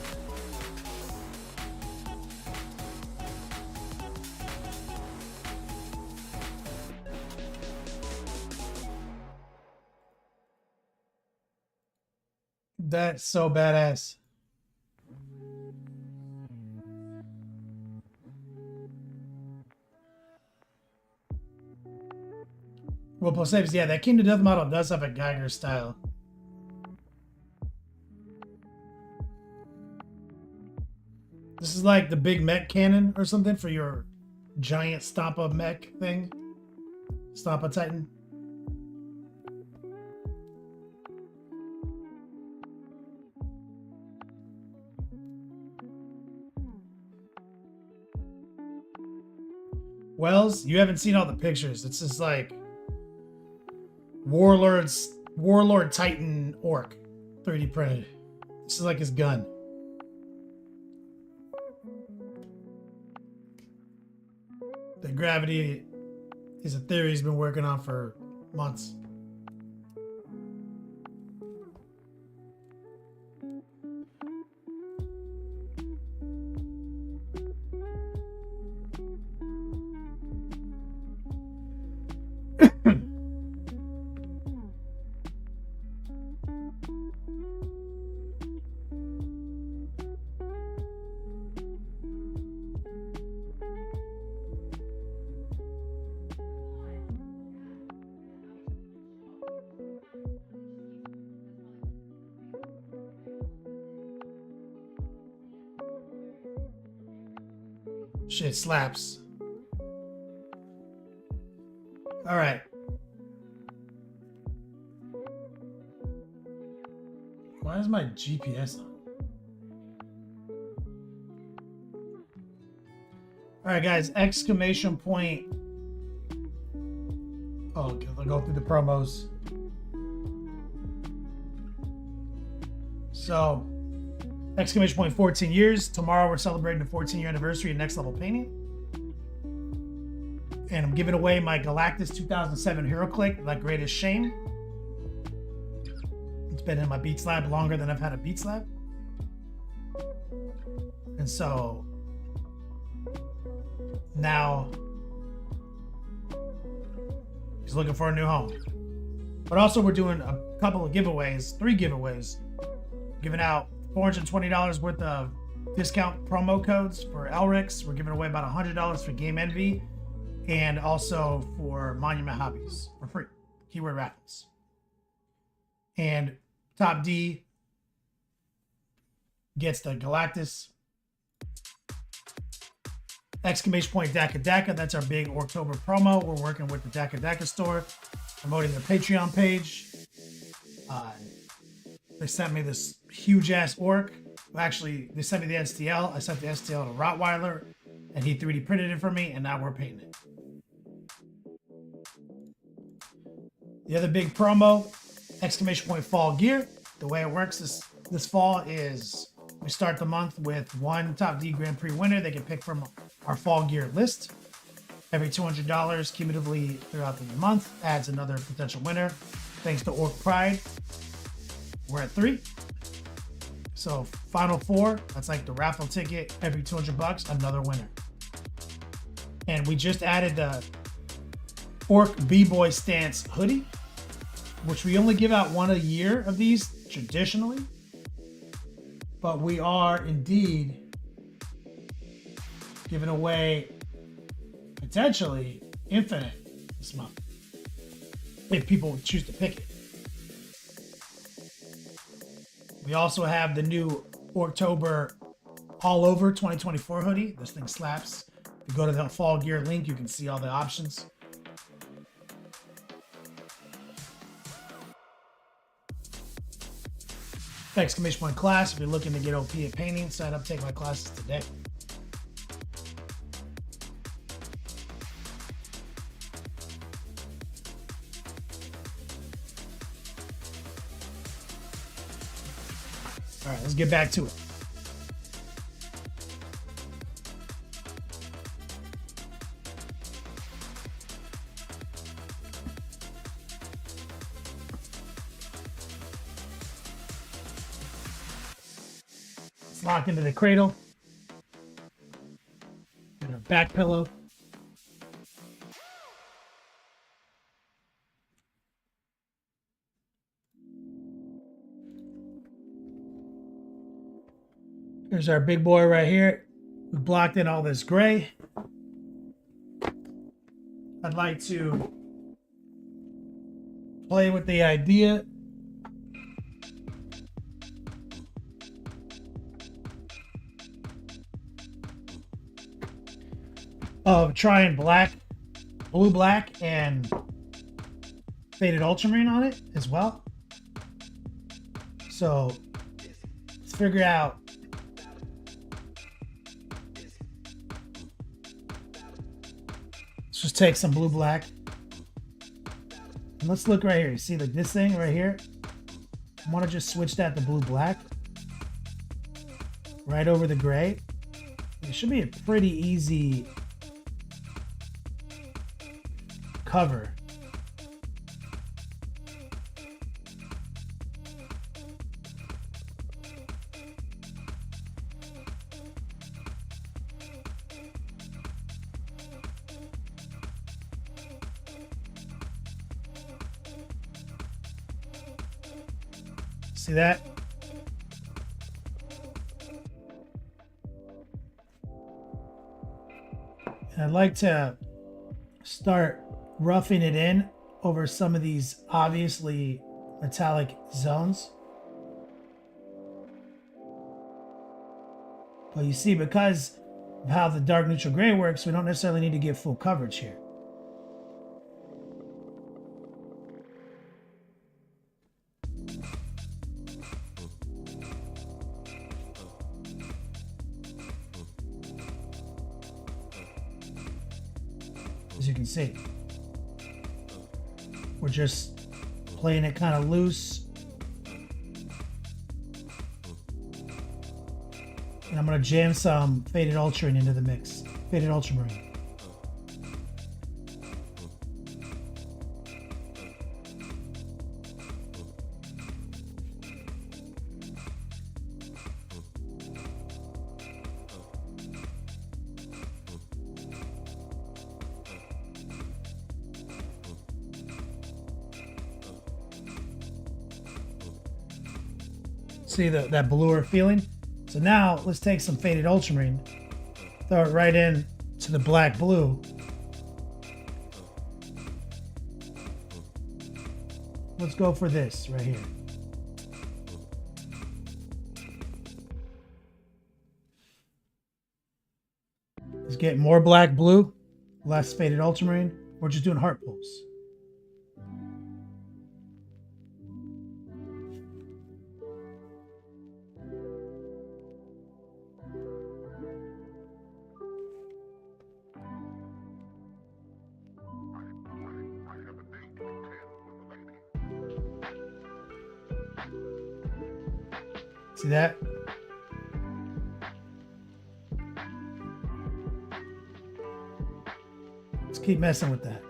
That's so badass. Well, plus saves, yeah, that Kingdom Death model does have a Geiger style. This is like the big mech cannon or something for your giant Stompa mech thing. Stompa Titan. Wells, you haven't seen all the pictures. It's just like Warlord Titan Orc 3D printed. This is like his gun. The gravity is a theory he's been working on for months. Shit slaps. All right. Why is my GPS on? All right, guys, exclamation point. Oh, okay, I'll go through the promos. So, exclamation point 14 years. Tomorrow we're celebrating the 14-year anniversary of Next Level Painting. And I'm giving away my Galactus 2007 HeroClick, like Greatest Shame. It's been in my Beats Lab longer than I've had a Beats Lab. And so now he's looking for a new home. But also we're doing a couple of giveaways, 3 giveaways. Giving out $420 worth of discount promo codes for Elrix. We're giving away about $100 for Game Envy and also for Monument Hobbies for free. Keyword raffles. And Top D gets the Galactus. Exclamation point Daka Daka. That's our big Orktober promo. We're working with the Daka Daka store, promoting their Patreon page. They sent me this huge ass orc. Actually, they sent me the STL. I sent the STL to Rottweiler, and he 3D printed it for me, and now we're painting it. The other big promo, exclamation point fall gear. The way it works this fall is we start the month with one Top D Grand Prix winner. They can pick from our fall gear list. Every $200 cumulatively throughout the month adds another potential winner. Thanks to Orc Pride, we're at 3. So final 4, that's like the raffle ticket. Every $200, another winner. And we just added the Orc B-Boy Stance hoodie, which we only give out one a year of these traditionally. But we are indeed giving away potentially infinite this month if people choose to pick it. We also have the new Orktober All Over 2024 hoodie. This thing slaps. If you go to the fall gear link, you can see all the options. Exclamation point class. If you're looking to get OP at painting, sign up, take my classes today. All right, let's get back to it. Let's lock into the cradle. And our back pillow. Here's our big boy right here. We blocked in all this gray. I'd like to play with the idea of trying blue black and faded ultramarine on it as well. So let's figure out just take some blue black and let's look right here. You see like this thing right here? I want to just switch that to blue black right over the gray. It should be a pretty easy cover. See that? And I'd like to start roughing it in over some of these obviously metallic zones. But you see, because of how the dark neutral gray works, we don't necessarily need to give full coverage here. As you can see, we're just playing it kind of loose. And I'm going to jam some faded ultramarine into the mix. Faded ultramarine. See that bluer feeling? So now let's take some faded ultramarine, throw it right in to the black blue. Let's go for this right here. Let's get more black blue, less faded ultramarine. We're just doing heart pulls. See that? Let's keep messing with that.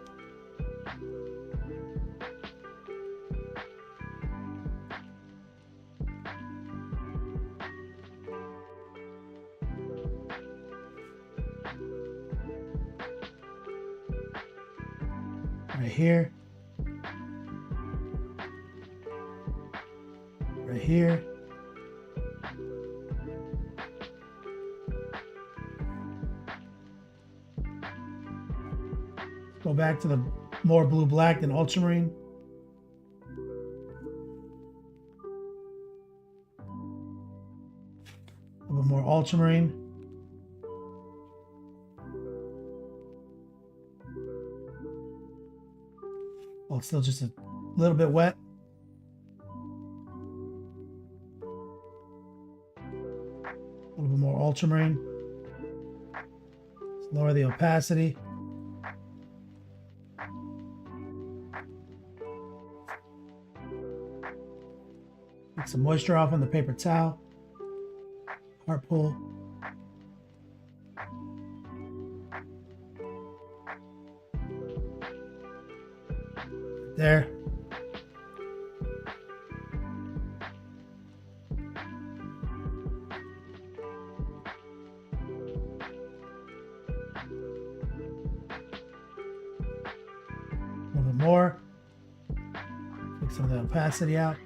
Right here. Right here. Go back to the more blue black than ultramarine. A little bit more ultramarine. Oh, it's still just a little bit wet. A little bit more ultramarine. Let's lower the opacity. Get some moisture off on the paper towel. Heart pull. There. A little bit more. Take some of the opacity out.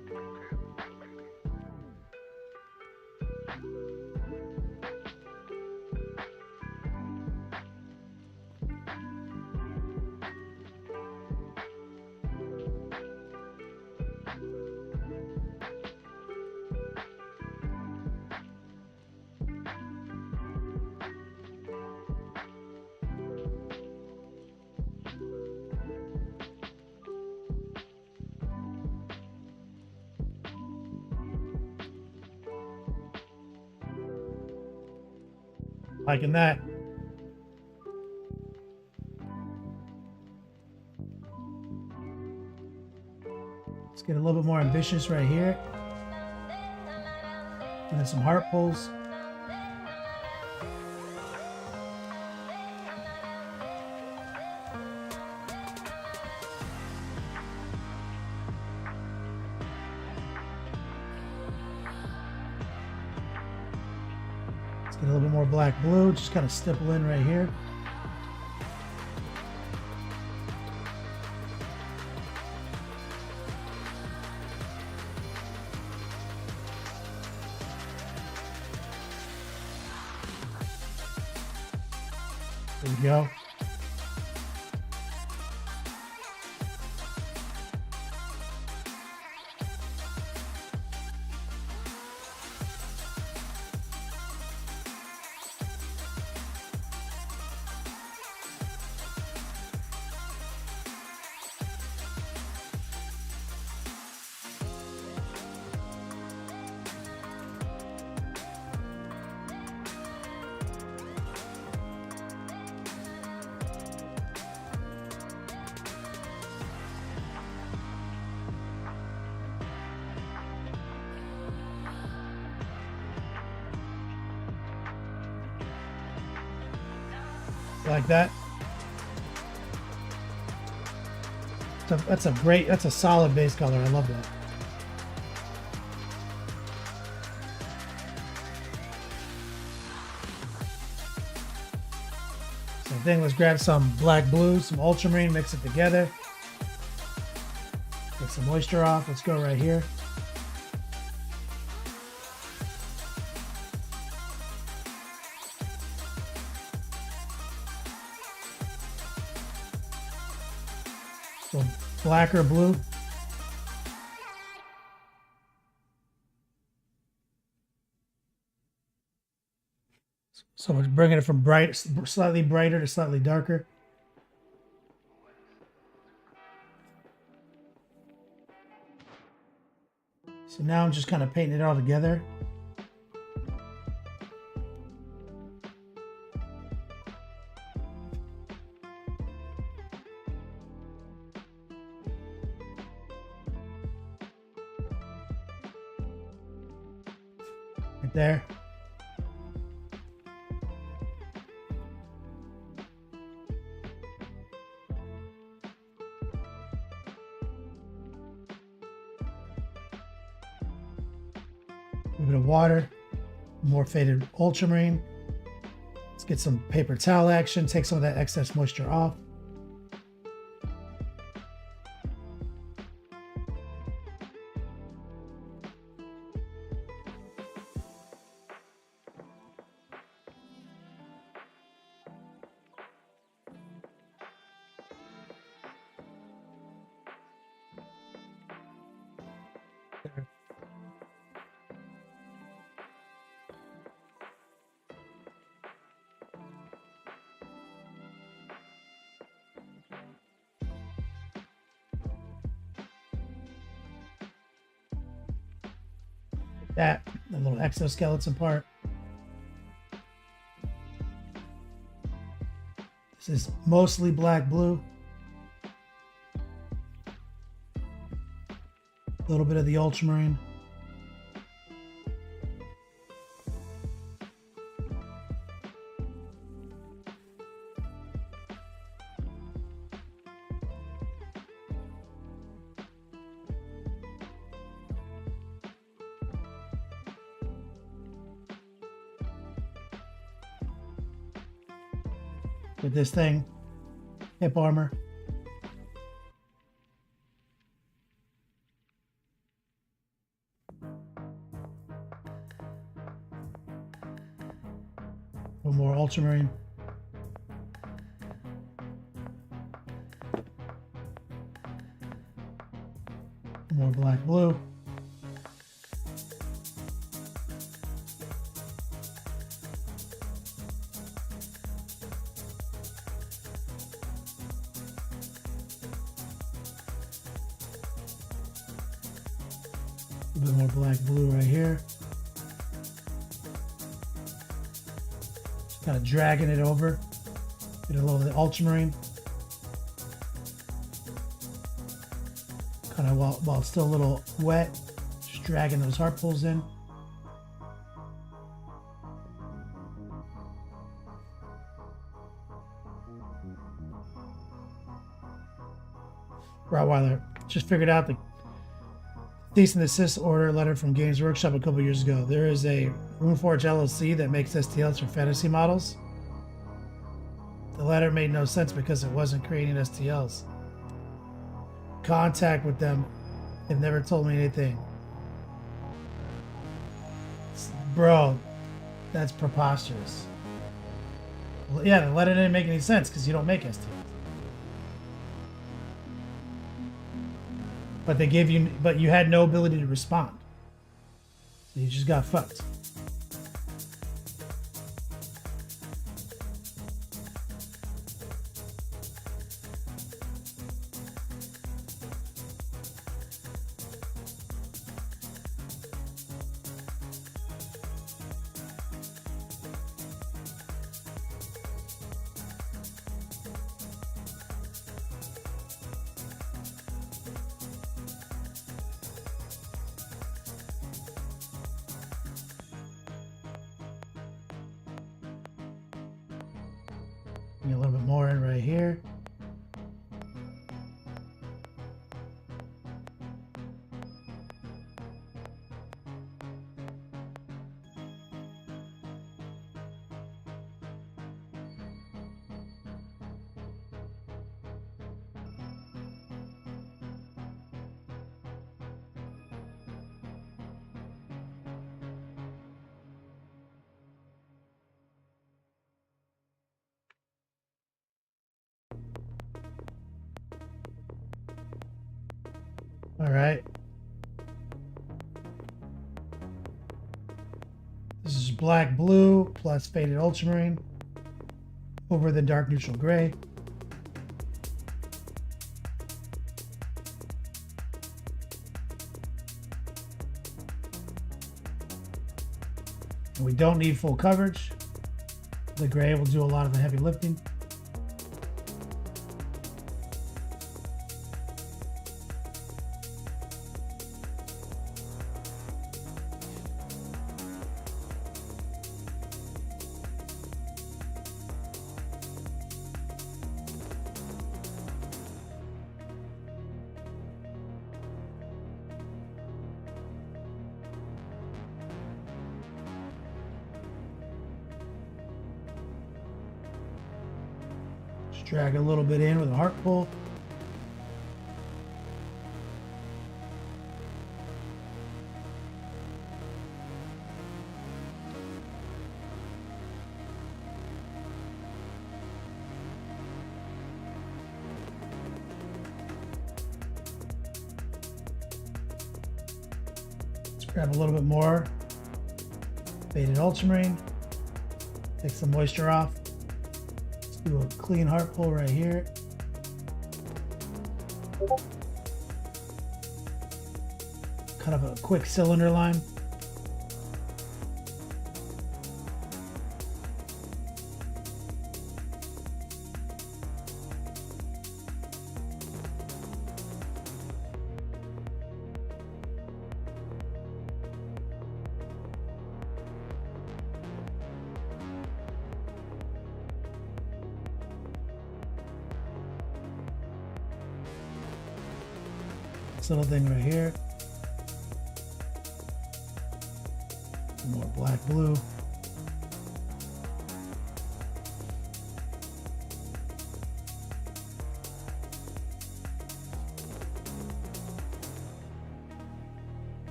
Liking that. Let's get a little bit more ambitious right here. And then some heart pulls. Get a little bit more black blue, just kind of stipple in right here. There we go. Like that. That's a solid base color. I love that. Same thing, let's grab some black blue, some ultramarine, mix it together. Get some moisture off. Let's go right here. So black or blue. So we're bringing it from bright, slightly brighter to slightly darker. So now I'm just kind of painting it all together. Right there. A bit of water, more faded ultramarine. Let's get some paper towel action, take some of that excess moisture off. That little exoskeleton part. This is mostly black blue. A little bit of the ultramarine. With this thing, hip armor. One more ultramarine. More black blue. A bit more black blue right here. Just kind of dragging it over. Get a little of the ultramarine. Kind of while it's still a little wet, just dragging those heart pulls in. Rottweiler just figured out the cease and desist order letter from Games Workshop a couple years ago. There is a Runeforge LLC that makes STLs for fantasy models. The letter made no sense because it wasn't creating STLs. Contact with them. They've never told me anything. Bro, that's preposterous. Well, yeah, the letter didn't make any sense because you don't make STLs. But they gave you, but you had no ability to respond. So you just got fucked. Bring a little bit more in right here. All right. This is black blue plus faded ultramarine over the dark neutral gray. And we don't need full coverage. The gray will do a lot of the heavy lifting. Just drag a little bit in with a heart pull. Let's grab a little bit more faded ultramarine. Take some moisture off. Do a clean heart pull right here. Kind of a quick cylinder line. This little thing right here. Some more black blue.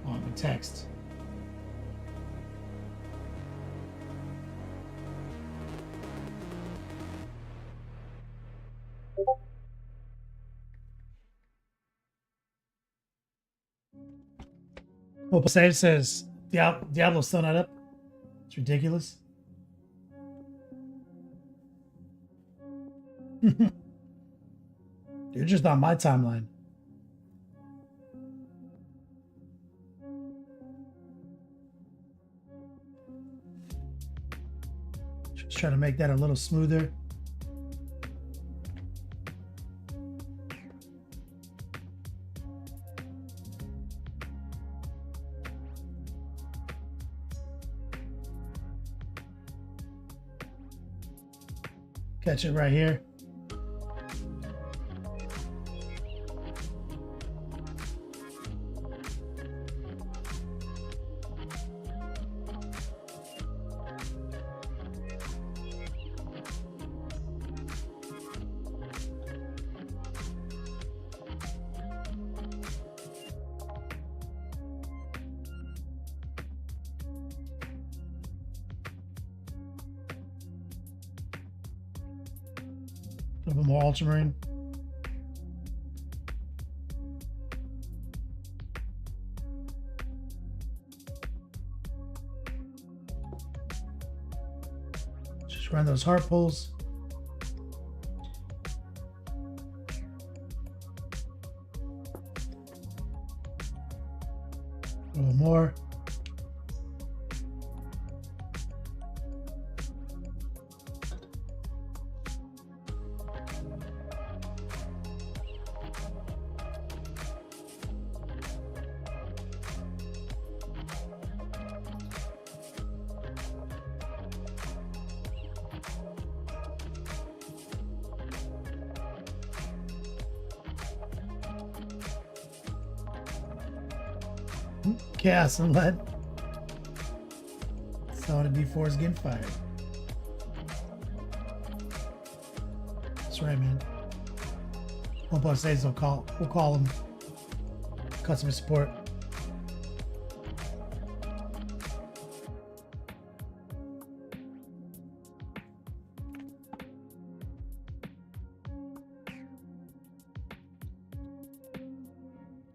On the text. Opal Sage says Diablo's still not up. It's ridiculous. You're just on my timeline. Just try to make that a little smoother. Catch it right here. A little bit more ultramarine. Just run those heart pulls. A little more. Chaos and lead. Saw the D4 is getting fired. That's right, man. One plus days we'll call them customer support.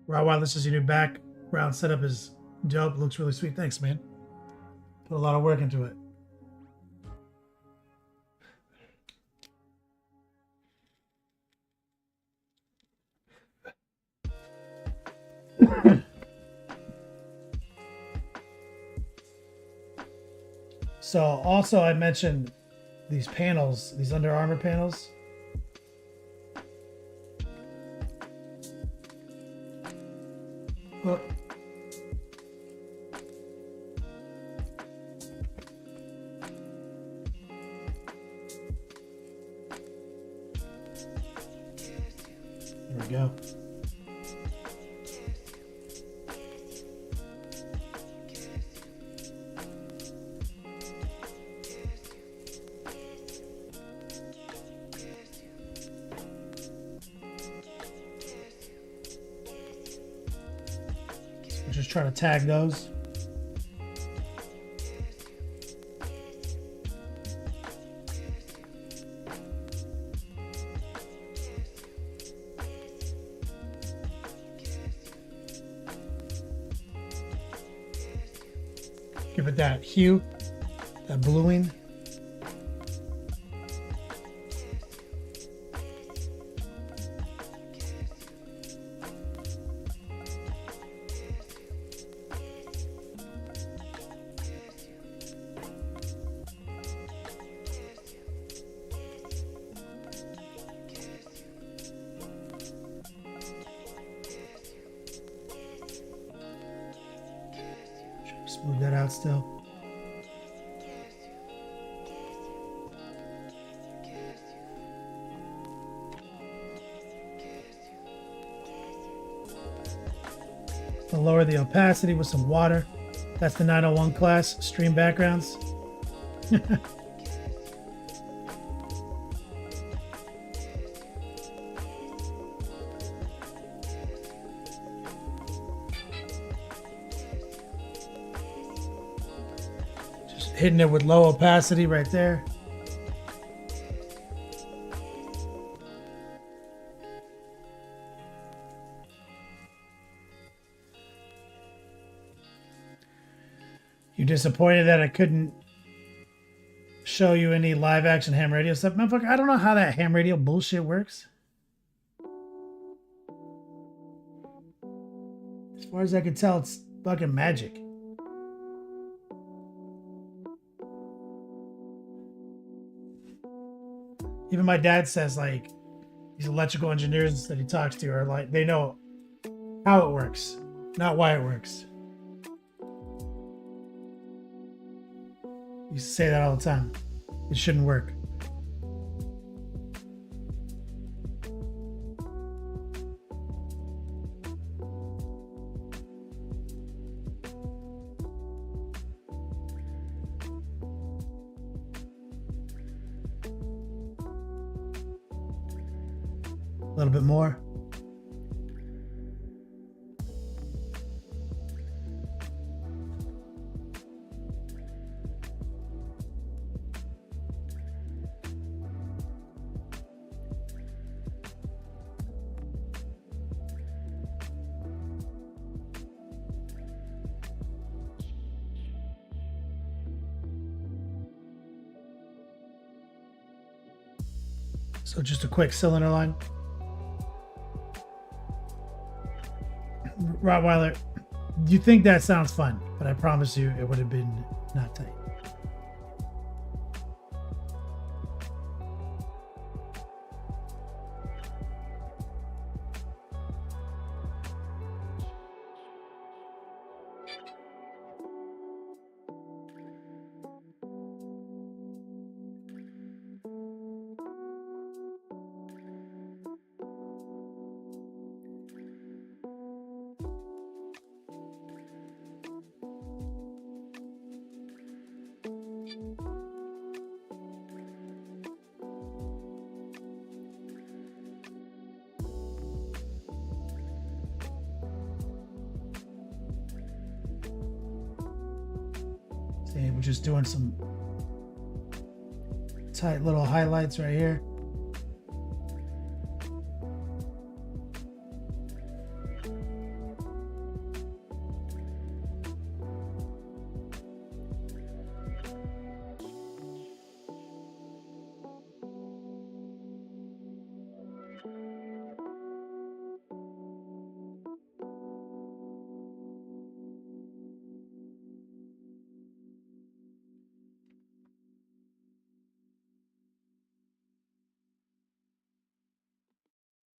Wow, this is your new background setup is dope. Looks really sweet. Thanks, man. Put a lot of work into it. So also I mentioned these panels, these Under Armour panels. Well, there we go. We're just trying to tag those. Give it that hue, that bluing. Smooth that out still. I'll lower the opacity with some water. That's the 901 class, stream backgrounds. Just hitting it with low opacity right there. You disappointed that I couldn't show you any live action ham radio stuff? Motherfucker, I don't know how that ham radio bullshit works. As far as I can tell, it's fucking magic. Even my dad says, like, these electrical engineers that he talks to are like, they know how it works, not why it works. You say that all the time. It shouldn't work. A little bit more. So just a quick cylinder line. Rottweiler, you think that sounds fun, but I promise you it would have been not tight. See, we're just doing some tight little highlights right here.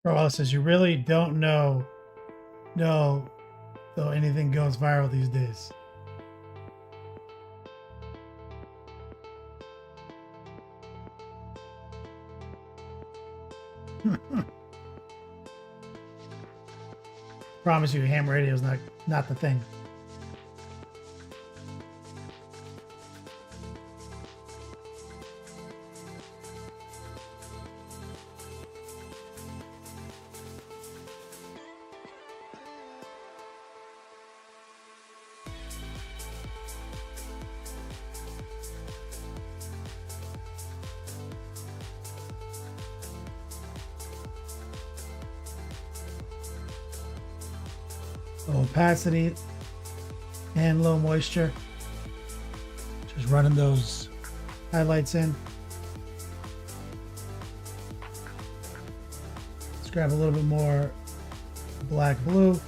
Bro says you really don't know though anything goes viral these days. Promise you, ham radio is not the thing. Opacity and low moisture. Just running those highlights in. Let's grab a little bit more black blue.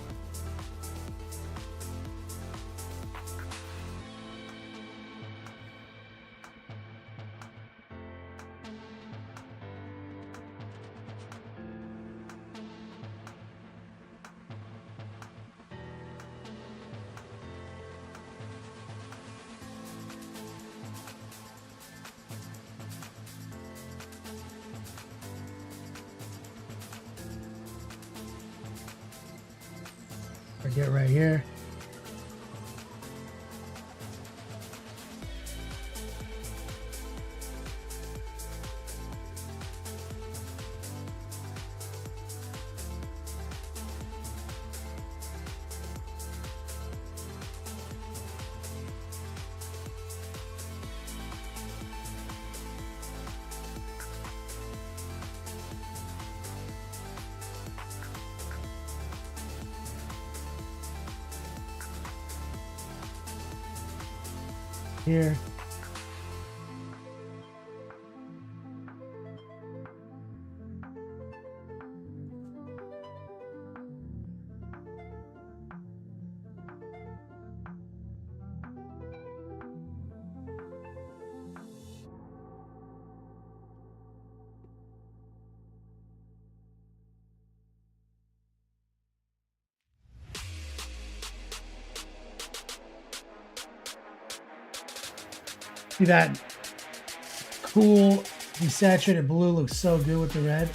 Get right here. Here. See that cool desaturated blue looks so good with the red.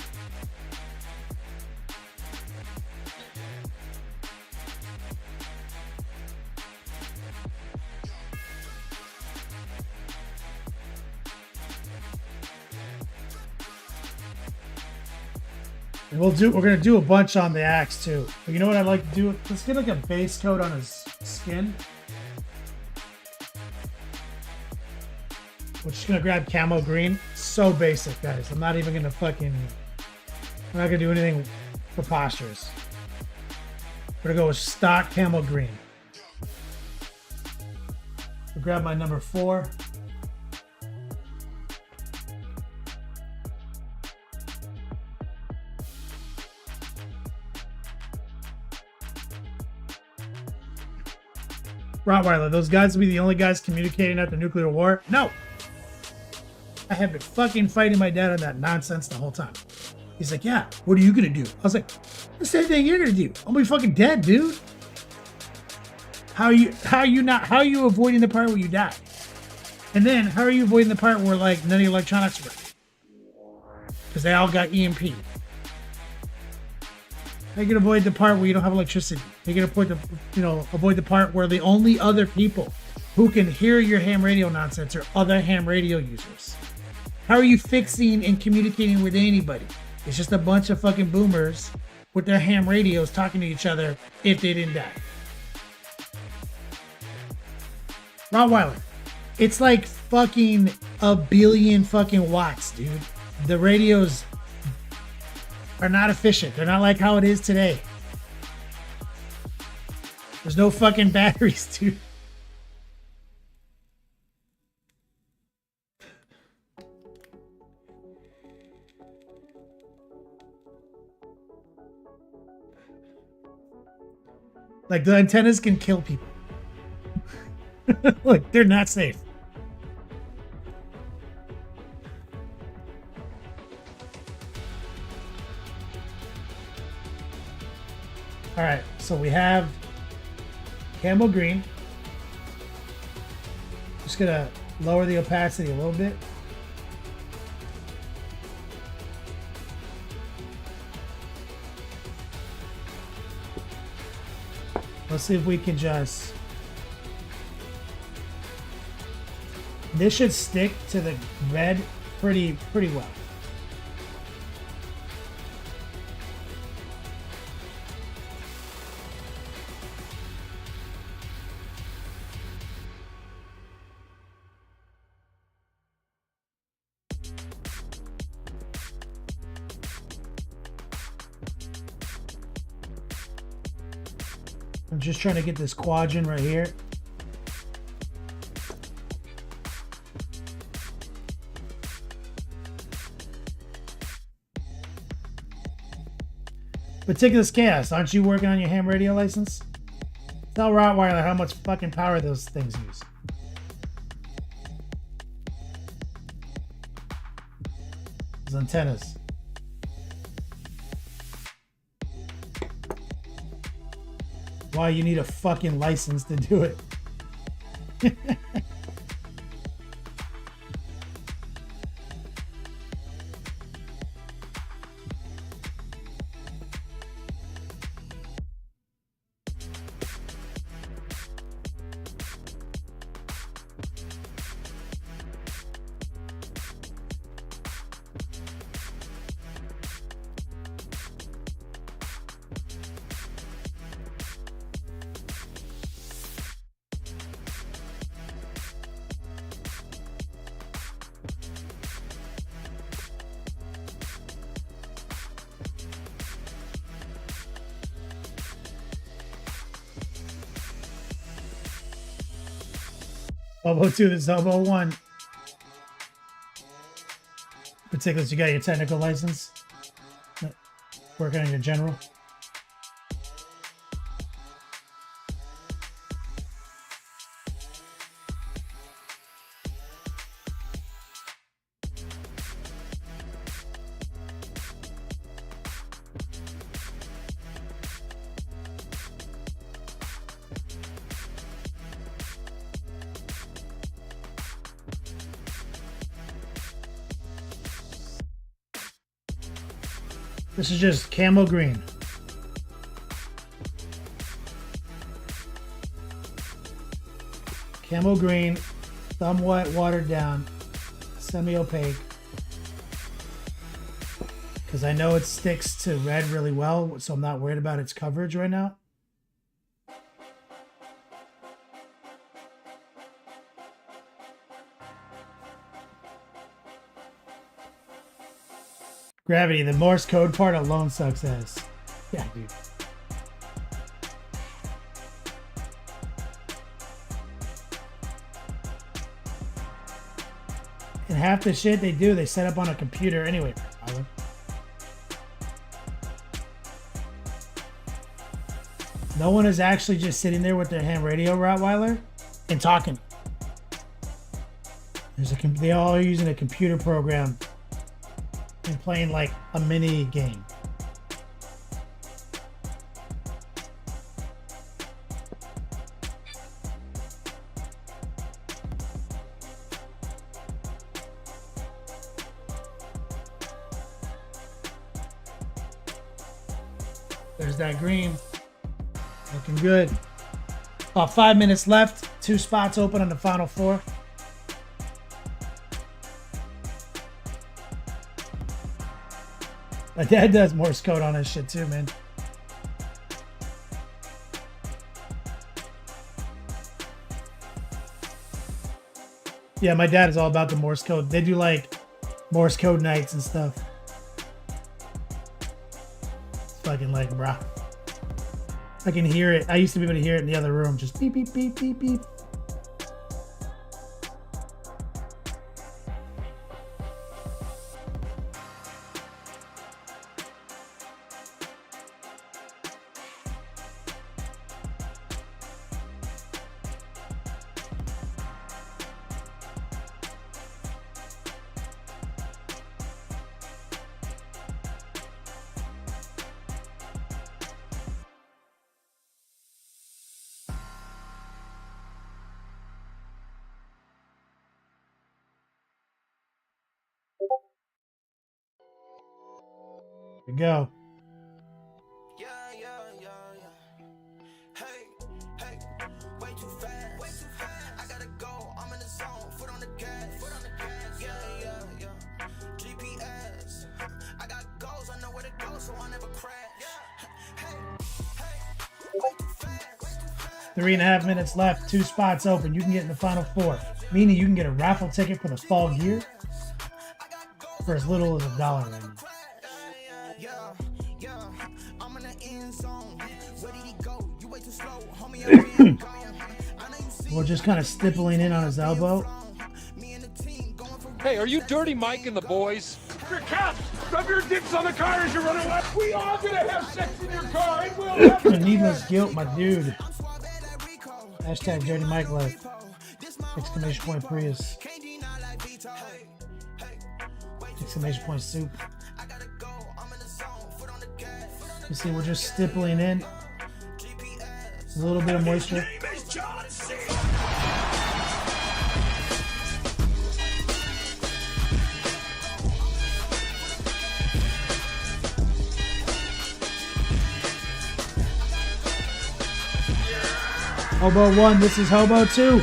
And we're gonna do a bunch on the axe too. But you know what I'd like to do? Let's get like a base coat on his skin. We're just gonna grab camo green. So basic, guys. I'm not even gonna I'm not gonna do anything preposterous. We're gonna go with stock camo green. I'll grab my number 4. Rottweiler, those guys will be the only guys communicating after nuclear war? No! I have been fucking fighting my dad on that nonsense the whole time. He's like, yeah, what are you gonna do? I was like, the same thing you're gonna do. I'm gonna be fucking dead, dude. How are you avoiding the part where you die? And then how are you avoiding the part where like none of your electronics work? Because they all got EMP. How are you gonna avoid the part where you don't have electricity? How are you gonna avoid the part where the only other people who can hear your ham radio nonsense are other ham radio users? How are you fixing and communicating with anybody? It's just a bunch of fucking boomers with their ham radios talking to each other if they didn't die. Rottweiler, it's like fucking a billion fucking watts, dude. The radios are not efficient. They're not like how it is today. There's no fucking batteries, dude. Like, the antennas can kill people. Like, they're not safe. All right, so we have Campbell Green. Just gonna lower the opacity a little bit. Let's see if we can just... This should stick to the red pretty well. I'm just trying to get this quadrant right here. Meticulous Chaos, aren't you working on your ham radio license? Tell Rottweiler how much fucking power those things use. Those antennas. Why you need a fucking license to do it. Elbow 2, this is elbow 1. Particulars, you got your technical license? Working on your general? This is just Camel Green. Camel Green, somewhat watered down, semi-opaque. Because I know it sticks to red really well, so I'm not worried about its coverage right now. Gravity, the Morse code part alone sucks ass. Yeah, dude. And half the shit they do, they set up on a computer anyway. No one is actually just sitting there with their ham radio, Rottweiler, and talking. They all are using a computer program and playing like a mini game. There's that green. Looking good. About 5 minutes left. 2 spots open on the final 4. My dad does Morse code on his shit too, man. Yeah, my dad is all about the Morse code. They do like Morse code nights and stuff. It's fucking like, bruh. I can hear it. I used to be able to hear it in the other room. Just beep, beep, beep, beep, beep. we go. Yeah, yeah, yeah, yeah. Hey, hey, way too fast. Way too fast. I gotta go. I'm in the zone. Foot on the gas. Foot on the gas. Yeah, yeah, yeah. GPS. I got goals. I know where to go, so I never crash. Hey, hey, way too fast. Way too fast. 3.5 minutes left. 2 spots open. You can get in the final 4. Meaning you can get a raffle ticket for the fall gear for as little as $1 right now. Yeah, yeah. I'm in the end zone. Where did he go? You way too slow. Homie, I'm being gone. I know you see We're just kind of stippling in on his elbow. me and the team going for Hey, are you Dirty Mike and the boys? Your caps! Rub your dicks on the car as you run away! We all gonna have sex in your car and we'll have Needless guilt, my dude. Hashtag Dirty Mike life. Exclamation point Prius. Exclamation point soup. You see, we're just stippling in. A little bit of moisture. Hobo 1, this is Hobo 2.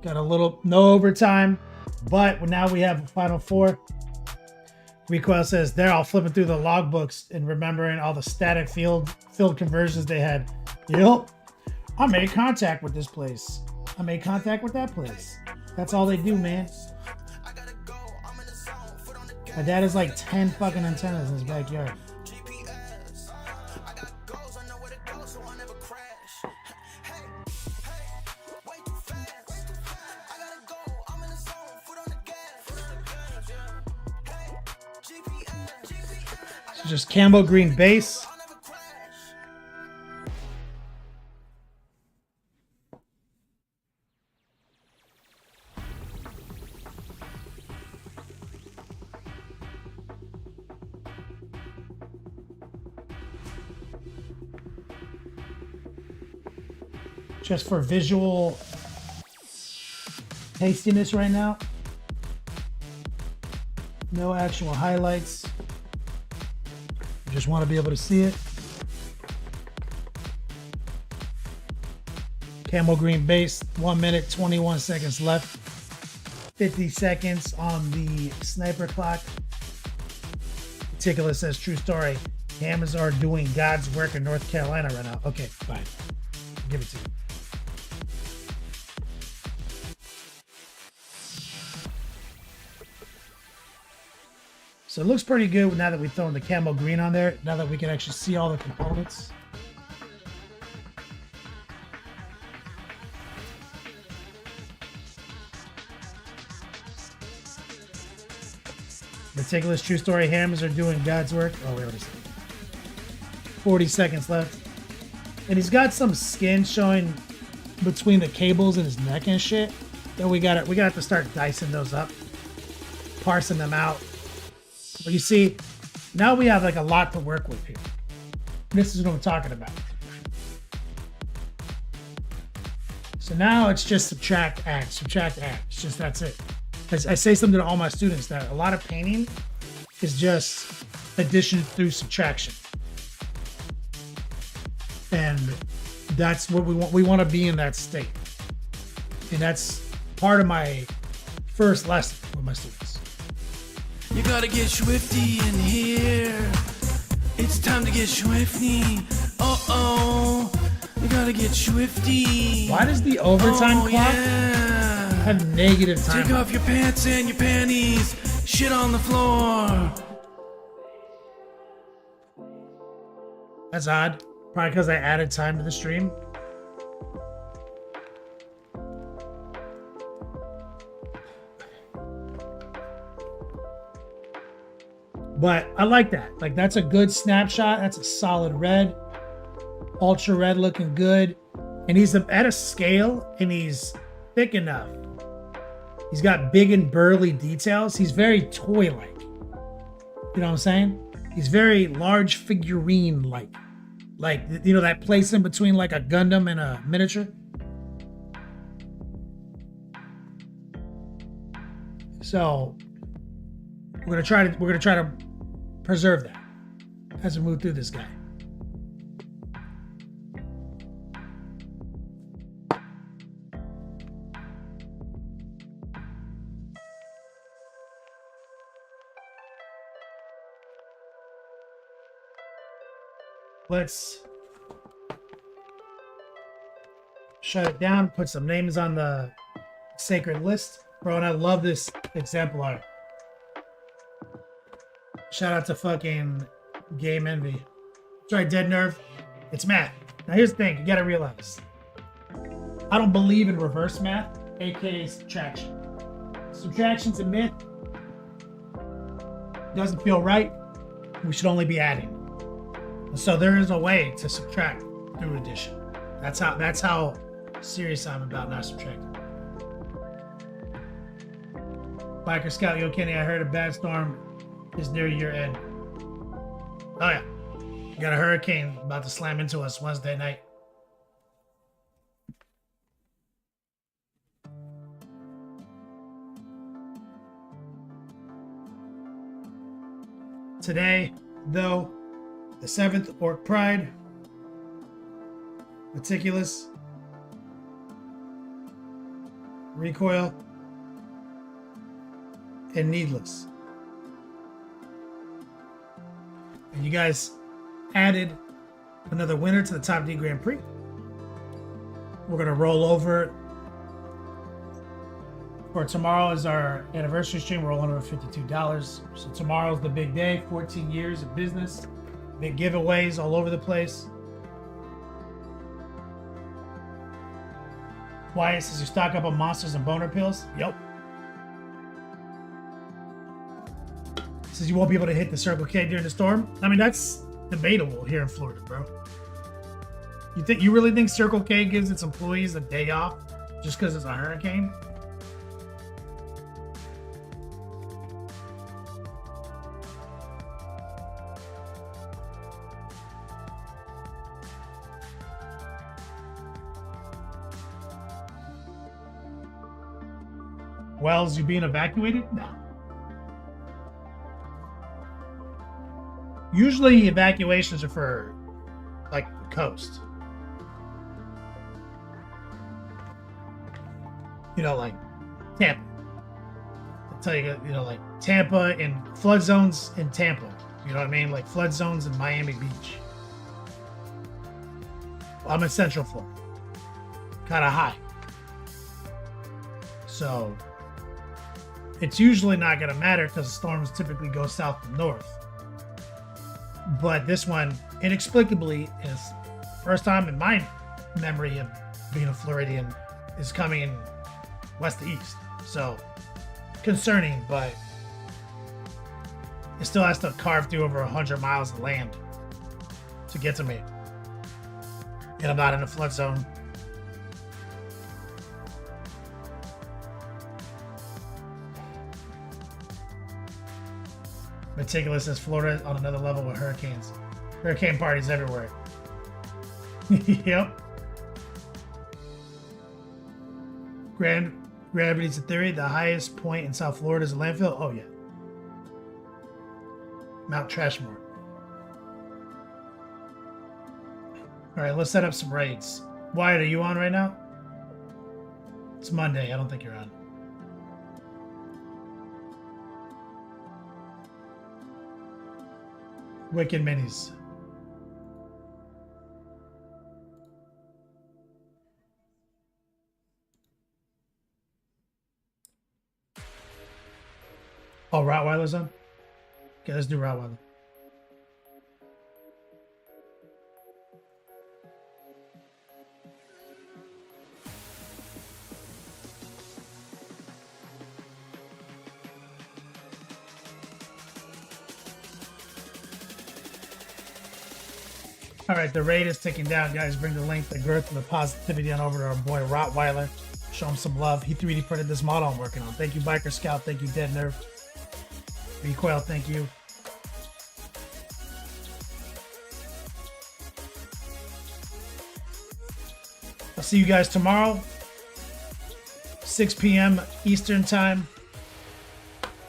Got a little, no overtime, but now we have a final 4. Recoil says they're all flipping through the logbooks and remembering all the static field conversions they had. Yep, I made contact with this place. I made contact with that place. That's all they do, man. My dad has like 10 fucking antennas in his backyard. So just camo green base. Just for visual tastiness right now. No actual highlights. I just want to be able to see it. Camo green base, 1 minute, 21 seconds left. 50 seconds on the sniper clock. Particular says, true story. Hammers are doing God's work in North Carolina right now. Okay, fine. Give it to you. So it looks pretty good now that we've thrown the camo green on there, now that we can actually see all the components. Meticulous true story, hammers are doing God's work. Oh, wait, what is it? 40 seconds left. And he's got some skin showing between the cables in his neck and shit. Then we got to start dicing those up, parsing them out. But you see, now we have like a lot to work with here. This is what I'm talking about. So now it's just subtract, add, subtract, add. It's just, that's it. I say something to all my students that a lot of painting is just addition through subtraction. And that's what we want. We want to be in that state. And that's part of my first lesson with my students. You gotta get swifty in here. It's time to get swifty. Uh-oh. You gotta get swifty. Why does the overtime clock Yeah. have negative time? Take off your pants and your panties. Shit on the floor. That's odd. Probably because I added time to the stream. But I like that. Like, that's a good snapshot. That's a solid red. Ultra red looking good. And he's at a scale and he's thick enough. He's got big and burly details. He's very toy-like. You know what I'm saying? He's very large figurine-like. Like, you know, that place in between like a Gundam and a miniature? So we're gonna try to preserve that as we move through this guy. Let's shut it down, put some names on the sacred list. Bro, and I love this example art. Shout out to fucking Game Envy. Sorry, Dead Nerve. It's math. Now here's the thing, you gotta realize. I don't believe in reverse math, aka subtraction. Subtraction's a myth. Doesn't feel right. We should only be adding. So there is a way to subtract through addition. That's how serious I'm about not subtracting. Biker Scout, yo Kenny, I heard a bad storm is near your end. Oh yeah. You got a hurricane about to slam into us Wednesday night. Today, though, the 7th Orc Pride, Meticulous, Recoil, and Needless. And you guys added another winner to the Top D Grand Prix. We're going to roll over. For tomorrow is our anniversary stream. We're rolling over $52. So tomorrow's the big day. 14 years of business. Big giveaways all over the place. Wyatt says you stock up on monsters and boner pills. Yep. Says you won't be able to hit the Circle K during the storm. I mean, that's debatable here in Florida, bro. You really think Circle K gives its employees a day off just because it's a hurricane? Wells, you being evacuated? No. Usually evacuations are for like the coast. You know, like Tampa. I'll tell you, you know, like Tampa and flood zones in Tampa. You know what I mean? Like flood zones in Miami Beach. Well, I'm in Central Florida. Kind of high. So it's usually not going to matter because the storms typically go south to north. But this one, inexplicably, is first time in my memory of being a Floridian, is coming in west to east. So concerning, but it still has to carve through over 100 miles of land to get to me. And I'm not in a flood zone. Meticulous says Florida on another level with hurricanes. Hurricane parties everywhere. Yep. Gravity's a theory. The highest point in South Florida is a landfill. Oh yeah. Mount Trashmore. All right, let's set up some raids. Wyatt, are you on right now? It's Monday. I don't think you're on. Wicked Minis. Oh, Rottweiler's on? Okay, let's do Rottweiler. All right, the raid is ticking down, guys. Bring the length, the girth, and the positivity on over to our boy Rottweiler. Show him some love. He 3D printed this model I'm working on. Thank you, Biker Scout. Thank you, Dead Nerve. Recoil, thank you. I'll see you guys tomorrow, 6 p.m. Eastern Time.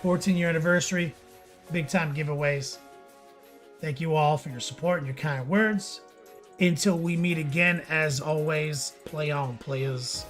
14-year anniversary, big time giveaways. Thank you all for your support and your kind words. Until we meet again, as always, play on, players.